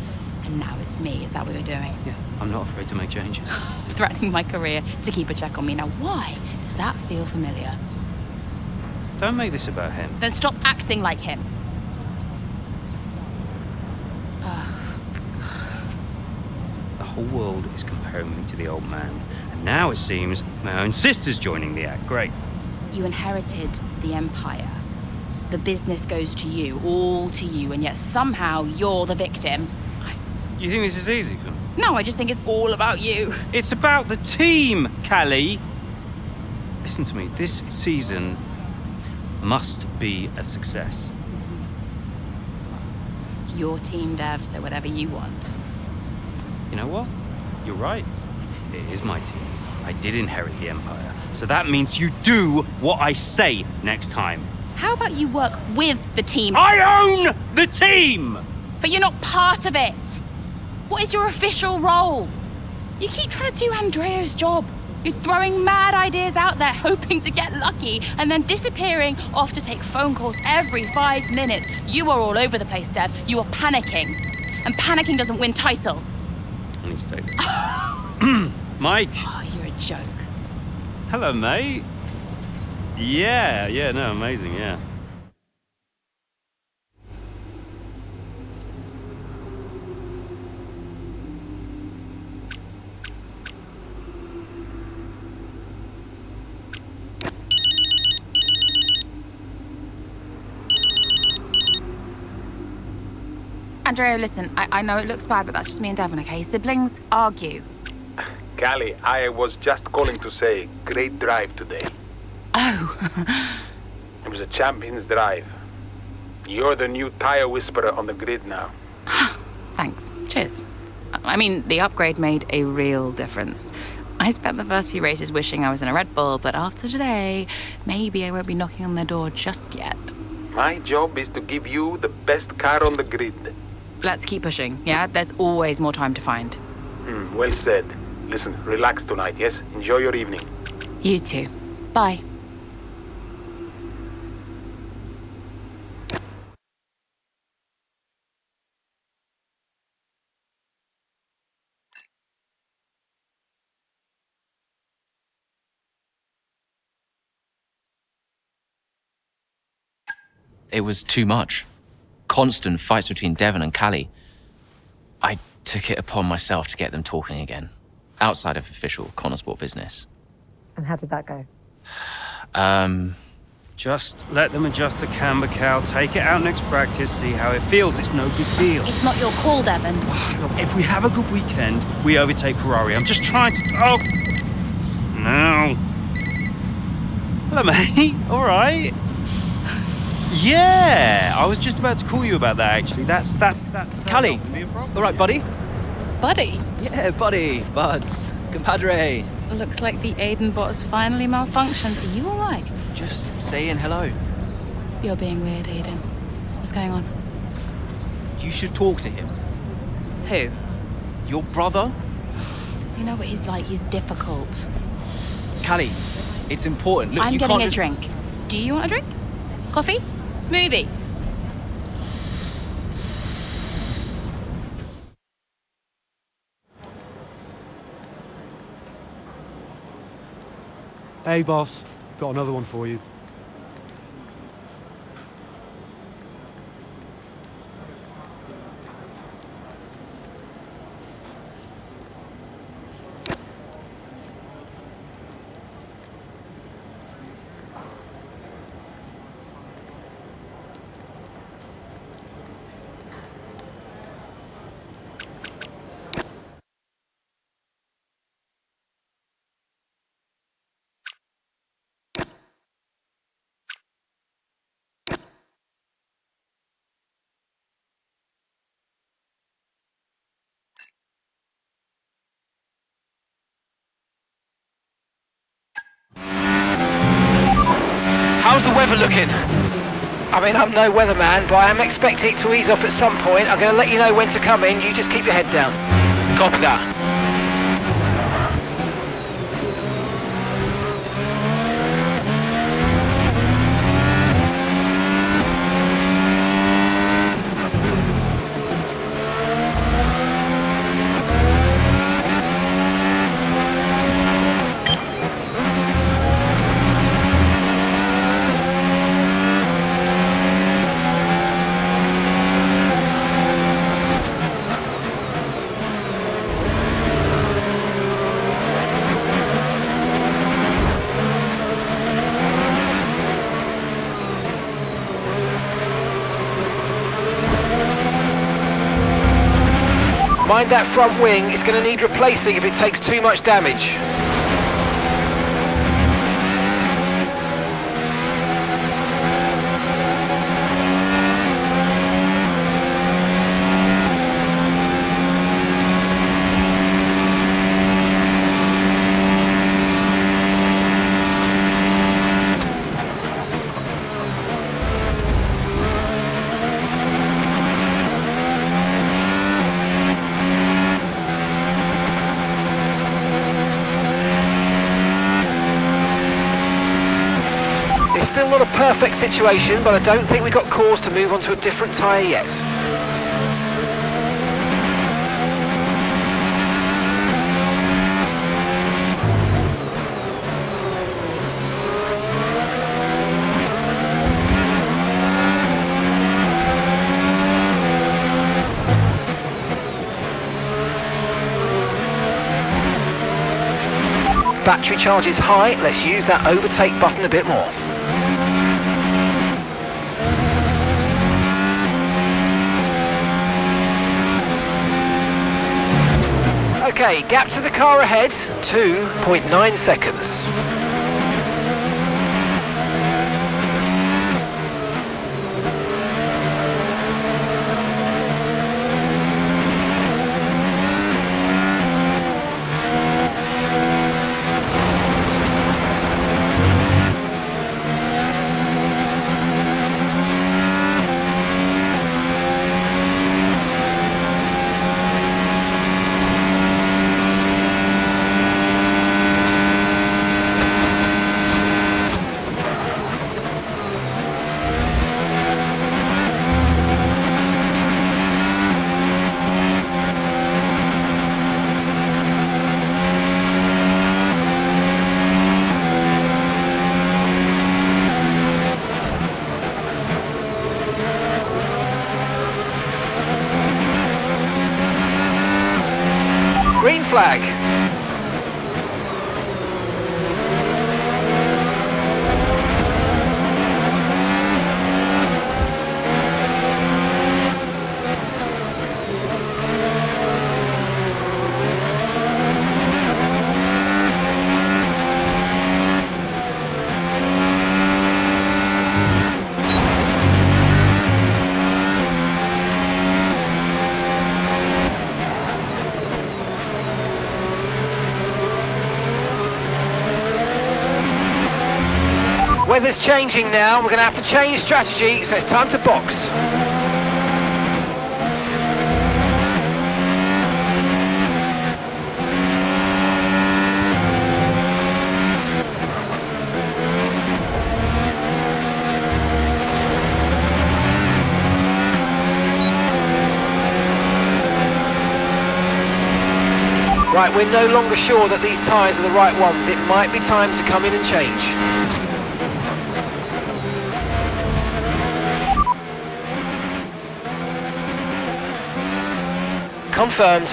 and now it's me. Is that what you're doing? Yeah, I'm not afraid to make changes. Threatening my career to keep a check on me. Now, why does that feel familiar? Don't make this about him. Then stop acting like him. The whole world is comparing me to the old man. And now it seems my own sister's joining the act. Great. You inherited the empire. The business goes to you, all to you, and yet somehow you're the victim. You think this is easy for me? No, I just think it's all about you. It's about the team, Callie. Listen to me, this season must be a success. It's your team, Dev, so whatever you want. You know what? You're right. It is my team. I did inherit the empire. So that means you do what I say next time. How about you work with the team? I own the team! But you're not part of it. What is your official role? You keep trying to do Andrea's job. You're throwing mad ideas out there, hoping to get lucky, and then disappearing off to take phone calls every 5 minutes. You are all over the place, Dev. You are panicking. And panicking doesn't win titles. I need to take this. Mike. Oh, you're a joke. Hello, mate. Yeah, no, amazing, yeah. Andrea, listen, I know it looks bad, but that's just me and Devon, okay? Siblings argue. Callie, I was just calling to say, great drive today. Oh. It was a champion's drive. You're the new tire whisperer on the grid now. Thanks. Cheers. I mean, the upgrade made a real difference. I spent the first few races wishing I was in a Red Bull, but after today, maybe I won't be knocking on their door just yet. My job is to give you the best car on the grid. Let's keep pushing, yeah? There's always more time to find. Well said. Listen, relax tonight, yes? Enjoy your evening. You too. Bye. It was too much. Constant fights between Devon and Callie. I took it upon myself to get them talking again, outside of official Connorsport business. And how did that go? Just let them adjust the camber cow, take it out next practice, see how it feels. It's no big deal. It's not your call, Devon. Look, if we have a good weekend, we overtake Ferrari. I'm just trying to... Oh! No. Hello, mate. All right. Yeah, I was just about to call you about that, actually. That's Callie, all right, buddy? Buddy? Yeah, buddy, buds, compadre. Looks like the Aiden bot has finally malfunctioned. Are you all right? Just saying hello. You're being weird, Aiden. What's going on? You should talk to him. Who? Your brother? You know what he's like. He's difficult. Callie, it's important. Look, I'm you getting can't a drink. Do you want a drink? Coffee? Smoothie? Hey, boss. Got another one for you. How's the weather looking? I mean, I'm no weatherman, but I am expecting it to ease off at some point. I'm going to let you know when to come in. You just keep your head down. Copy that. Mind that front wing, it's going to need replacing if it takes too much damage. Still not a perfect situation, but I don't think we've got cause to move on to a different tyre yet. Battery charge is high, let's use that overtake button a bit more. Okay, gap to the car ahead, 2.9 seconds. flag. Weather's changing now, we're going to have to change strategy, so it's time to box. Right, we're no longer sure that these tyres are the right ones. It might be time to come in and change. Confirmed.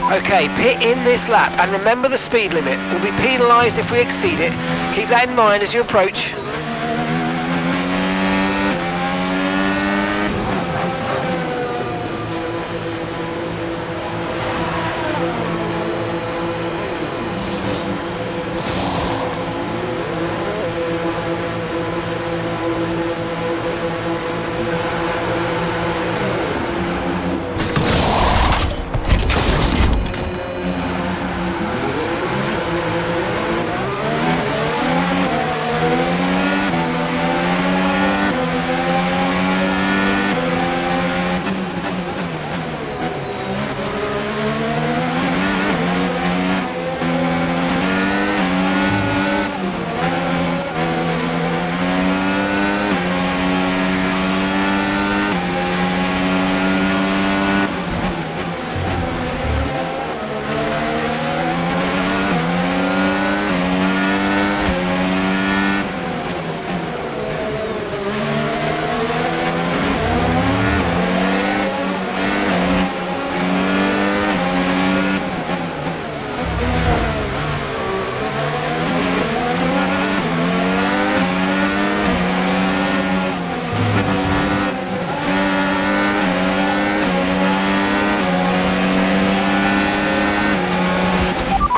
Okay, pit in this lap, and remember the speed limit. We'll be penalised if we exceed it. Keep that in mind as you approach.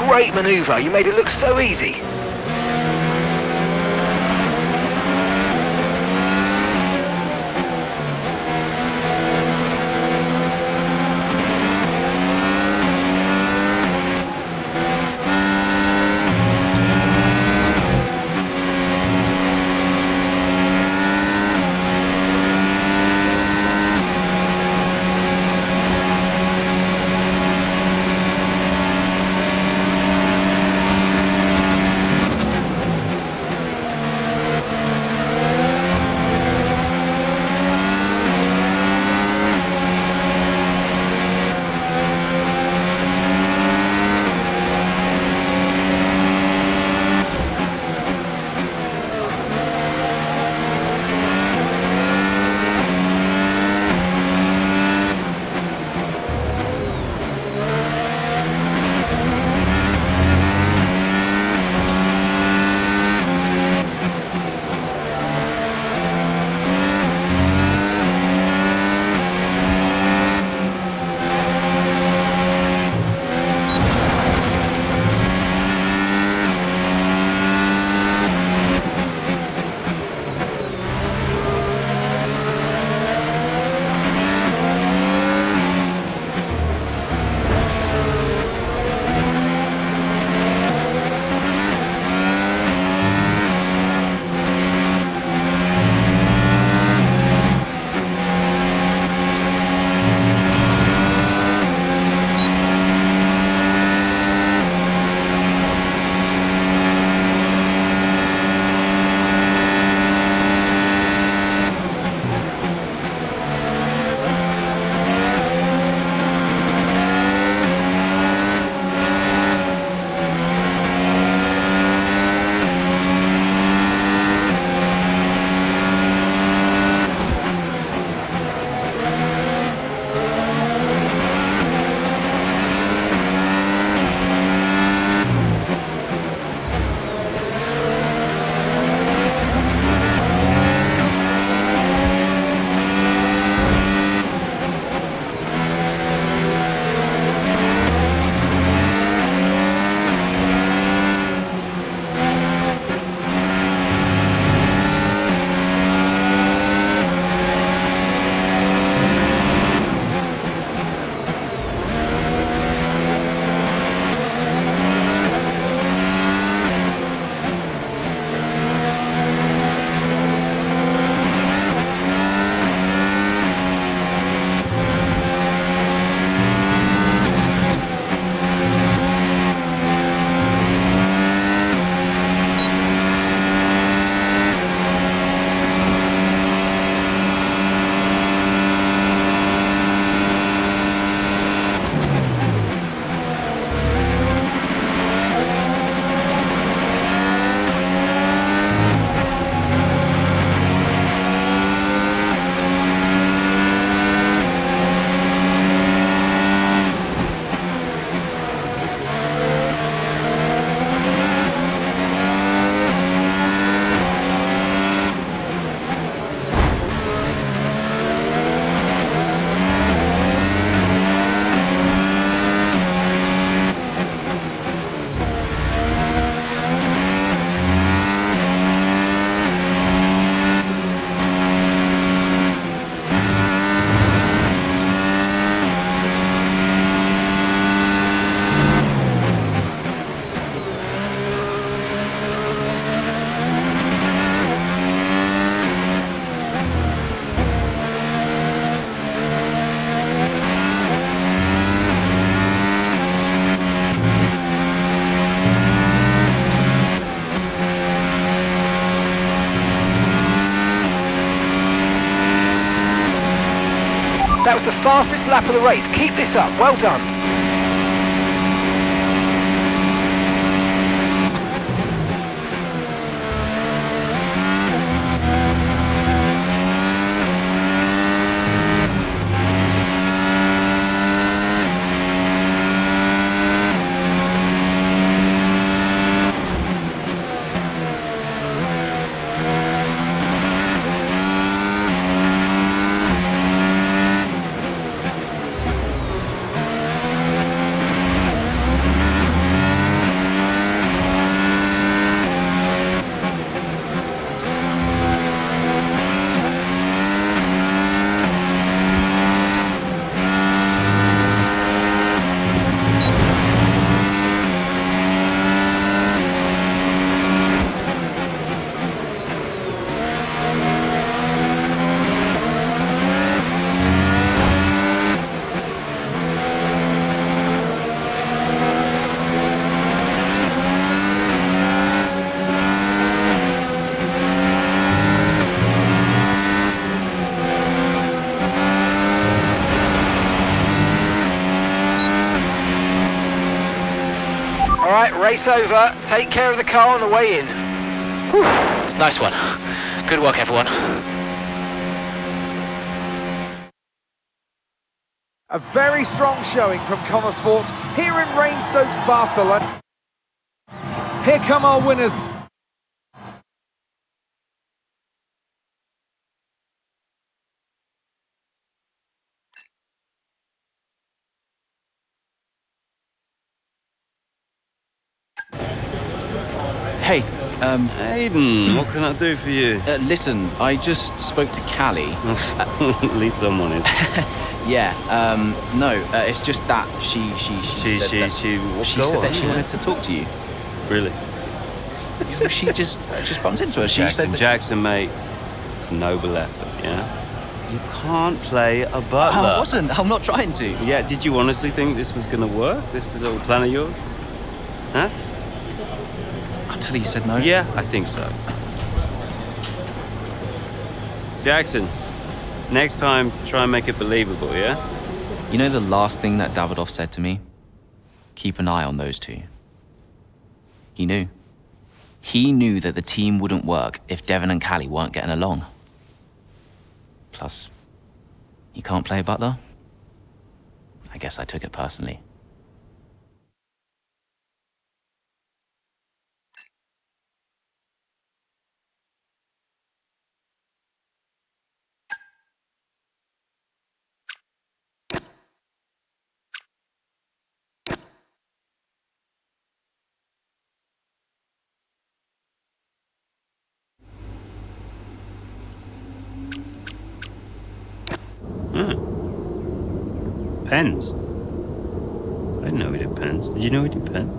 Great manoeuvre, you made it look so easy. was the fastest lap of the race. Keep this up. Well done. Alright, race over. Take care of the car on the way in. Whew. Nice one. Good work, everyone. A very strong showing from Connor Sports here in rain-soaked Barcelona. Here come our winners. Hey, Hayden, what can I do for you? Listen, I just spoke to Callie. At least someone is. Yeah, no, it's just that she said that she wanted to talk to you. Really? She just bumped into her. She said that Jackson, mate, it's a noble effort, yeah? You can't play a butler. I wasn't. I'm not trying to. Yeah, did you honestly think this was going to work, this little plan of yours? Huh? Until he said no. Yeah, I think so. Jackson, next time, try and make it believable, yeah? You know the last thing that Davidoff said to me? Keep an eye on those two. He knew. He knew that the team wouldn't work if Devon and Callie weren't getting along. Plus, you can't play butler? I guess I took it personally. Pens? I didn't know we did pens. Did you know we did pens?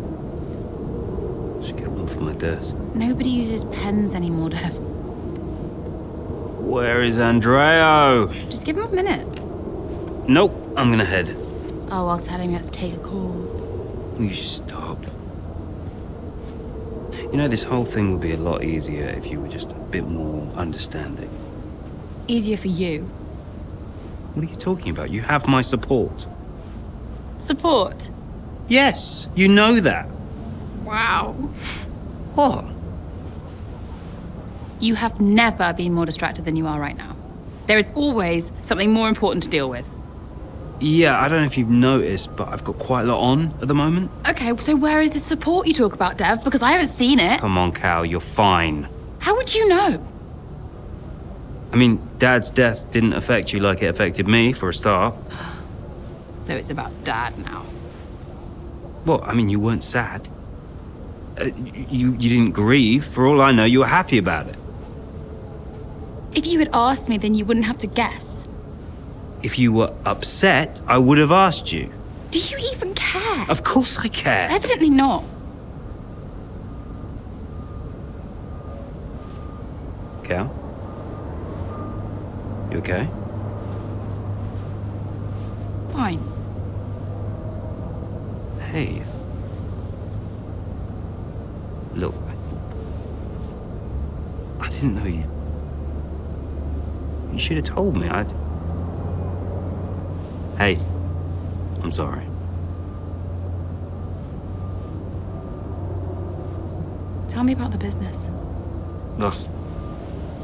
I should get one from my desk. Nobody uses pens anymore, Dev. Where is Andreo? Just give him a minute. Nope, I'm gonna head. Oh, I'll tell him he has to take a call. You stop. You know, this whole thing would be a lot easier if you were just a bit more understanding. Easier for you. What are you talking about? You have my support. Support? Yes, you know that. Wow. What? You have never been more distracted than you are right now. There is always something more important to deal with. Yeah, I don't know if you've noticed, but I've got quite a lot on at the moment. Okay, so where is the support you talk about, Dev? Because I haven't seen it. Come on, Cal, you're fine. How would you know? I mean, Dad's death didn't affect you like it affected me, for a start. So it's about Dad now. Well, I mean, you weren't sad. You didn't grieve. For all I know, you were happy about it. If you had asked me, then you wouldn't have to guess. If you were upset, I would have asked you. Do you even care? Of course I care. Evidently not. Cal? You okay? Fine. Hey. Look. I didn't know you. You should have told me. Hey, I'm sorry. Tell me about the business. Look,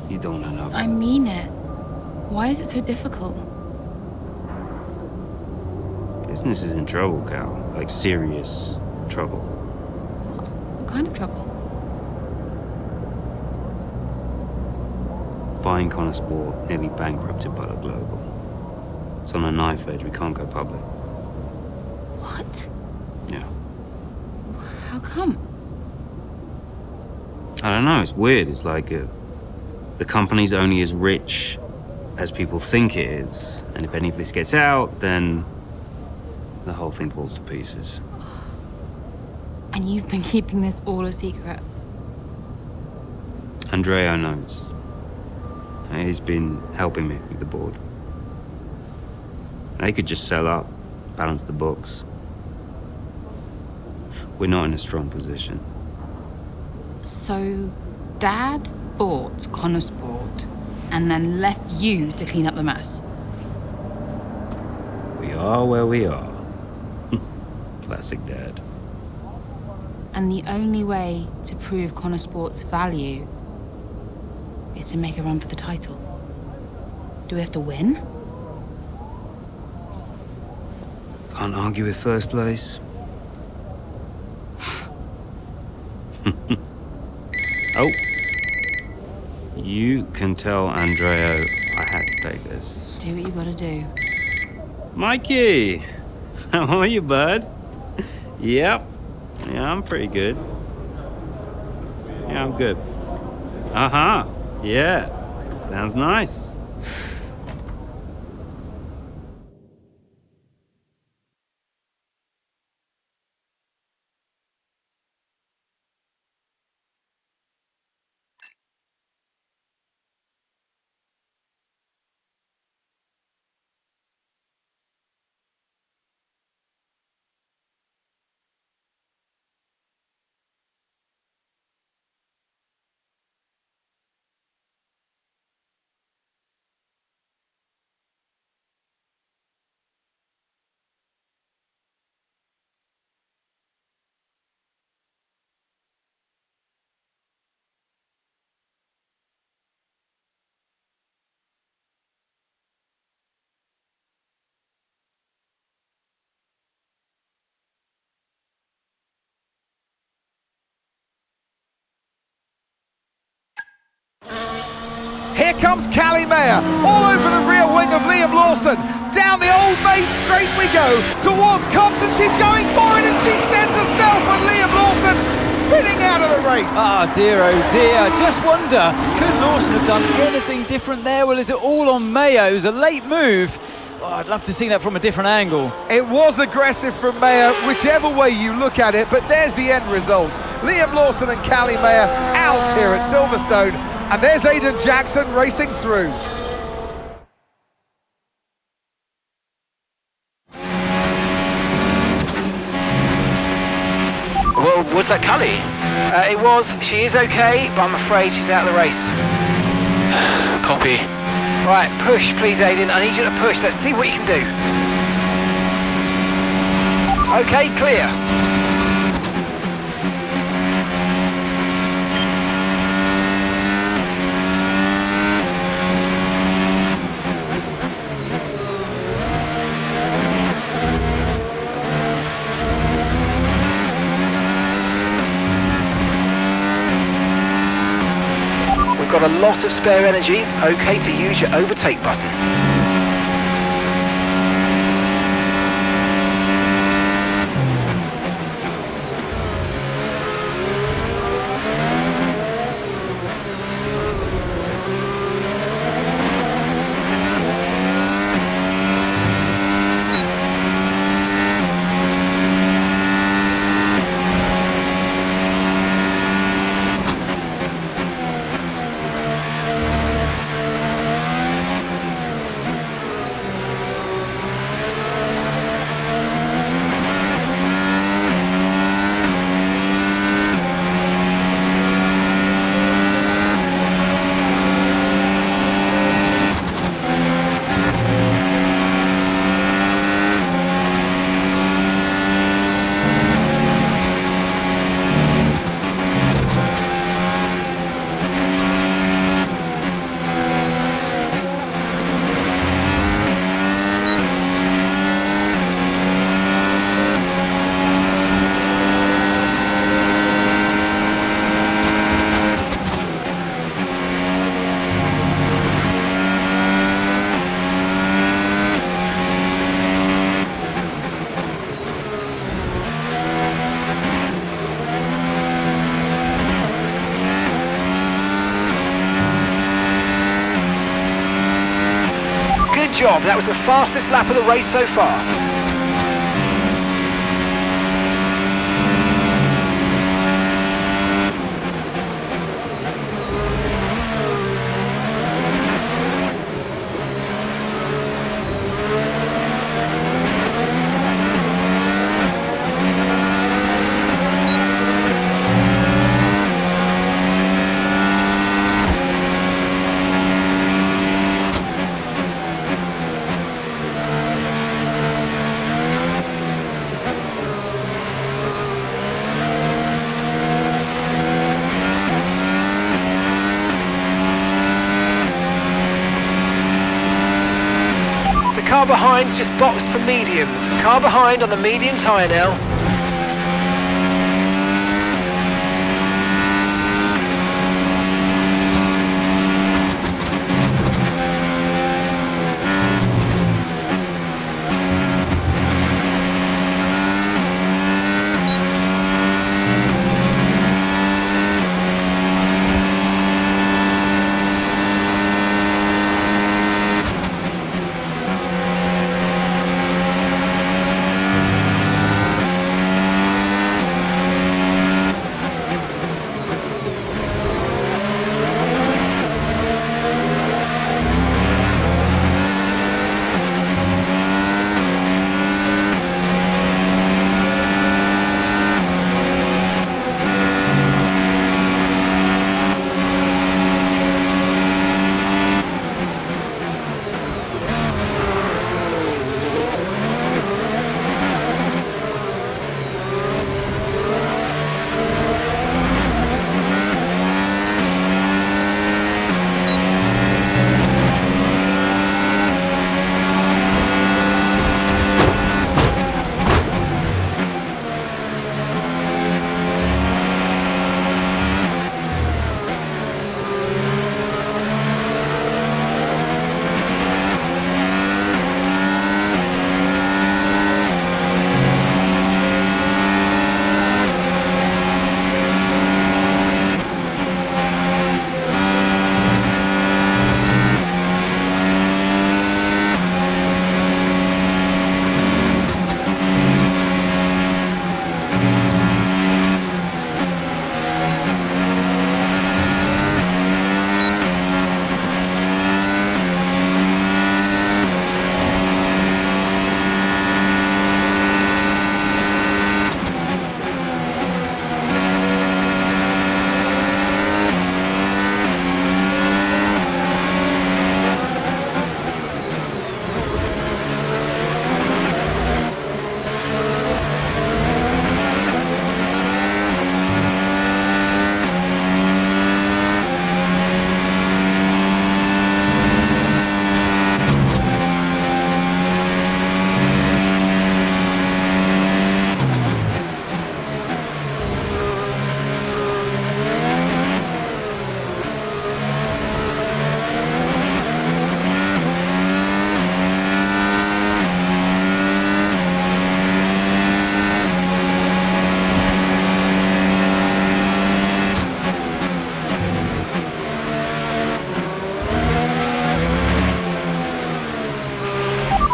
you don't want to know. I mean it. Why is it so difficult? Business is in trouble, Cal. Like, serious trouble. What kind of trouble? Buying Connor Sport nearly bankrupted by the Global. It's on a knife edge. We can't go public. What? Yeah. How come? I don't know. It's weird. It's like the company's only as rich as people think it is. And if any of this gets out, then the whole thing falls to pieces. And you've been keeping this all a secret? Andrea knows. He's been helping me with the board. They could just sell up, balance the books. We're not in a strong position. So, Dad bought Connor Sport and then left you to clean up the mess? We are where we are. Classic Dad. And the only way to prove Connor Sport's value is to make a run for the title. Do we have to win? Can't argue with first place. Oh. You can tell Andrea I had to take this. Do what you gotta do. Mikey! How are you, bud? Yep. Yeah, I'm pretty good. Yeah, I'm good. Uh-huh. Yeah. Sounds nice. Here comes Callie Mayer, all over the rear wing of Liam Lawson. Down the Old Maid Straight we go, towards Compton. She's going for it and she sends herself and Liam Lawson spinning out of the race. Ah, dear, oh dear. Just wonder, could Lawson have done anything different there? Well, is it all on Mayo? It was a late move. Oh, I'd love to see that from a different angle. It was aggressive from Mayer, whichever way you look at it, but there's the end result. Liam Lawson and Callie Mayer out here at Silverstone, and there's Aidan Jackson racing through. Well, was that Callie? It was. She is okay, but I'm afraid she's out of the race. Copy. Right, push, please, Aidan. I need you to push. Let's see what you can do. Okay, clear. We've got a lot of spare energy. Okay to use your overtake button. job. That was the fastest lap of the race so far. Car behind's just boxed for mediums. Car behind on the medium tyre now.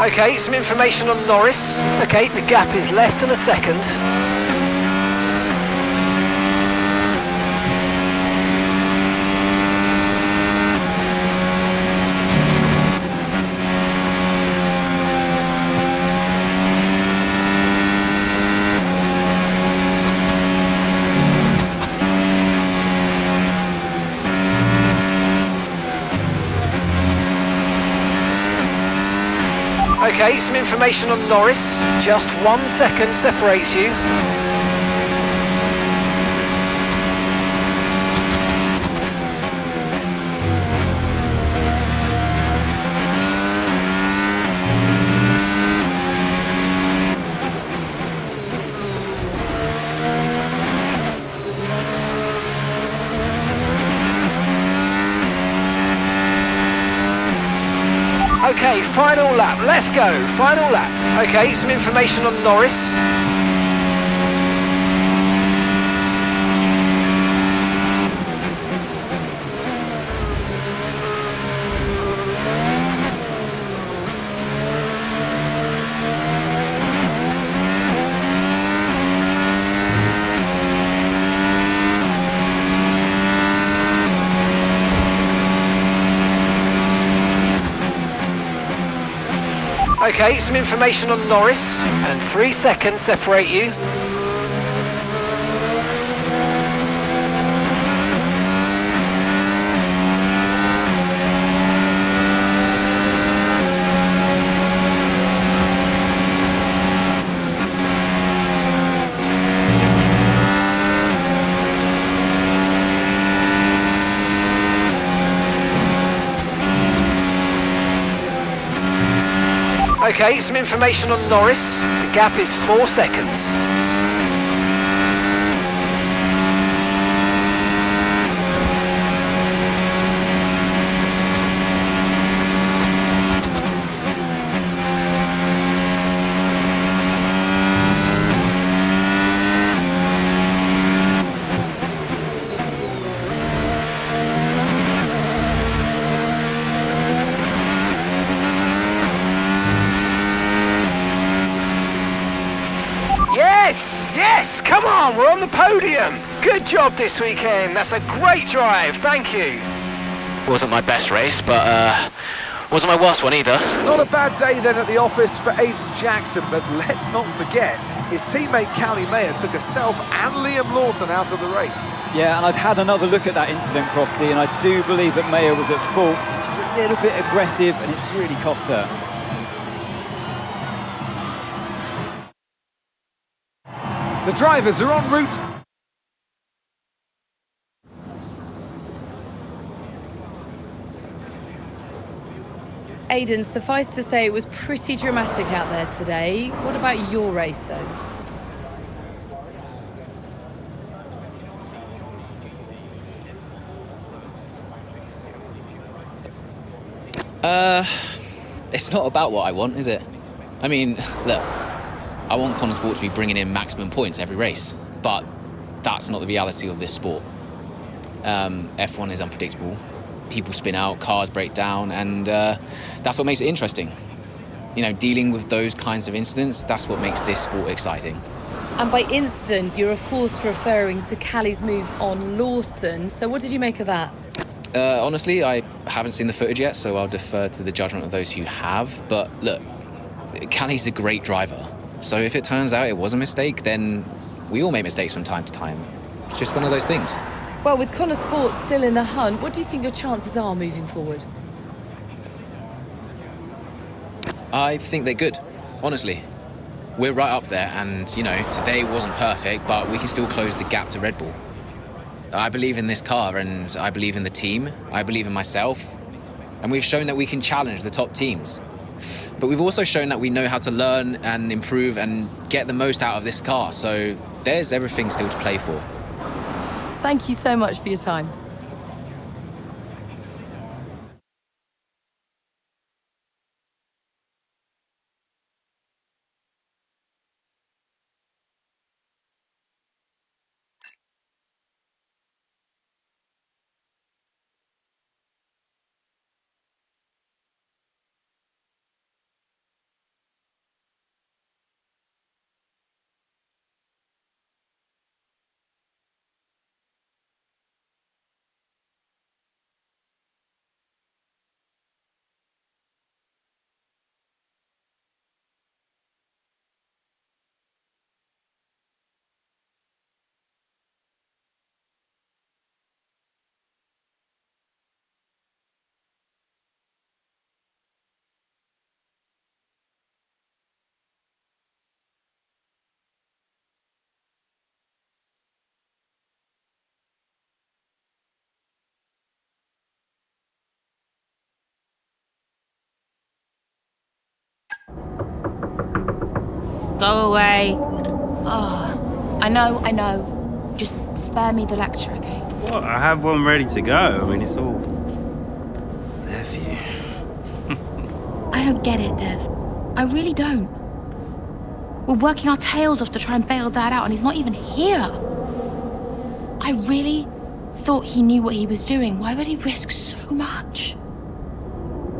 Okay, some information on Norris. Okay, the gap is less than a second. Okay, some information on Norris. Just 1 second separates you. Okay, final lap, let's go, final lap. Okay, some information on Norris. Okay, some information on Norris, and 3 seconds separate you. Okay, some information on Norris. The gap is 4 seconds. Yes, come on, we're on the podium. Good job this weekend. That's a great drive. Thank you. Wasn't my best race, but wasn't my worst one either. Not a bad day then at the office for Aiden Jackson, but let's not forget his teammate Callie Mayer took herself and Liam Lawson out of the race. Yeah, and I've had another look at that incident, Crofty, and I do believe that Mayer was at fault. It's just a little bit aggressive, and it's really cost her. The drivers are en route. Aidan, suffice to say it was pretty dramatic out there today. What about your race, though? It's not about what I want, is it? I mean, look, I want Connor Sport to be bringing in maximum points every race, but that's not the reality of this sport. F1 is unpredictable. People spin out, cars break down, and that's what makes it interesting. You know, dealing with those kinds of incidents, that's what makes this sport exciting. And by incident, you're of course referring to Callie's move on Lawson. So what did you make of that? Honestly, I haven't seen the footage yet, so I'll defer to the judgment of those who have. But look, Callie's a great driver. So if it turns out it was a mistake, then we all make mistakes from time to time. It's just one of those things. Well, with Connor Sport still in the hunt, what do you think your chances are moving forward? I think they're good, honestly. We're right up there, and, you know, today wasn't perfect, but we can still close the gap to Red Bull. I believe in this car, and I believe in the team. I believe in myself. And we've shown that we can challenge the top teams. But we've also shown that we know how to learn and improve and get the most out of this car. So there's everything still to play for. Thank you so much for your time. Go away. Oh, I know. Just spare me the lecture, okay? What? I have one ready to go. I mean, it's all there for you. I don't get it, Dev. I really don't. We're working our tails off to try and bail Dad out, and he's not even here. I really thought he knew what he was doing. Why would he risk so much?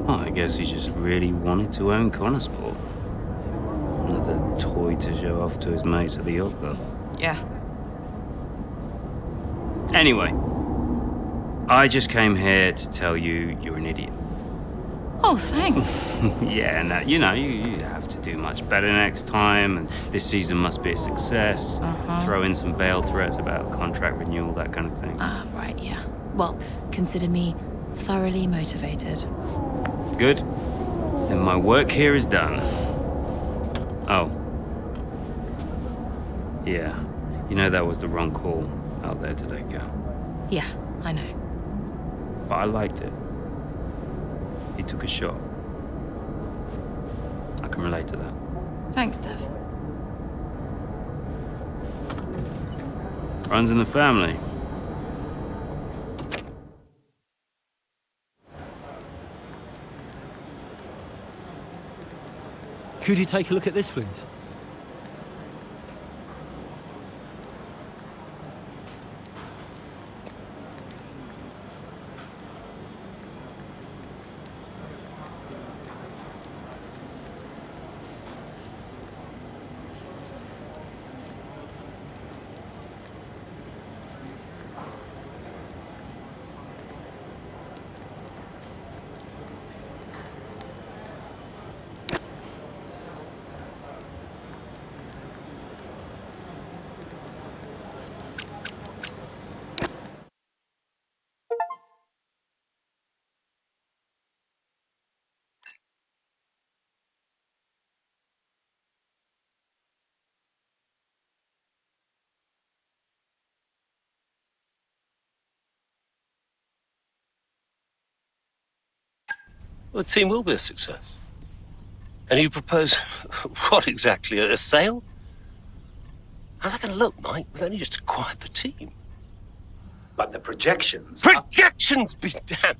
Well, I guess he just really wanted to own Connor Sport. Another toy to show off to his mates at the yacht club. Yeah. Anyway, I just came here to tell you you're an idiot. Oh, thanks. Yeah, no, you have to do much better next time, and this season must be a success. Throw in some veiled threats about contract renewal, that kind of thing. Ah, right, yeah. Well, consider me thoroughly motivated. Good. Then my work here is done. Oh. Yeah. That was the wrong call out there today, girl. Yeah, I know. But I liked it. He took a shot. I can relate to that. Thanks, Dev. Runs in the family. Could you take a look at this, please? Well, the team will be a success. And you propose what exactly? A sale? How's that going to look, Mike? We've only just acquired the team. But the projections... Projections be damned!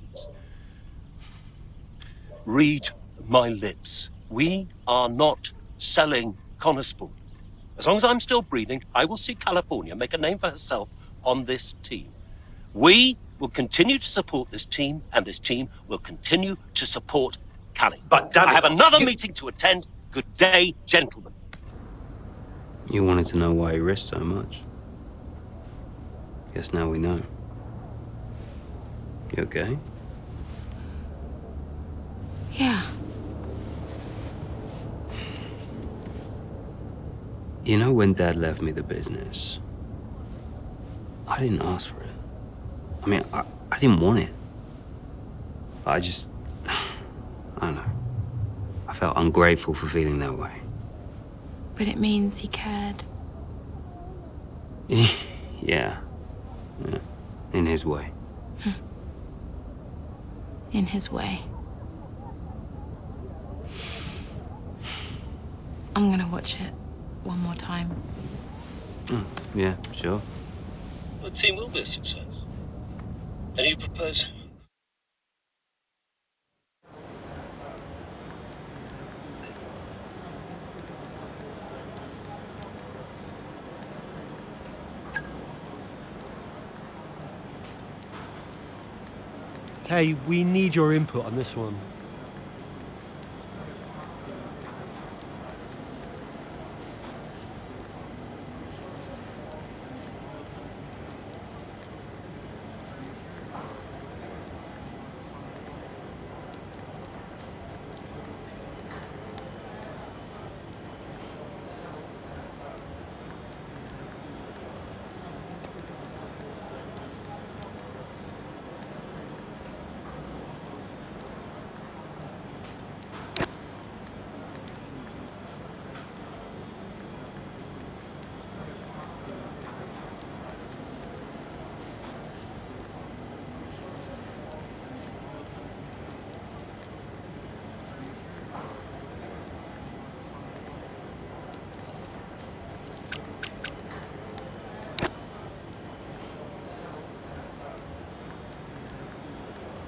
Read my lips. We are not selling Connorsport. As long as I'm still breathing, I will see California make a name for herself on this team. We will continue to support this team, and this team will continue to support Callie. But I have another meeting to attend. Good day, gentlemen. You wanted to know why he risked so much. Guess now we know. You okay? Yeah. When Dad left me the business, I didn't ask for it. I mean, I didn't want it. I don't know. I felt ungrateful for feeling that way. But it means he cared. Yeah. In his way. In his way. I'm gonna watch it one more time. Yeah, sure. The team will be a success. And you propose... Hey, we need your input on this one.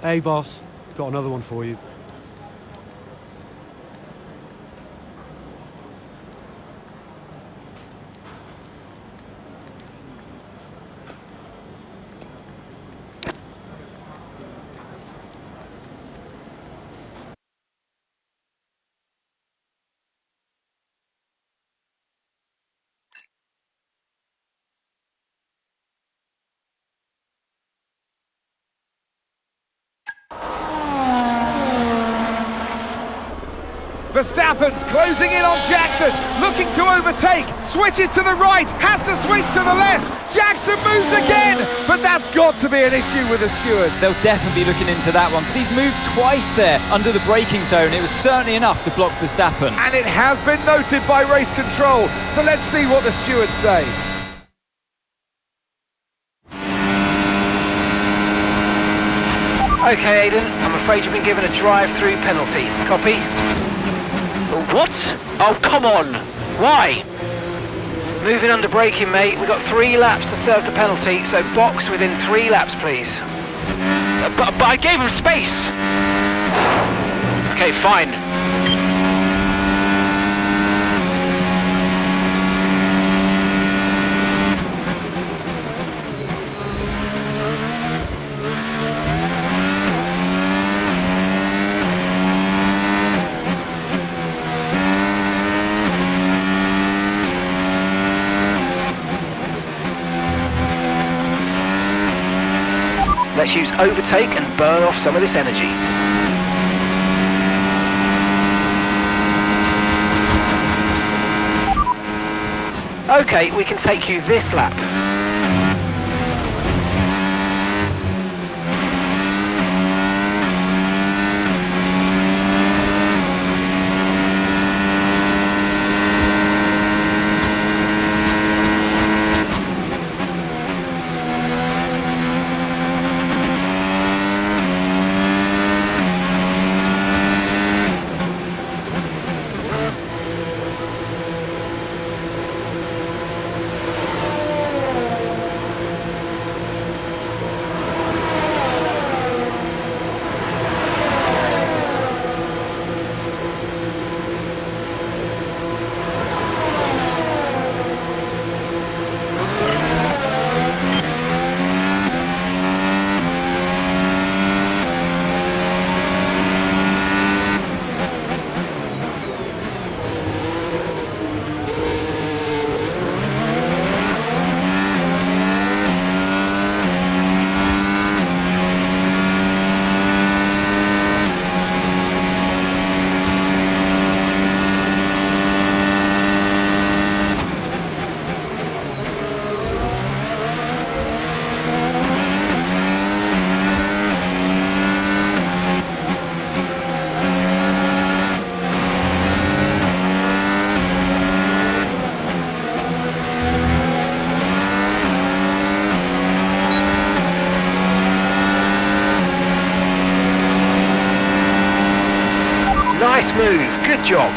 Hey boss, got another one for you. Verstappen's closing in on Jackson, looking to overtake, switches to the right, has to switch to the left. Jackson moves again, but that's got to be an issue with the stewards. They'll definitely be looking into that one because he's moved twice there under the braking zone. It was certainly enough to block Verstappen. And it has been noted by race control, so let's see what the stewards say. Okay, Aidan, I'm afraid you've been given a drive-through penalty. Copy? What? Oh, come on! Why? Moving under braking, mate. We've got 3 laps to serve the penalty, so box within 3 laps, please. But I gave him space! Okay, fine. Let's use overtake and burn off some of this energy. Okay, we can take you this lap. Nice move, good job.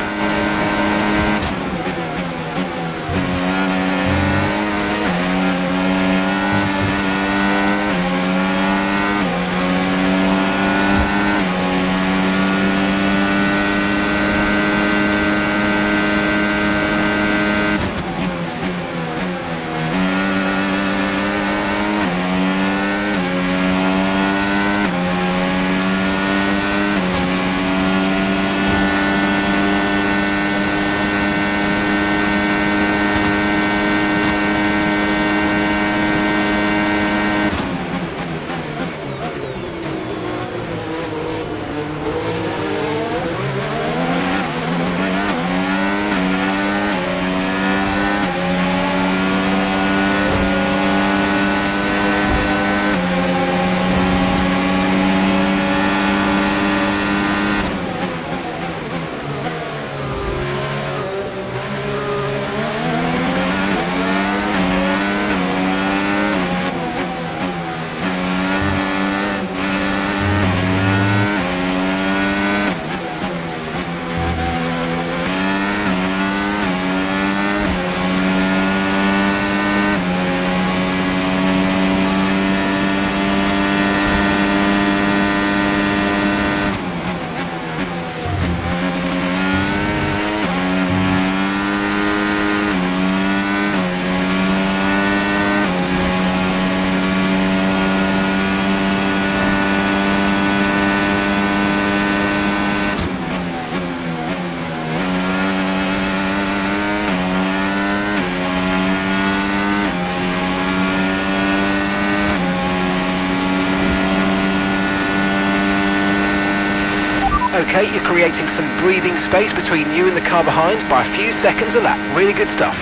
Okay, you're creating some breathing space between you and the car behind by a few seconds a lap. Really good stuff.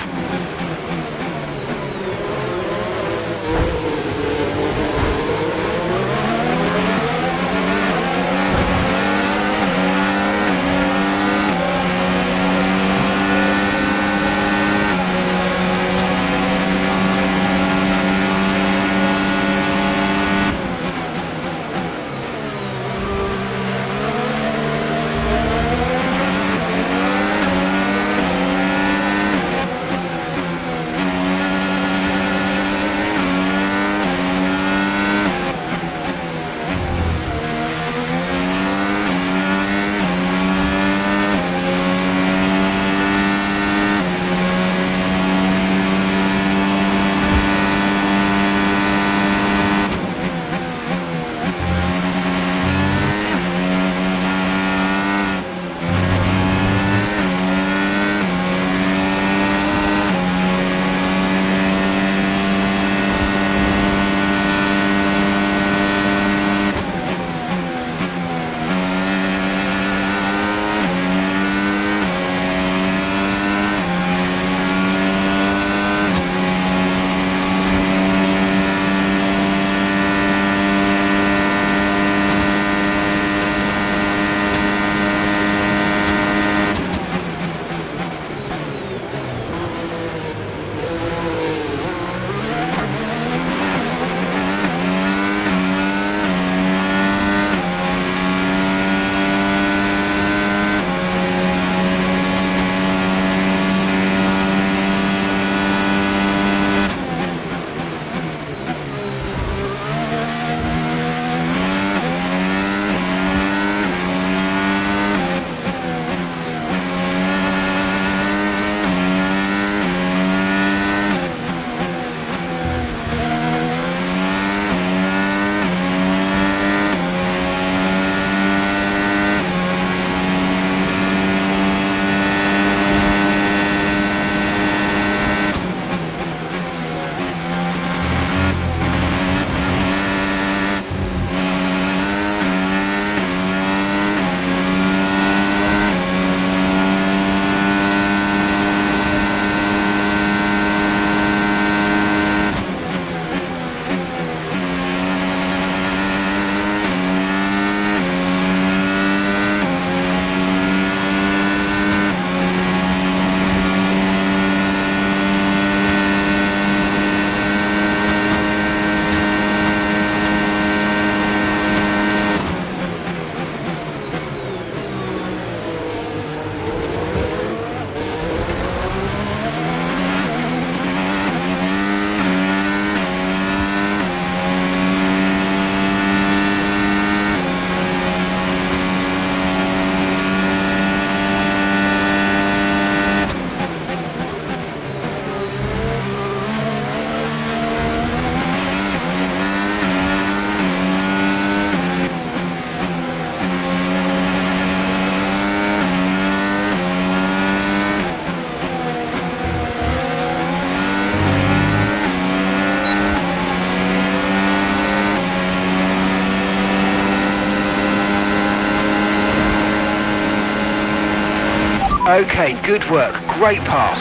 Okay, good work. Great pass.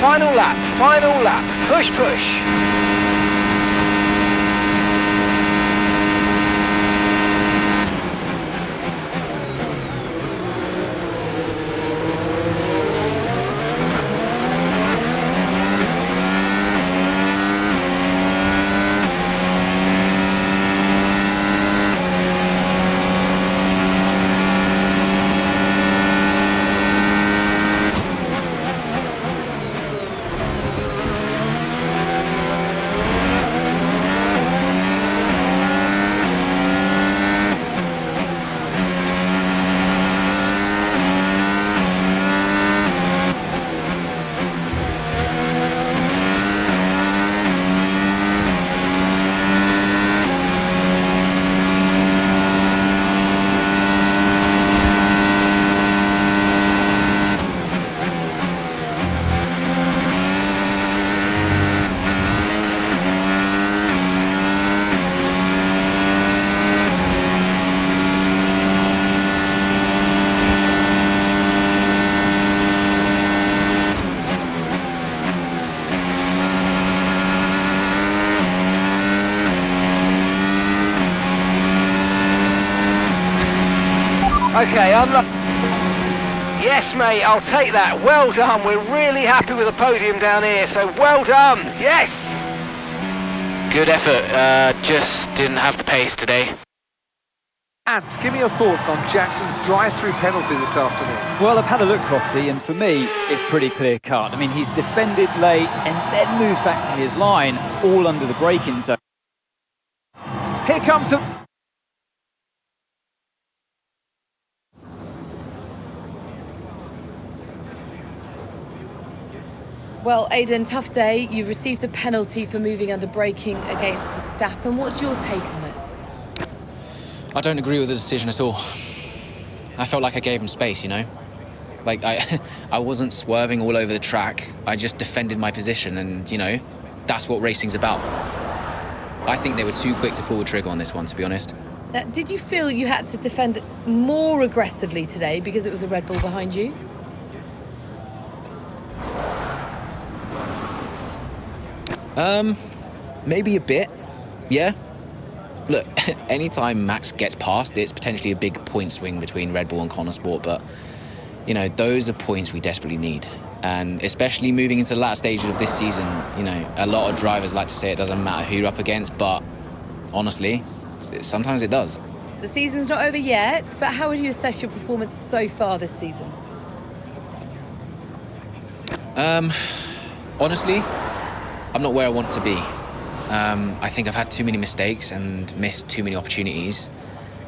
Final lap, final lap. Push, push. Okay, yes, mate, I'll take that. Well done. We're really happy with the podium down here, so well done. Yes! Good effort. Just didn't have the pace today. And give me your thoughts on Jackson's drive-through penalty this afternoon. Well, I've had a look, Crofty, and for me, it's pretty clear-cut. I mean, he's defended late and then moves back to his line, all under the braking zone. Here comes a... Well, Aidan, tough day. You've received a penalty for moving under braking against Verstappen. What's your take on it? I don't agree with the decision at all. I felt like I gave him space, you know? Like, I wasn't swerving all over the track. I just defended my position and, you know, that's what racing's about. I think they were too quick to pull the trigger on this one, to be honest. Now, did you feel you had to defend more aggressively today because it was a Red Bull behind you? Maybe a bit, yeah. Look, anytime Max gets past, it's potentially a big point swing between Red Bull and Connorsport, but, you know, those are points we desperately need. And especially moving into the latter stages of this season, you know, a lot of drivers like to say it doesn't matter who you're up against, but honestly, sometimes it does. The season's not over yet, but how would you assess your performance so far this season? Honestly, I'm not where I want to be. I think I've had too many mistakes and missed too many opportunities.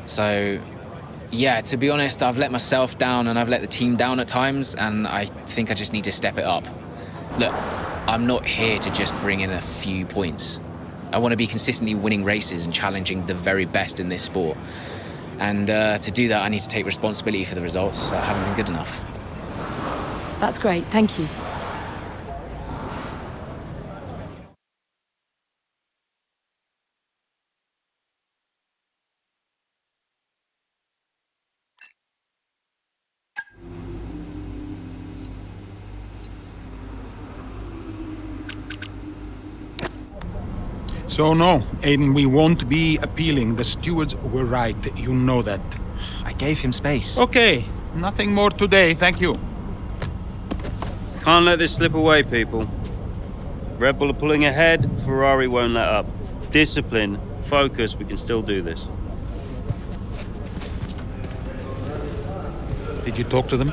So, yeah, to be honest, I've let myself down and I've let the team down at times, and I think I just need to step it up. Look, I'm not here to just bring in a few points. I want to be consistently winning races and challenging the very best in this sport. And to do that, I need to take responsibility for the results that haven't been good enough. That's great, thank you. So no, Aidan, we won't be appealing. The stewards were right. You know that. I gave him space. Okay, nothing more today, thank you. Can't let this slip away, people. Red Bull are pulling ahead, Ferrari won't let up. Discipline, focus, we can still do this. Did you talk to them?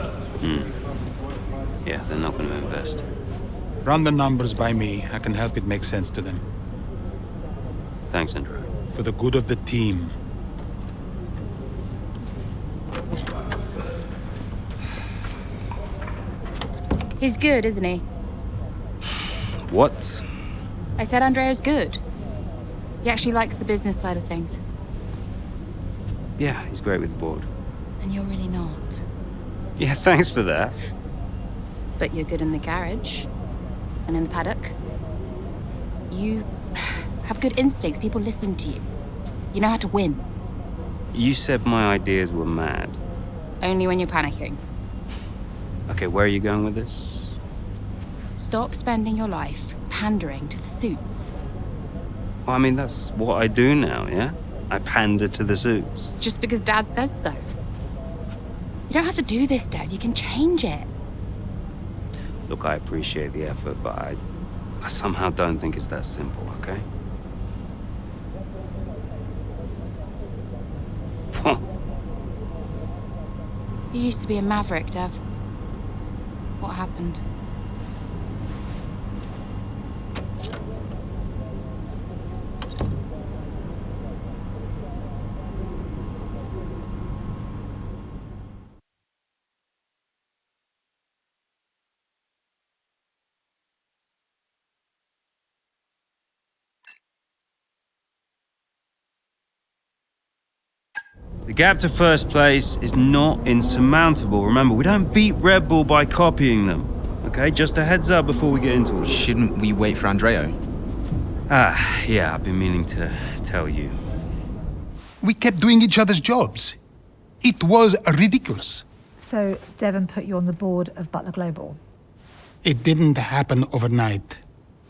Yeah, they're not going to invest. Run the numbers by me. I can help it make sense to them. Thanks, Andrew. For the good of the team. He's good, isn't he? What? I said Andrea's good. He actually likes the business side of things. Yeah, he's great with the board. And you're really not. Yeah, thanks for that. But you're good in the garage. And in the paddock. You have good instincts. People listen to you. You know how to win. You said my ideas were mad. Only when you're panicking. Okay, where are you going with this? Stop spending your life pandering to the suits. Well, I mean, that's what I do now, yeah? I pander to the suits. Just because Dad says so. You don't have to do this, Dad. You can change it. Look, I appreciate the effort, but I somehow don't think it's that simple, okay? You used to be a maverick, Dev. What happened? The gap to first place is not insurmountable. Remember, we don't beat Red Bull by copying them. Okay, just a heads up before we get into it. Shouldn't we wait for Andreo? Yeah, I've been meaning to tell you. We kept doing each other's jobs. It was ridiculous. So Devon put you on the board of Butler Global? It didn't happen overnight.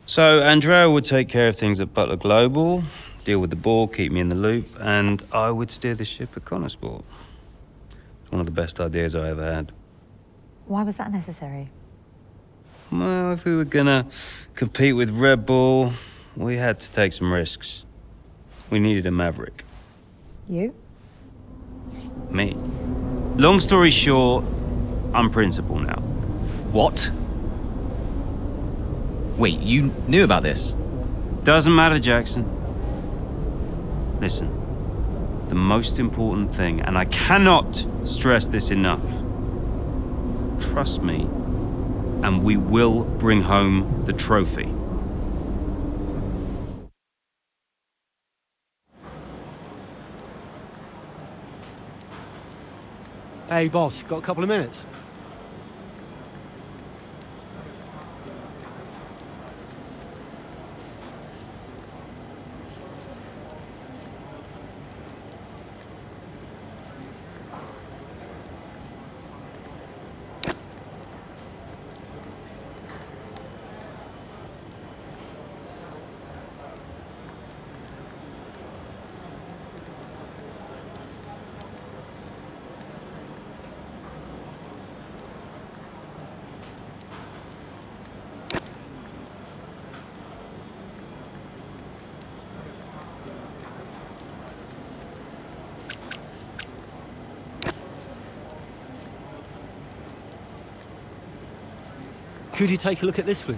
So Andrea would take care of things at Butler Global, deal with the board, keep me in the loop, and I would steer the ship at Connorsport. One of the best ideas I ever had. Why was that necessary? Well, if we were gonna compete with Red Bull, we had to take some risks. We needed a maverick. You? Me. Long story short, I'm principal now. What? Wait, you knew about this? Doesn't matter, Jackson. Listen, the most important thing, and I cannot stress this enough, trust me, and we will bring home the trophy. Hey, boss, got a couple of minutes? Could you take a look at this, please?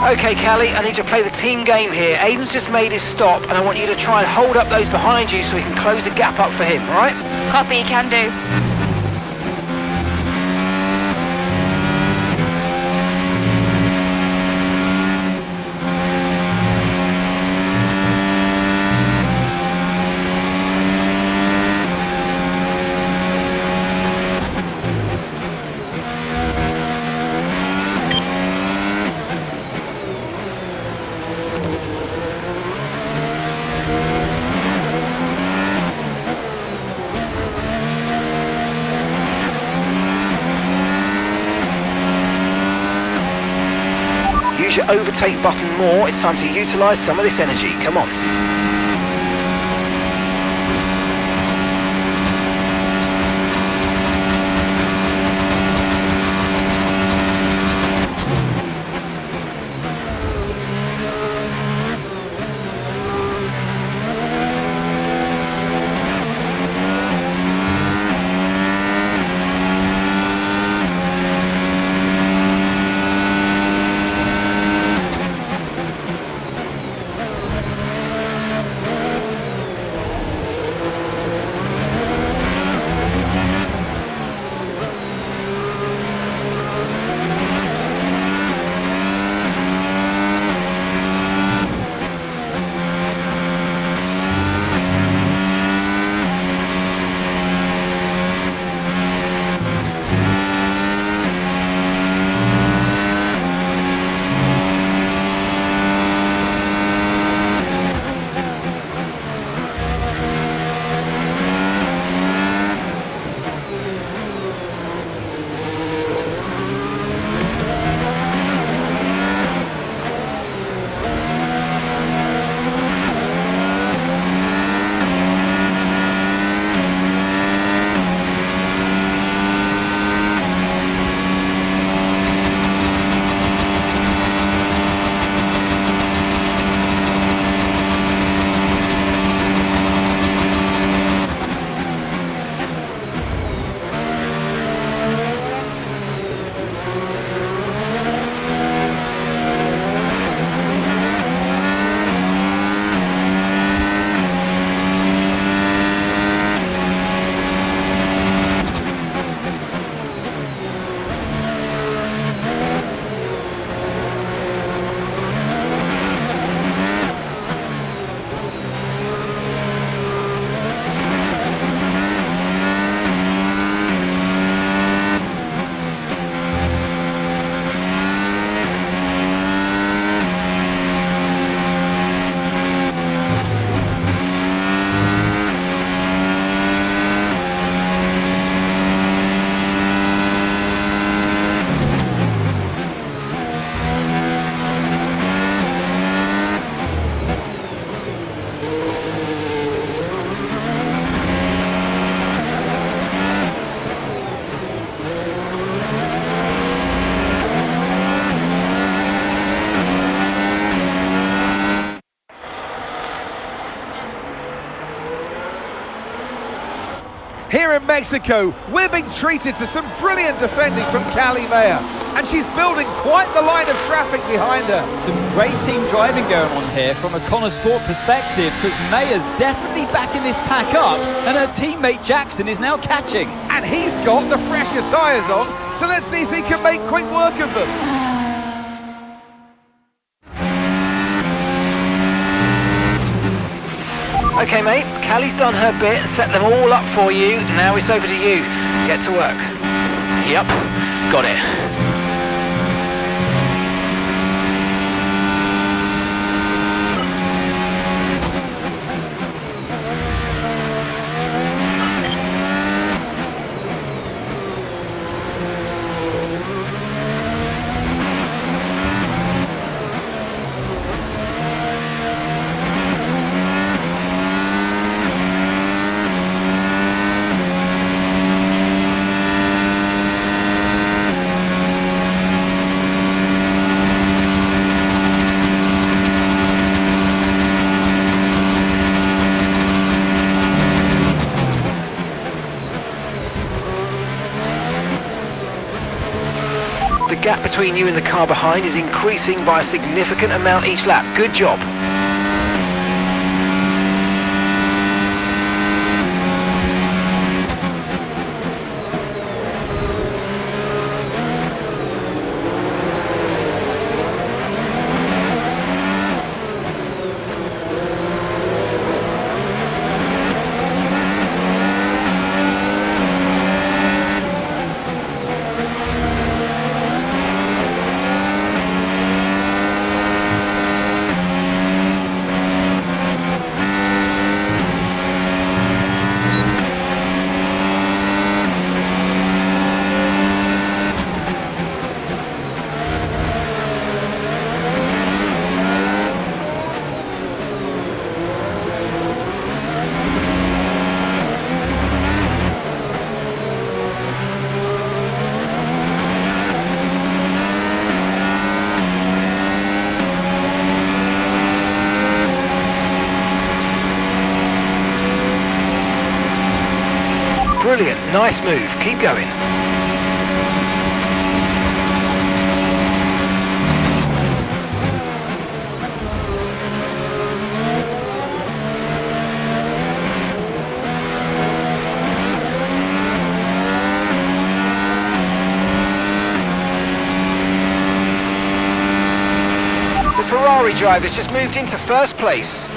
Okay, Callie, I need you to play the team game here. Aiden's just made his stop, and I want you to try and hold up those behind you so we can close the gap up for him, all right? Copy, can do. Use your overtake button more. It's time to utilise some of this energy. Come on. Here in Mexico, we're being treated to some brilliant defending from Callie Mayer, and she's building quite the line of traffic behind her. Some great team driving going on here from a Connor Sport perspective, because Mayer's definitely backing this pack up, and her teammate Jackson is now catching. And he's got the fresher tyres on, so let's see if he can make quick work of them. Okay, mate, Callie's done her bit, set them all up for you. Now it's over to you. Get to work. Yep, got it. The gap between you and the car behind is increasing by a significant amount each lap. Good job. Brilliant, nice move, keep going. The Ferrari driver's just moved into first place.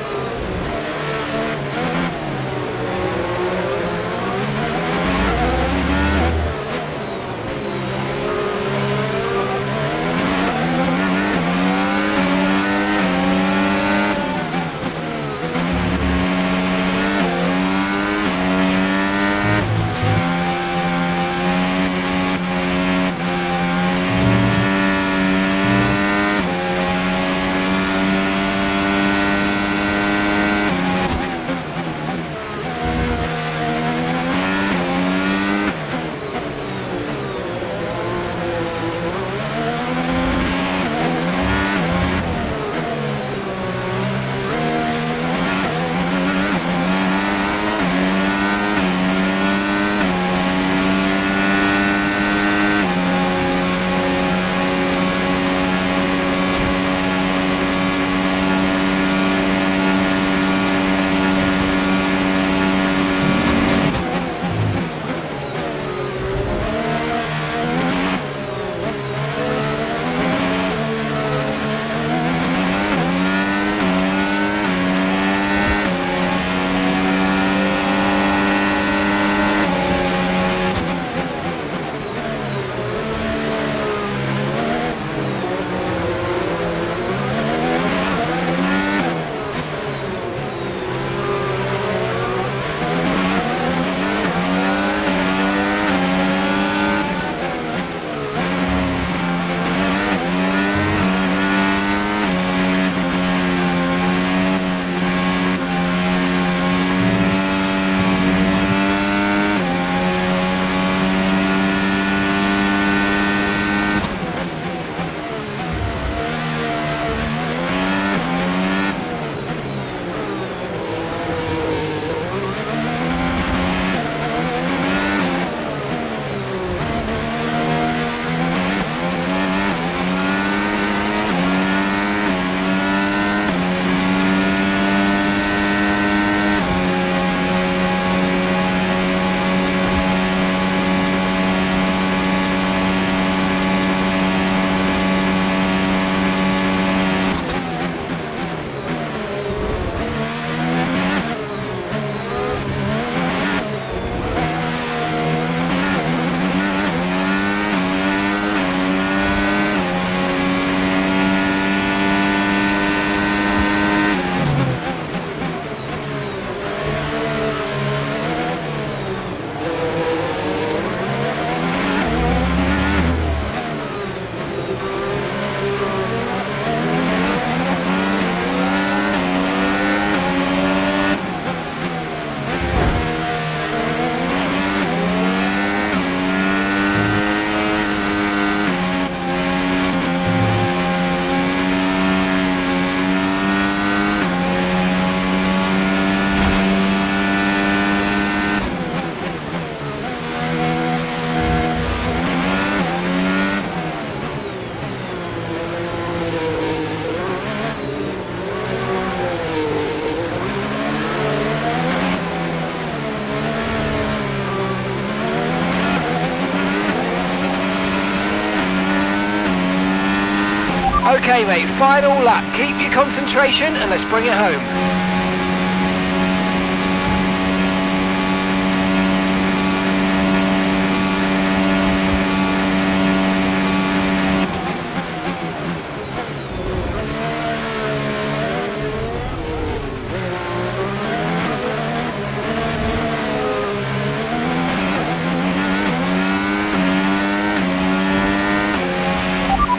Okay, mate, final lap. Keep your concentration and let's bring it home.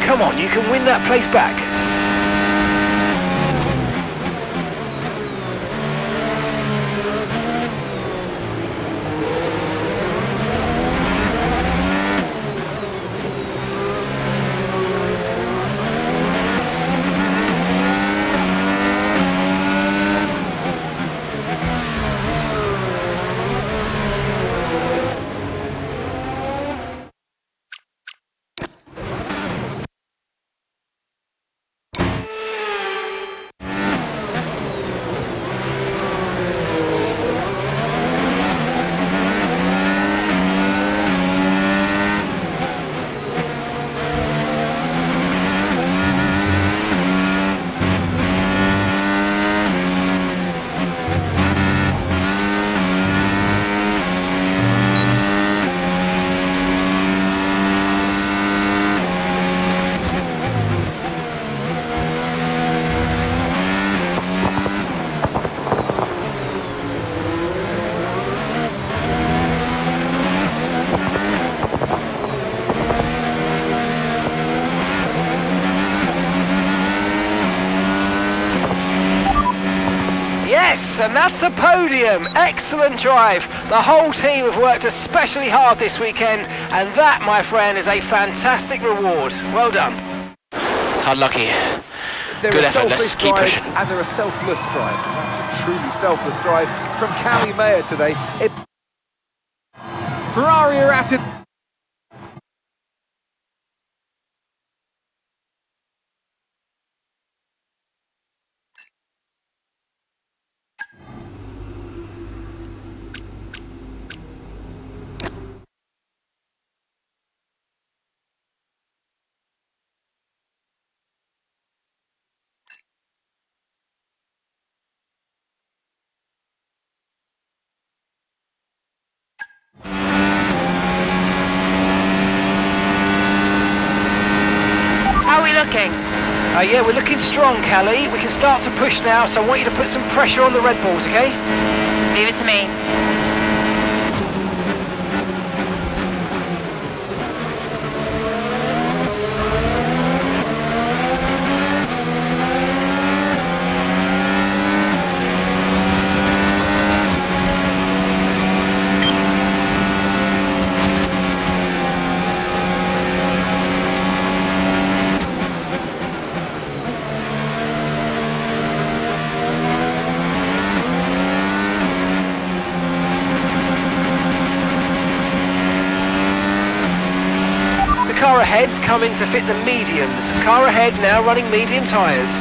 Come on, you can win that place back. Yes, and that's a podium. Excellent drive. The whole team have worked especially hard this weekend, and that, my friend, is a fantastic reward. Well done. Unlucky. There Good are effort, let's selfish keep drives pushing. and there are selfless drives, and that's a truly selfless drive from Callie Mayer today. Ferrari are at it. How are we looking? Yeah, we're looking strong, Callie. We can start to push now, so I want you to put some pressure on the Red Bulls, okay? Leave it to me. Car ahead's coming to fit the mediums. Car ahead now running medium tyres.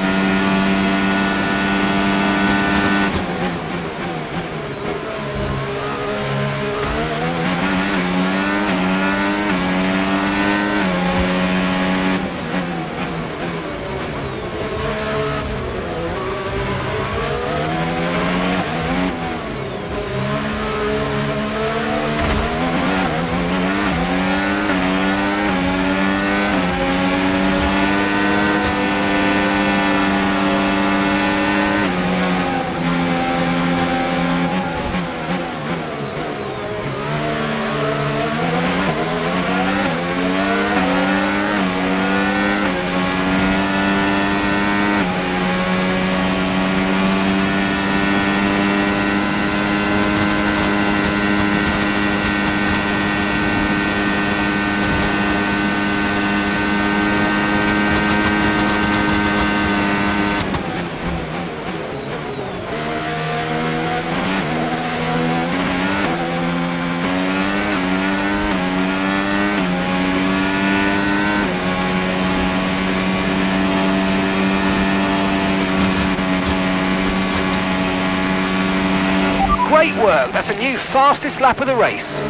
Great work, that's a new fastest lap of the race.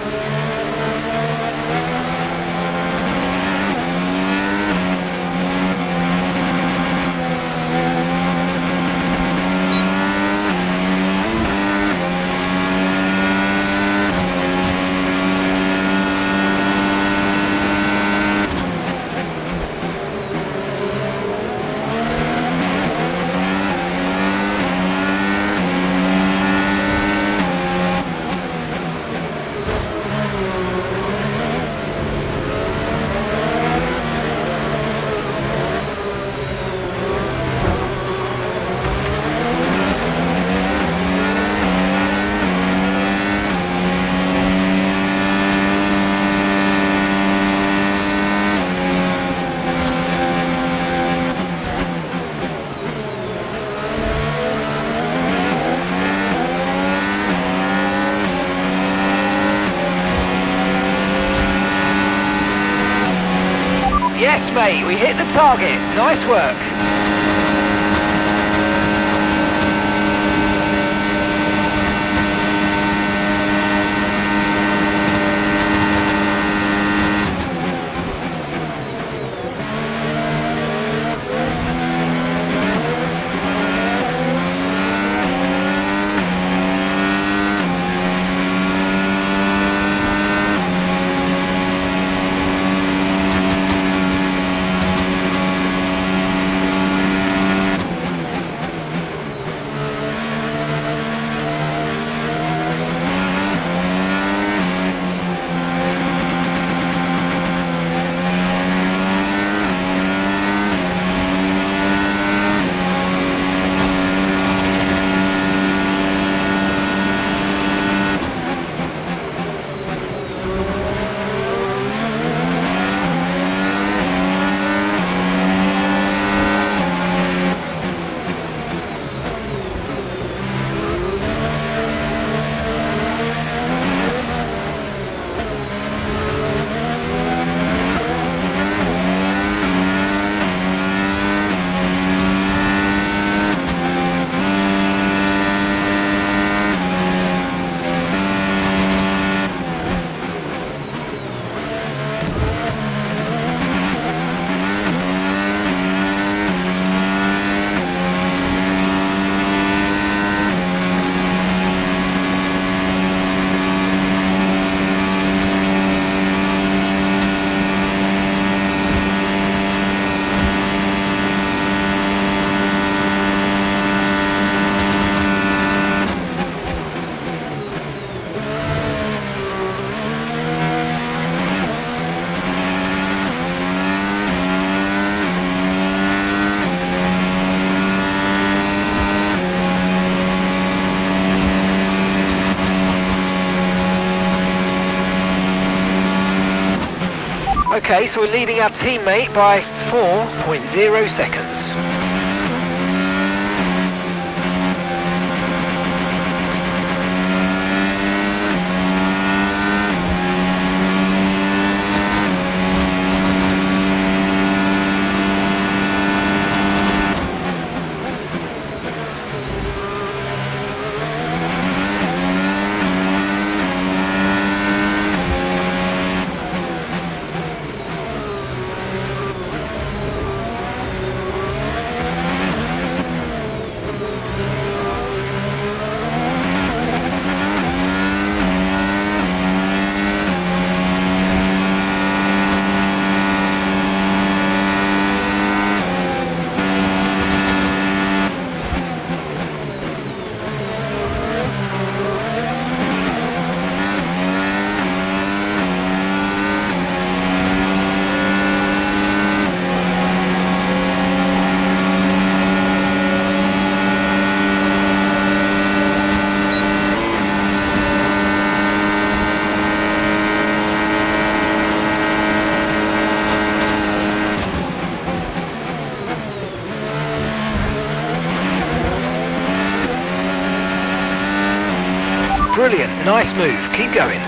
mate. We hit the target. Nice work. Okay, so we're leading our teammate by 4.0 seconds. Brilliant, nice move, keep going.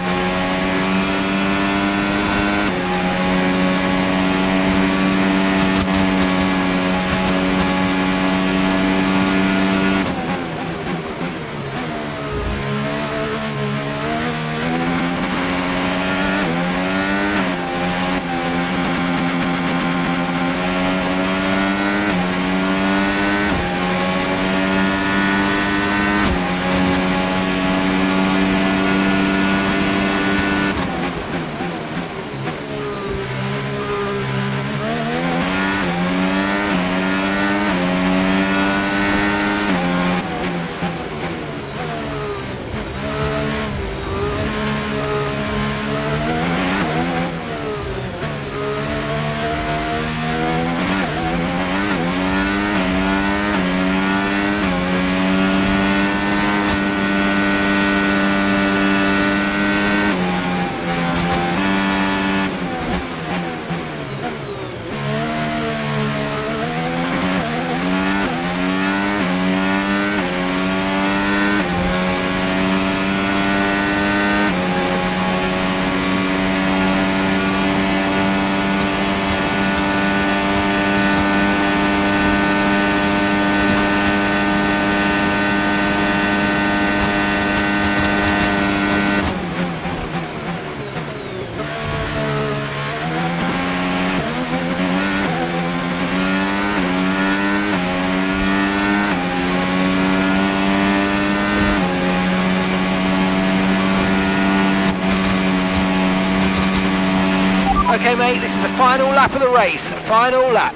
go, mate. This is the final lap of the race. Final lap.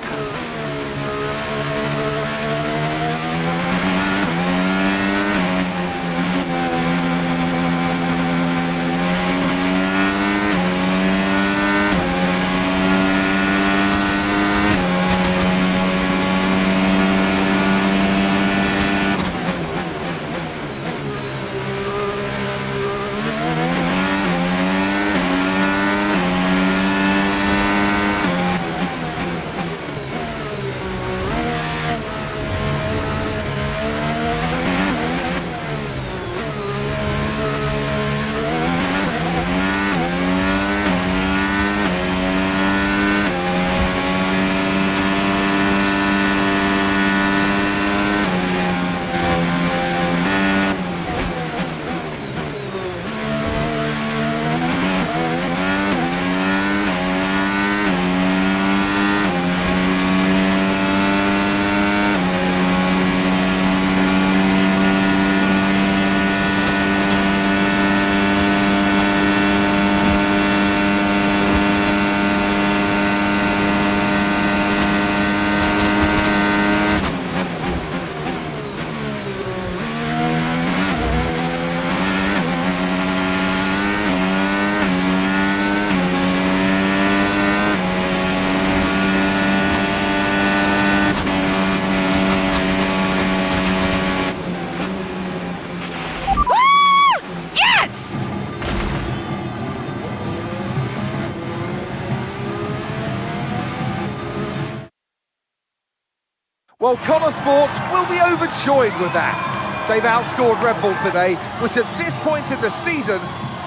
Well, Connor Sports will be overjoyed with that. They've outscored Red Bull today, which at this point in the season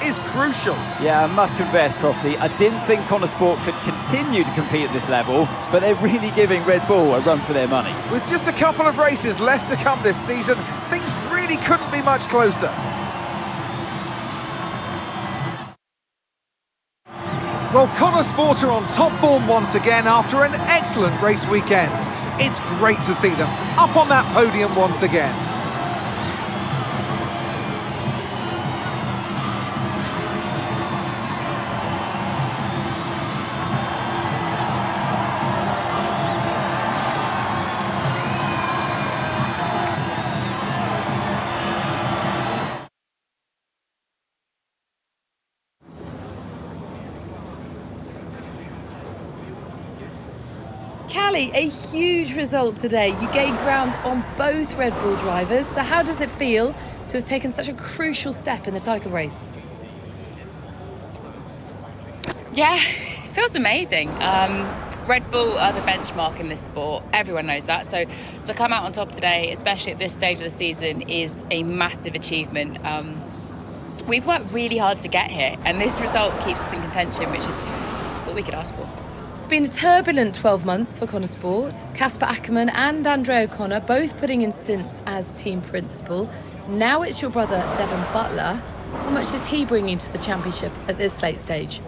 is crucial. Yeah, I must confess, Crofty, I didn't think Connor Sport could continue to compete at this level, but they're really giving Red Bull a run for their money. With just a couple of races left to come this season, things really couldn't be much closer. Well, Connor Sport are on top form once again after an excellent race weekend. It's great to see them up on that podium once again. Callie, a huge result today. You gained ground on both Red Bull drivers. So how does it feel to have taken such a crucial step in the title race? Yeah, it feels amazing. Red Bull are the benchmark in this sport. Everyone knows that. So to come out on top today, especially at this stage of the season, is a massive achievement. We've worked really hard to get here, and this result keeps us in contention, which is all we could ask for. It's been a turbulent 12 months for Connor Sport. Casper Ackerman and Andre O'Connor both putting in stints as team principal. Now it's your brother, Devon Butler. How much is he bringing to the championship at this late stage?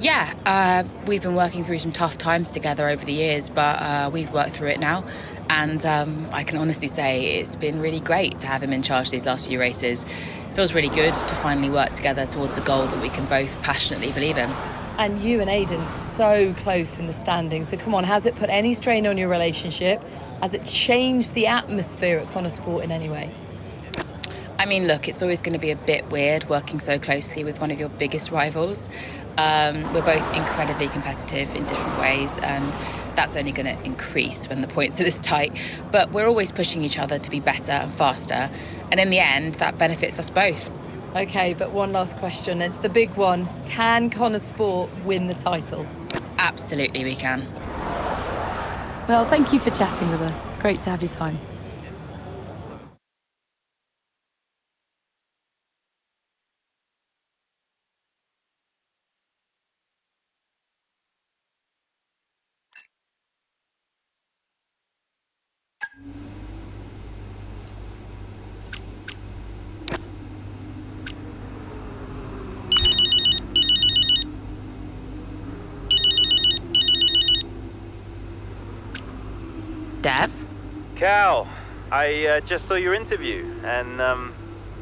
Yeah, we've been working through some tough times together over the years, but we've worked through it now. And I can honestly say it's been really great to have him in charge these last few races. It feels really good to finally work together towards a goal that we can both passionately believe in. And you and Aidan so close in the standings. So come on, has it put any strain on your relationship? Has it changed the atmosphere at Connor Sport in any way? I mean, look, it's always going to be a bit weird working so closely with one of your biggest rivals. We're both incredibly competitive in different ways, and that's only going to increase when the points are this tight. But we're always pushing each other to be better and faster. And in the end, that benefits us both. Okay, but one last question. It's the big one. Can Connor Sport win the title? Absolutely, we can. Well, thank you for chatting with us. Great to have your time. Dev? Cal, I just saw your interview, and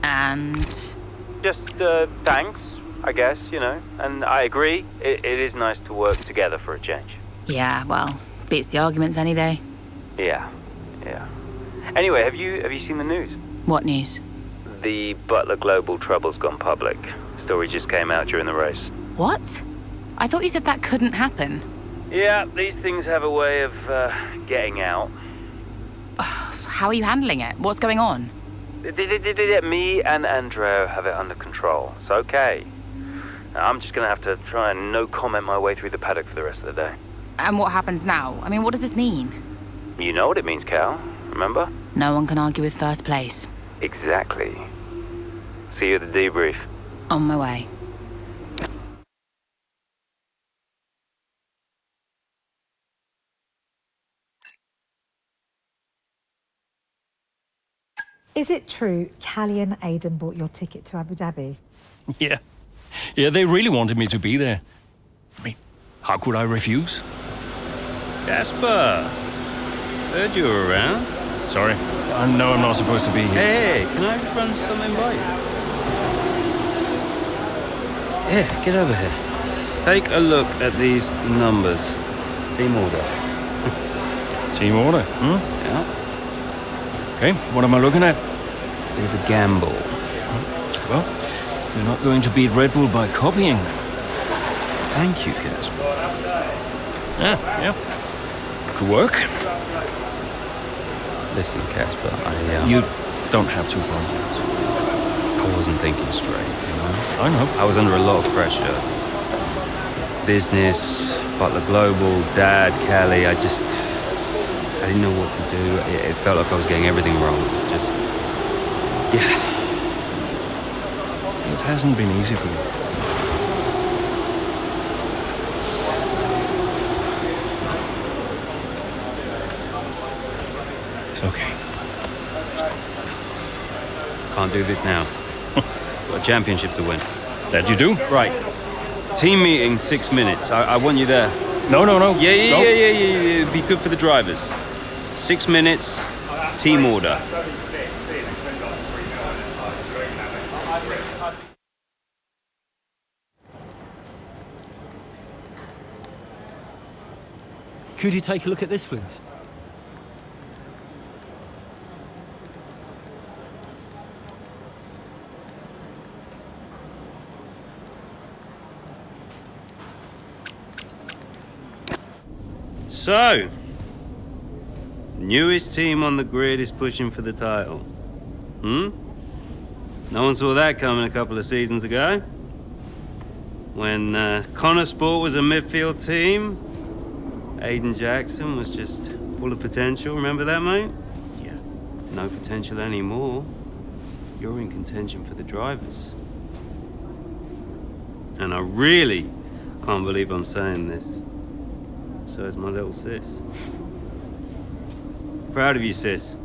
And? just thanks I guess, you know. And I agree, it is nice to work together for a change. Yeah, well, beats the arguments any day. Yeah. Anyway, have you seen the news? What news? The Butler Global trouble's gone public. Story just came out during the race. What? I thought you said that couldn't happen. Yeah, these things have a way of getting out. How are you handling it? What's going on? Me and Andreo have it under control. It's okay. I'm just gonna have to try and no comment my way through the paddock for the rest of the day. And what happens now? I mean, what does this mean? You know what it means, Cal. Remember? No one can argue with first place. Exactly. See you at the debrief. On my way. Is it true Callie and Aidan bought your ticket to Abu Dhabi? Yeah, they really wanted me to be there. I mean, how could I refuse? Jasper! Heard you were around. Sorry, I know I'm not supposed to be here. Hey, can I run something by you? Here, get over here. Take a look at these numbers. Team order. Team order, Yeah. Okay, what am I looking at? Bit of a gamble. Well, you're not going to beat Red Bull by copying them. Thank you, Casper. Yeah. Could work. Listen, Casper, I... You don't have to apologize. I wasn't thinking straight, you know? I know. I was under a lot of pressure. Business, Butler Global, Dad, Callie, I didn't know what to do. It felt like I was getting everything wrong. Yeah. It hasn't been easy for you. It's okay. Can't do this now. Got a championship to win. That you do? Right. Team meeting, 6 minutes. I want you there. No. Yeah. It'd be good for the drivers. 6 minutes, team order. Could you take a look at this, please? So, newest team on the grid is pushing for the title. No one saw that coming a couple of seasons ago. When Connor Sport was a midfield team, Aidan Jackson was just full of potential. Remember that, mate? Yeah. No potential anymore. You're in contention for the drivers. And I really can't believe I'm saying this. So is my little sis. Proud of you, sis.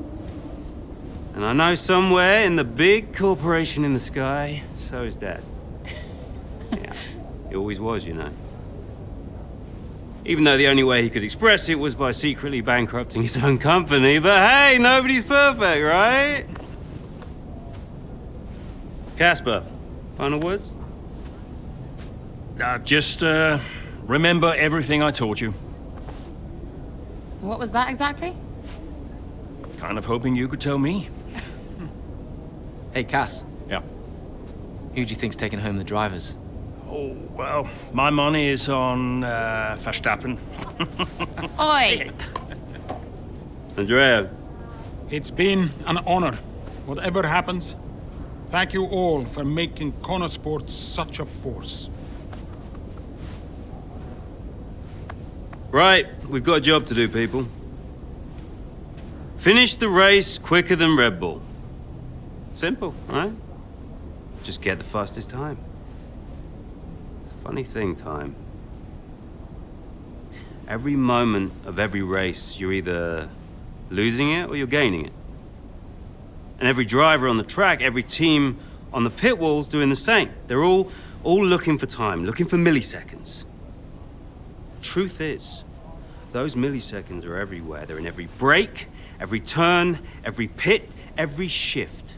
And I know somewhere in the big corporation in the sky, so is Dad. Yeah, he always was, you know. Even though the only way he could express it was by secretly bankrupting his own company. But hey, nobody's perfect, right? Casper, final words? Just remember everything I taught you. What was that exactly? Kind of hoping you could tell me. Hey, Cass. Yeah. Who do you think's taking home the drivers? Oh, well, my money is on Verstappen. Oi! Andrea. It's been an honor. Whatever happens, thank you all for making Connor Sports such a force. Right, we've got a job to do, people. Finish the race quicker than Red Bull. Simple, right? Just get the fastest time. It's a funny thing, time. Every moment of every race, you're either losing it or you're gaining it. And every driver on the track, every team on the pit walls doing the same. They're all looking for time, looking for milliseconds. Truth is, those milliseconds are everywhere. They're in every break, every turn, every pit, every shift.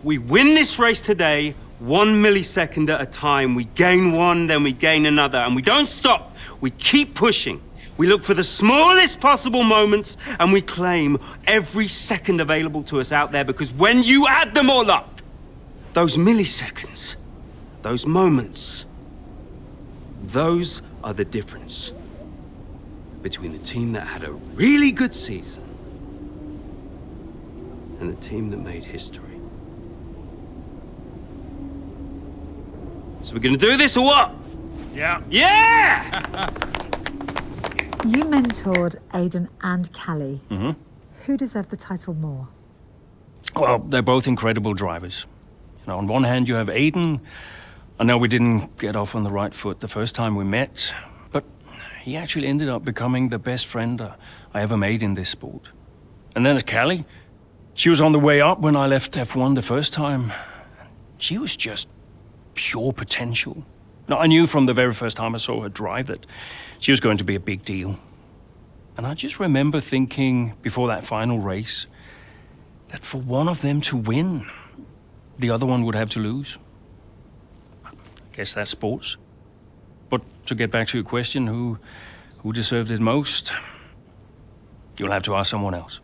We win this race today, 1 millisecond at a time. We gain one, then we gain another, and we don't stop. We keep pushing. We look for the smallest possible moments, and we claim every second available to us out there, because when you add them all up, those milliseconds, those moments, those are the difference between the team that had a really good season and the team that made history. So we're gonna do this or what? Yeah. Yeah! You mentored Aidan and Callie. Mm-hmm. Who deserved the title more? Well, they're both incredible drivers. You know, on one hand, you have Aidan. I know we didn't get off on the right foot the first time we met, but he actually ended up becoming the best friend I ever made in this sport. And then there's Callie. She was on the way up when I left F1 the first time. She was just pure potential. Now, I knew from the very first time I saw her drive that she was going to be a big deal. And I just remember thinking before that final race that for one of them to win, the other one would have to lose. I guess that's sports. But to get back to your question, who deserved it most? You'll have to ask someone else.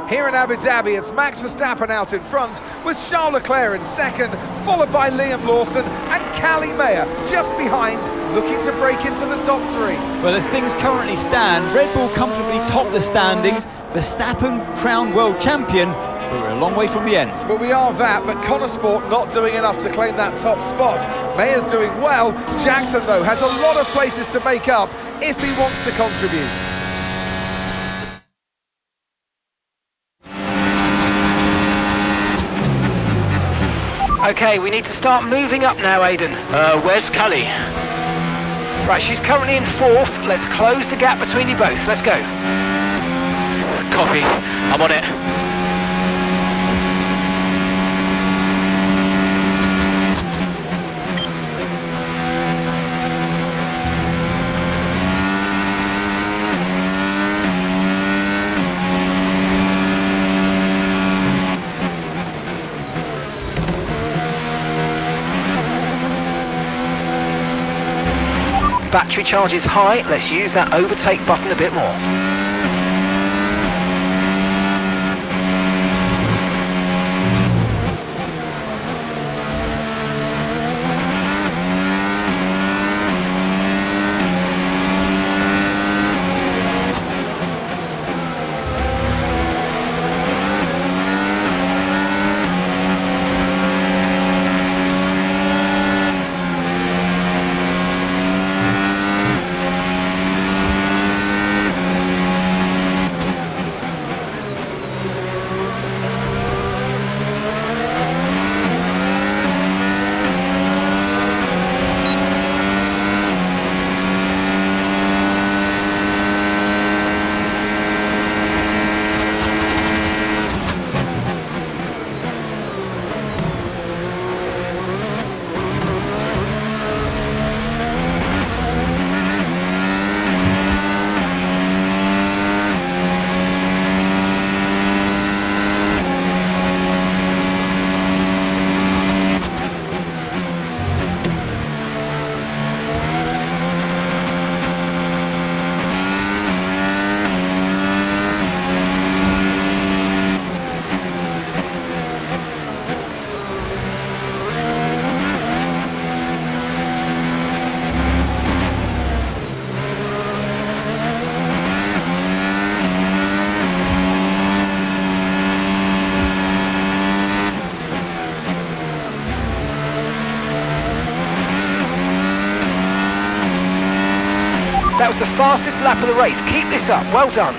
Here in Abu Dhabi, it's Max Verstappen out in front, with Charles Leclerc in second, followed by Liam Lawson and Callie Mayer just behind, looking to break into the top three. Well, as things currently stand, Red Bull comfortably top the standings, Verstappen crowned world champion, but we're a long way from the end. Well, we are that, but Connor Sport not doing enough to claim that top spot. Mayer's doing well. Jackson, though, has a lot of places to make up if he wants to contribute. Okay, we need to start moving up now, Aidan. Where's Callie? Right, she's currently in fourth. Let's close the gap between you both. Let's go. Copy. I'm on it. Battery charge is high. Let's use that overtake button a bit more. That was the fastest lap of the race. Keep this up. Well done.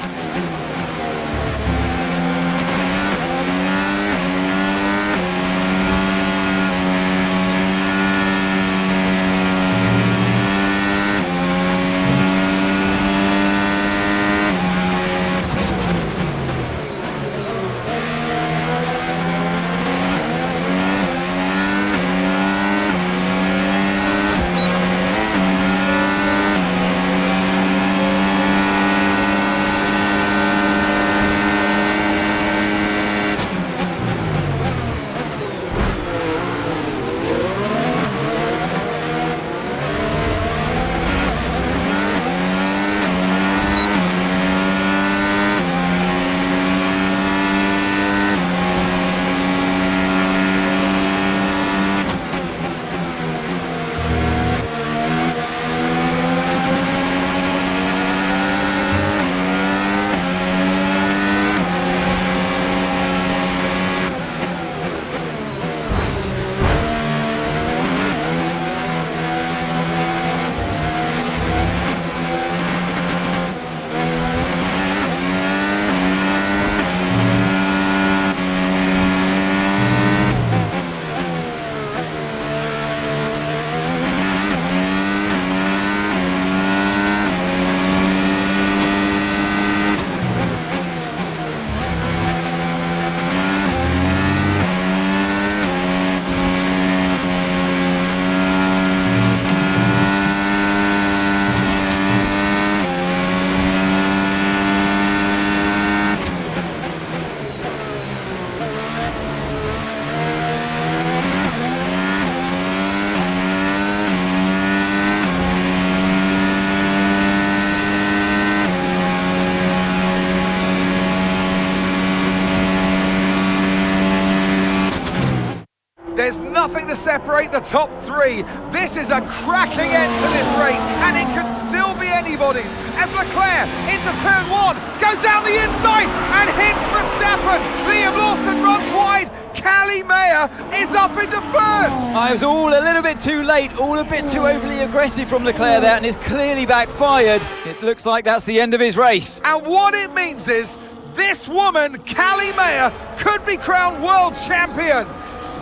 There's nothing to separate the top three. This is a cracking end to this race, and it could still be anybody's. As Leclerc into turn one, goes down the inside and hits Verstappen. Liam Lawson runs wide. Callie Mayer is up into first. I was all a little bit too late, all a bit too overly aggressive from Leclerc there, and it's clearly backfired. It looks like that's the end of his race. And what it means is this woman, Callie Mayer, could be crowned world champion.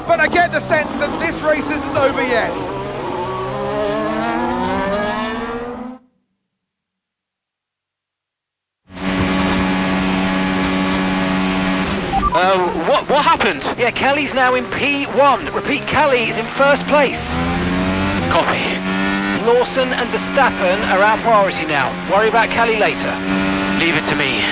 But I get the sense that this race isn't over yet. What happened? Yeah, Callie's now in P1. Repeat, Callie is in first place. Copy. Lawson and Verstappen are our priority now. Worry about Callie later. Leave it to me.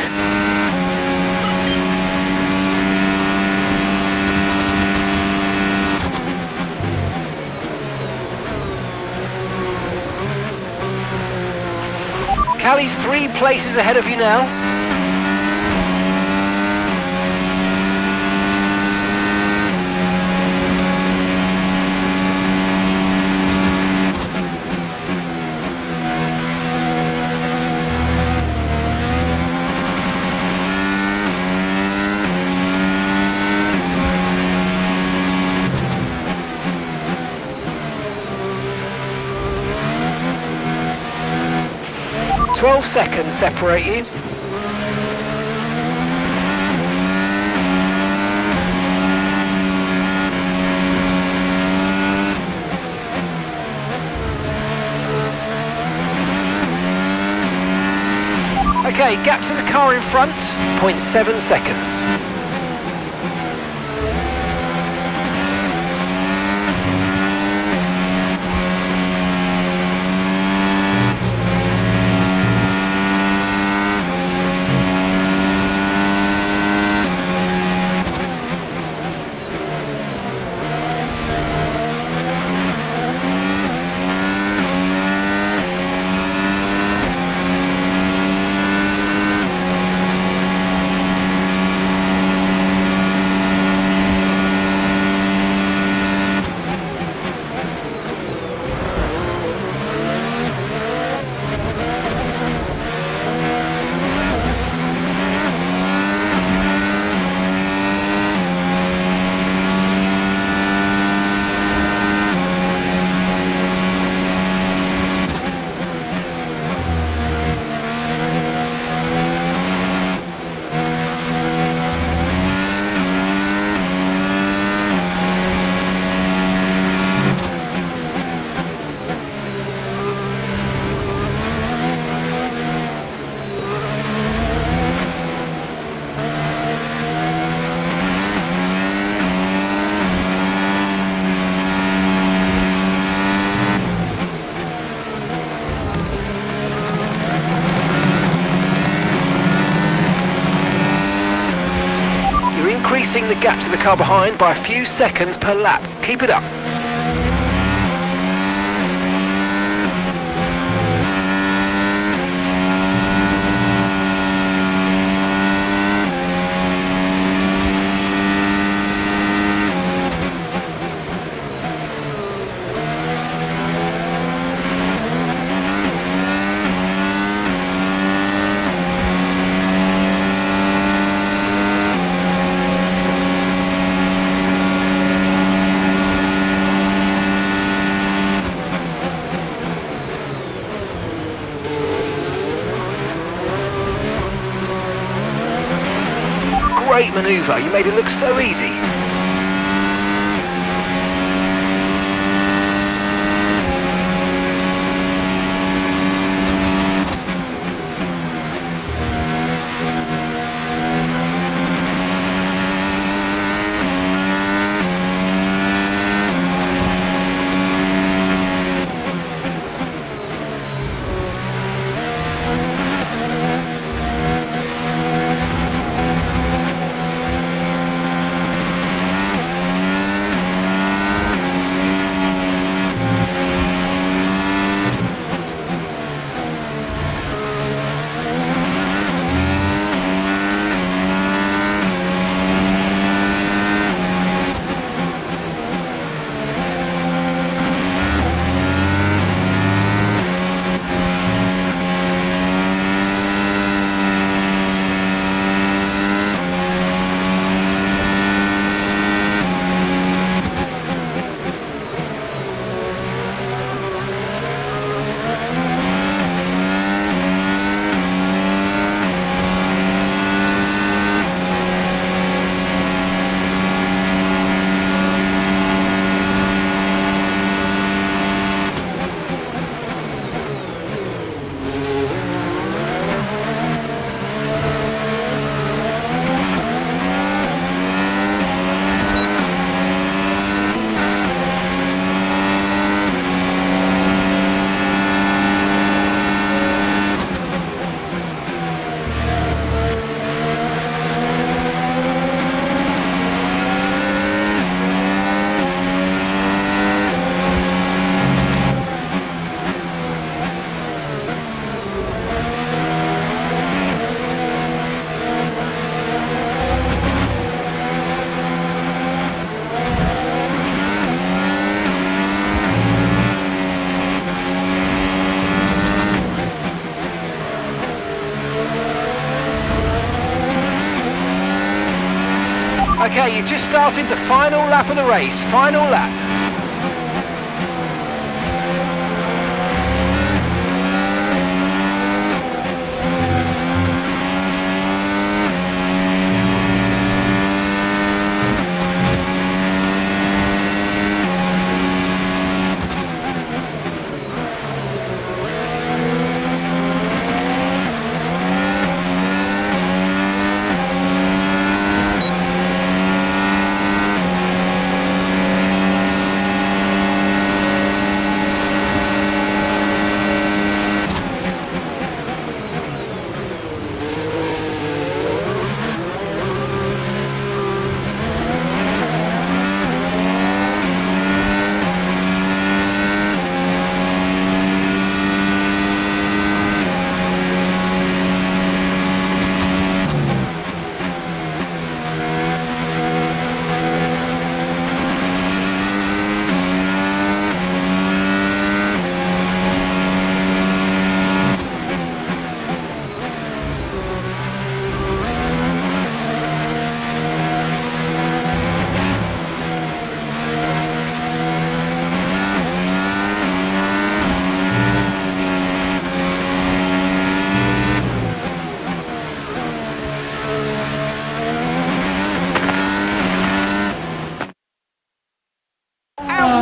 Callie's 3 places ahead of you now. "12 seconds separate you. Okay, gap to the car in front, 0.7 seconds. Increasing the gap to the car behind by a few seconds per lap. Keep it up. Great manoeuvre, you made it look so easy. Okay, you've just started the final lap of the race. Final lap.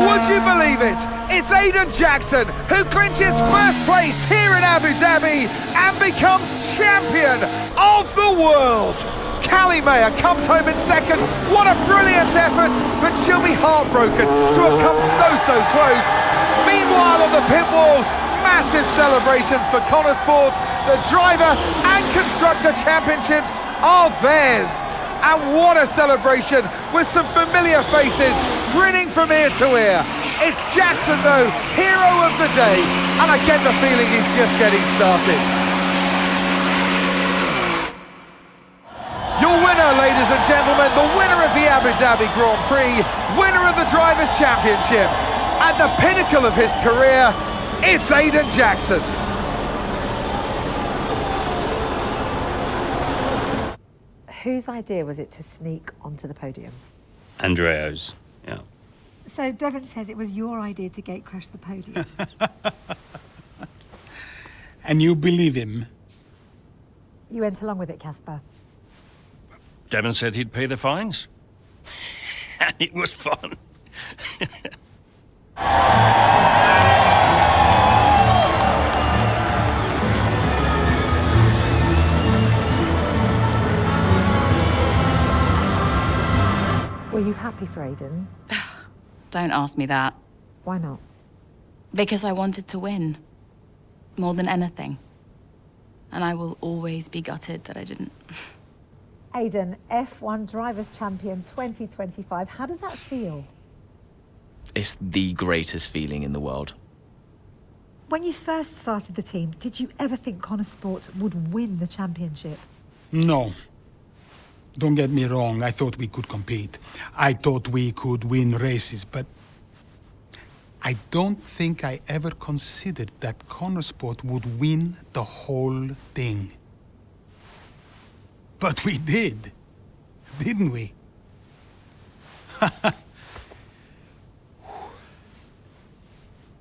Would you believe it? It's Aiden Jackson who clinches first place here in Abu Dhabi and becomes champion of the world. Callie Mayer comes home in second. What a brilliant effort, but she'll be heartbroken to have come so close. Meanwhile, on the pit wall, massive celebrations for Connor Sport. The driver and constructor championships are theirs. And what a celebration, with some familiar faces grinning from ear to ear. It's Jackson, though, hero of the day, and I get the feeling he's just getting started. Your winner, ladies and gentlemen, the winner of the Abu Dhabi Grand Prix, winner of the Drivers' Championship, at the pinnacle of his career, it's Aiden Jackson. Whose idea was it to sneak onto the podium? Andreo's, yeah. So Devon says it was your idea to gate crash the podium. And you believe him? You went along with it, Casper. Devon said he'd pay the fines. And it was fun. Were you happy for Aiden? Don't ask me that. Why not? Because I wanted to win. More than anything. And I will always be gutted that I didn't. Aiden, F1 Drivers' Champion 2025. How does that feel? It's the greatest feeling in the world. When you first started the team, did you ever think Connor Sport would win the championship? No. Don't get me wrong, I thought we could compete. I thought we could win races, but I don't think I ever considered that Connor Sport would win the whole thing. But we did, didn't we?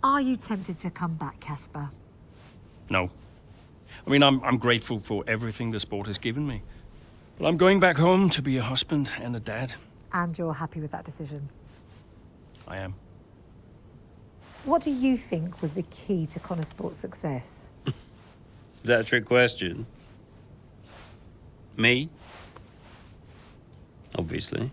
Are you tempted to come back, Casper? No. I mean, I'm grateful for everything the sport has given me. But I'm going back home to be a husband and a dad. And you're happy with that decision? I am. What do you think was the key to Connor Sport's success? Is that a trick question? Me? Obviously.